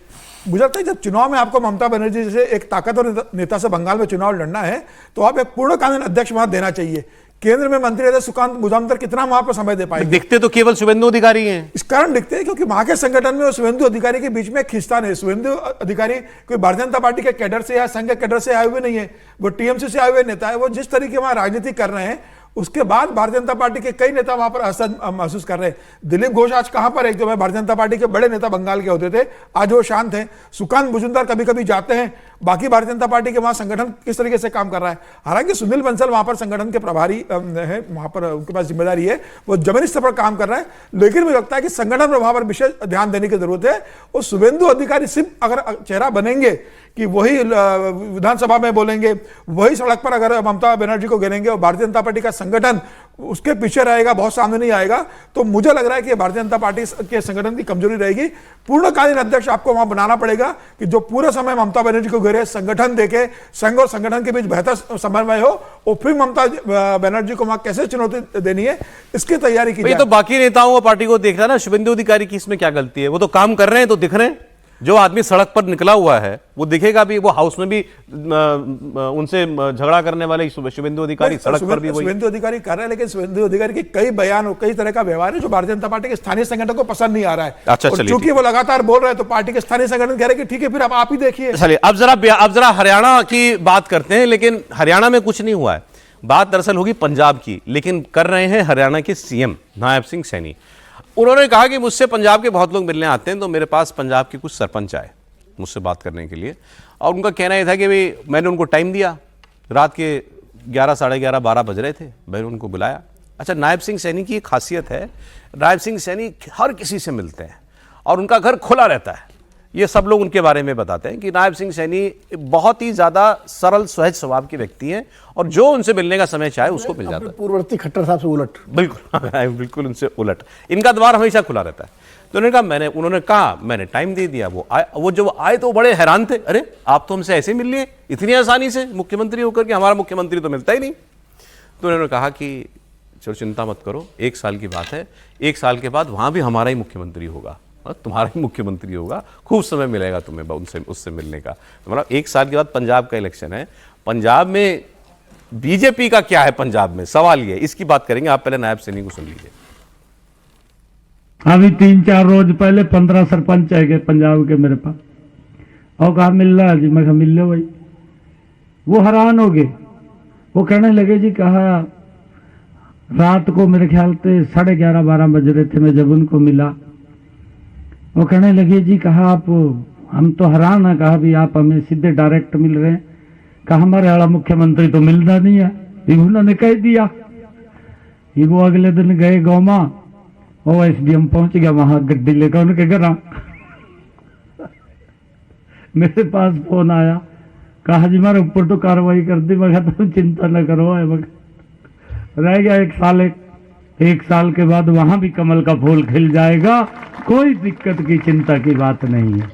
मुझे लगता है जब चुनाव में आपको ममता बनर्जी जैसे एक ताकतवर नेता से बंगाल में चुनाव लड़ना है तो आप एक पूर्णकालीन अध्यक्ष वहां देना चाहिए। केंद्र में मंत्री रहते सुकांत मुजुमदार कितना वहां पर समय दे पाएंगे? दिखते तो केवल शुभेंदु अधिकारी हैं। इस कारण दिखते हैं क्योंकि वहां के संगठन में और शुभेंदु अधिकारी के बीच में खिंचतान है। शुभेंदु अधिकारी कोई भारतीय जनता पार्टी के कैडर से या संघ के कैडर से आए हुए नहीं है, वो टीएमसी से आए हुए नेता है। वो जिस तरीके वहां राजनीति कर रहे हैं उसके बाद भारतीय जनता पार्टी के कई नेता वहां पर असहज महसूस कर रहे हैं। दिलीप घोष आज कहां पर है? जो भारतीय जनता पार्टी के बड़े नेता बंगाल के होते थे, आज वो शांत हैं। सुकांत मुजुमदार कभी कभी जाते हैं, बाकी भारतीय जनता पार्टी के वहां संगठन किस तरीके से काम कर रहा है। हालांकि सुनील बंसल वहां पर संगठन के प्रभारी है, वहां पर उनके पास जिम्मेदारी है, वो जमीनी स्तर पर काम कर रहा है। लेकिन मुझे लगता है कि संगठन प्रभाव पर विशेष ध्यान देने की जरूरत है। और शुभेंदु अधिकारी सिर्फ अगर चेहरा बनेंगे कि वही विधानसभा में बोलेंगे, वही सड़क पर अगर ममता बनर्जी को घेरेंगे और भारतीय जनता पार्टी का संगठन उसके पीछे रहेगा, बहुत सामने नहीं आएगा, तो मुझे लग रहा है कि भारतीय जनता पार्टी के संगठन की कमजोरी रहेगी। पूर्णकालीन अध्यक्ष आपको वहां बनाना पड़ेगा कि जो पूरे समय ममता बनर्जी को घेरे, संगठन देके, संघ और संगठन के बीच बेहतर समन्वय हो, और फिर ममता बनर्जी को वहां कैसे चुनौती देनी है इसकी तैयारी की जाए। तो बाकी नेताओं को, पार्टी को देख रहा है ना, शुभेंदु अधिकारी की इसमें क्या गलती है? वो तो काम कर रहे हैं तो दिख रहे हैं। जो आदमी सड़क पर निकला हुआ है वो दिखेगा भी, वो हाउस में भी उनसे झगड़ा करने वाले शुभेंदु अधिकारी सड़क पर भी वही शुभेंदु अधिकारी कर रहे हैं। लेकिन शुभेंदु अधिकारी के कई बयान और कई तरह का व्यवहार है जो भारतीय जनता पार्टी के स्थानीय संगठन को पसंद नहीं आ रहा है। अच्छा, और चूंकि वो लगातार बोल रहे हैं तो पार्टी के स्थानीय संगठन कह रहे हैं कि ठीक है फिर आप ही देखिए। चलिए अब जरा हरियाणा की बात करते हैं। लेकिन हरियाणा में कुछ नहीं हुआ है, बात दरअसल होगी पंजाब की, लेकिन कर रहे हैं हरियाणा के सीएम नायब सिंह सैनी। उन्होंने कहा कि मुझसे पंजाब के बहुत लोग मिलने आते हैं, तो मेरे पास पंजाब के कुछ सरपंच आए मुझसे बात करने के लिए, और उनका कहना यह था कि भाई मैंने उनको टाइम दिया, रात के 11, साढ़े 11, 12 बज रहे थे, मैंने उनको बुलाया। अच्छा, नायब सिंह सैनी की एक खासियत है, नायब सिंह सैनी हर किसी से मिलते हैं और उनका घर खुला रहता है। ये सब लोग उनके बारे में बताते हैं कि नायब सिंह सैनी बहुत ही ज्यादा सरल सहज स्वभाव के व्यक्ति हैं और जो उनसे मिलने का समय चाहे उसको मिल जाता है। पूर्ववर्ती खट्टर साहब से उलट, बिल्कुल उनसे उलट, इनका द्वार हमेशा खुला रहता है। तो उन्होंने कहा मैंने टाइम दे दिया। वो जब आए तो बड़े हैरान थे, अरे आप तो हमसे ऐसे मिल लिए इतनी आसानी से मुख्यमंत्री होकर के, हमारा मुख्यमंत्री तो मिलता ही नहीं। तो उन्होंने कहा कि चलो चिंता मत करो, 1 साल की बात है, 1 साल के बाद वहां भी हमारा ही मुख्यमंत्री होगा, तुम्हारा ही मुख्यमंत्री होगा, खूब समय मिलेगा तुम्हें उससे मिलने का। तो मतलब 1 साल के बाद पंजाब का इलेक्शन है, पंजाब में बीजेपी का क्या है, पंजाब में सवाल ये, इसकी बात करेंगे। आप पहले नायब सैनी को सुन लीजिए। अभी 3-4 रोज पहले 15 सरपंच है पंजाब के मेरे पास, और कहा मिल रहा है जी, मैं कहा मिल लो भाई। वो हैरान हो गए वो कहने लगे जी कहा रात को मेरे ख्याल से 11:30-12 बज रहे थे मैं जब उनको मिला। वो कहने लगे जी कहा आप हम तो हैरान है, कहा भी आप हमें सीधे डायरेक्ट मिल रहे हैं। कहा हमारे वाला मुख्यमंत्री तो मिलता नहीं है। उन्होंने कह दिया। ये वो अगले दिन गए गौमा, वो एसडीएम पहुंच गया वहां गड्डी लेकर उनके घर। मेरे पास फोन आया, कहा जी हमारे ऊपर तो कार्रवाई कर दी। मैं कहता तुम चिंता न करो। रह गया एक साल के बाद वहां भी कमल का फूल खिल जाएगा, कोई दिक्कत की चिंता की बात नहीं है।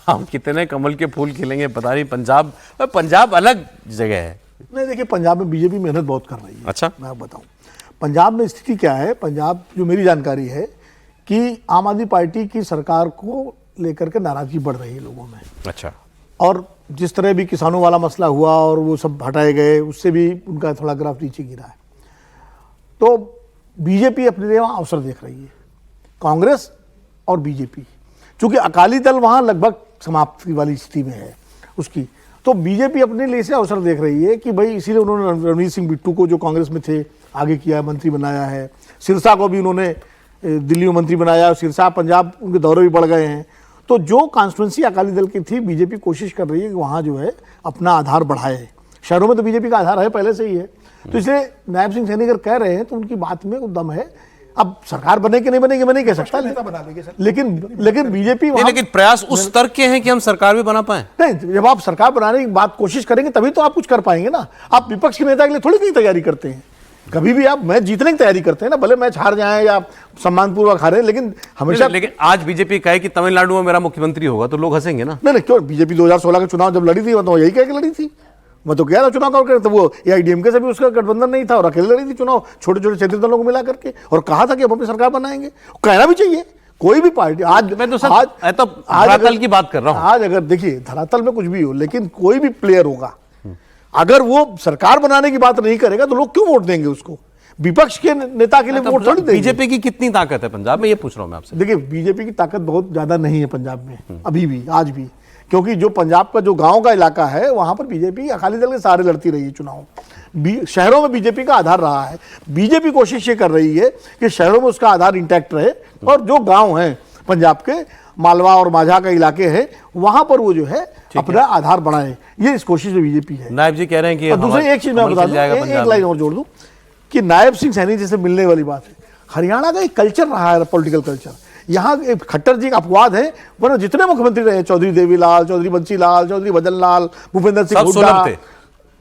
हम कितने कमल के फूल खिलेंगे पता नहीं। पंजाब अलग जगह है। नहीं देखिए, पंजाब में बीजेपी मेहनत बहुत कर रही है। अच्छा, मैं आपको बताऊं पंजाब में स्थिति क्या है। पंजाब जो मेरी जानकारी है कि आम आदमी पार्टी की सरकार को लेकर के नाराजगी बढ़ रही है लोगों में। अच्छा, और जिस तरह भी किसानों वाला मसला हुआ और वो सब हटाए गए, उससे भी उनका थोड़ा ग्राफ नीचे गिरा है। तो बीजेपी अपने लिए वहाँ अवसर देख रही है, कांग्रेस और बीजेपी। चूंकि अकाली दल वहाँ लगभग समाप्ति वाली स्थिति में है उसकी, तो बीजेपी अपने लिए से अवसर देख रही है कि भाई इसीलिए उन्होंने रणवीर सिंह बिट्टू को जो कांग्रेस में थे आगे किया, मंत्री बनाया है। सिरसा को भी उन्होंने दिल्ली में मंत्री बनाया। सिरसा पंजाब उनके दौरे भी बढ़ गए हैं। तो जो कॉन्स्टिट्यूंसी अकाली दल की थी, बीजेपी कोशिश कर रही है कि वहाँ जो है अपना आधार बढ़ाए। शहरों में तो बीजेपी का आधार है पहले से ही है, तो इसलिए नायब सिंह सैनी अगर कह रहे हैं तो उनकी बात में दम है। अब सरकार बने कि नहीं बनेगी मैं नहीं कह सकता, लेकिन बीजेपी लेकिन प्रयास उस स्तर के हैं कि हम सरकार भी बना पाए। नहीं, जब आप सरकार बनाने की बात कोशिश करेंगे तभी तो आप कुछ कर पाएंगे ना। आप विपक्ष के नेता के लिए थोड़ी कहीं तैयारी करते हैं। कभी भी आप मैच जीतने की तैयारी करते हैं ना, भले मैच हार जाए या सम्मानपूर्वक हारे, लेकिन हमेशा। लेकिन आज बीजेपी कहे कि तमिलनाडु में मेरा मुख्यमंत्री होगा तो लोग हंसेंगे ना। नहीं क्यों, बीजेपी 2016 के चुनाव जब लड़ी थी तो यही कह के लड़ी थी। मैं तो गया था चुनाव करके, तो वो एआईडीएमके से भी उसका गठबंधन नहीं था और अकेले लड़ी थी चुनाव छोटे छोटे क्षेत्रीय दलों को मिला करके, और कहा था कि हम अपनी सरकार बनाएंगे। कहना भी चाहिए कोई भी पार्टी। आज मैं तो धरातल की बात कर रहा हूं। आज अगर देखिए धरातल में कुछ भी हो, लेकिन कोई भी प्लेयर होगा अगर वो सरकार बनाने की बात नहीं करेगा तो लोग क्यों वोट देंगे उसको? विपक्ष के नेता के लिए वोट थोड़ी देंगे। बीजेपी की कितनी ताकत है पंजाब में, ये पूछ रहा हूं मैं आपसे। देखिए बीजेपी की ताकत बहुत ज्यादा नहीं है पंजाब में अभी भी, आज भी, क्योंकि जो पंजाब का जो गांव का इलाका है वहां पर बीजेपी अकाली दल के सहारे लड़ती रही है चुनाव। शहरों में बीजेपी का आधार रहा है। बीजेपी कोशिश ये कर रही है कि शहरों में उसका आधार इंटैक्ट रहे, और जो गांव हैं पंजाब के मालवा और माझा के इलाके हैं वहां पर वो जो है अपना आधार बढ़ाए। ये इस कोशिश में बीजेपी है। नायब जी कह रहे हैं कि दूसरी एक चीज मैं बता दूं, एक लाइन और जोड़ दूं कि नायब सिंह सैनी जैसे मिलने वाली बात है। हरियाणा का एक कल्चर रहा है, पॉलिटिकल कल्चर। यहाँ एक खट्टर जी का अपवाद है, वरना जितने मुख्यमंत्री रहे, चौधरी देवीलाल, चौधरी बंसीलाल, चौधरी भजनलाल, भूपेंद्र सिंह हुड्डा,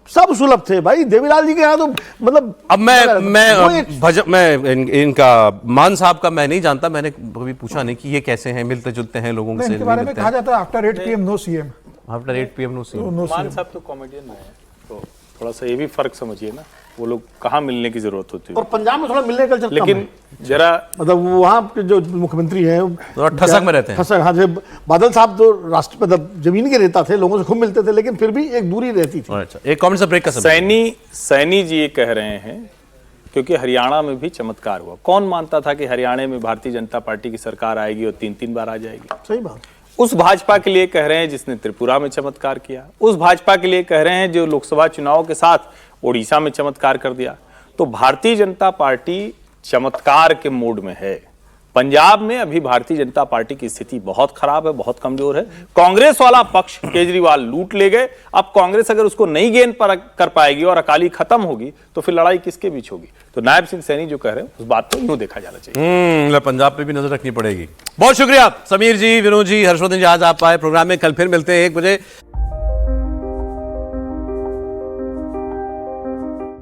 सब सुलभ थे भाई। देवीलाल जी के यहाँ तो मतलब। अब मैं इनका मान साहब का मैं नहीं जानता, मैंने कभी पूछा नहीं कि ये कैसे हैं, मिलते जुलते हैं लोगों से। इनके बारे में कहा जाता है after 8 PM no CM. After 8 PM no CM. Mann साहब तो कॉमेडियन है, तो थोड़ा सा ये भी फर्क समझिए ना। वो लोग कहाँ मिलने की जरूरत होती है, और पंजाब में थोड़ा मिलने का कल्चर लेकिन जरा मतलब वहाँ के जो मुख्यमंत्री हैं ठसक में रहते हैं। ठसक, हाँ। बादल साहब तो राष्ट्र मतलब जमीन के नेता थे, लोगों से खूब मिलते थे, लेकिन फिर भी एक दूरी रहती थी। अच्छा, एक कमेंट से ब्रेक का समय। सैनी जी ये कह रहे हैं क्योंकि हरियाणा में भी चमत्कार हुआ। कौन मानता था कि हरियाणा में भारतीय जनता पार्टी की सरकार आएगी और 3-3 बार आ जाएगी? सही बात। उस भाजपा के लिए कह रहे हैं जिसने त्रिपुरा में चमत्कार किया, उस भाजपा के लिए कह रहे हैं जो लोकसभा चुनाव के साथ ओडिशा में चमत्कार कर दिया। तो भारतीय जनता पार्टी चमत्कार के मोड में है। पंजाब में अभी भारतीय जनता पार्टी की स्थिति बहुत खराब है, बहुत कमजोर है। कांग्रेस वाला पक्ष केजरीवाल लूट ले गए। अब कांग्रेस अगर उसको नहीं गेंद पर कर पाएगी और अकाली खत्म होगी तो फिर लड़ाई किसके बीच होगी? तो नायब सिंह सैनी जो कह रहे हैं उस बात को यूं देखा जाना चाहिए। पंजाब पे भी नजर रखनी पड़ेगी। बहुत शुक्रिया समीर जी, विनोद जी, हर्षवर्धन जी, आज आप आए प्रोग्राम में। कल फिर मिलते हैं 1 बजे।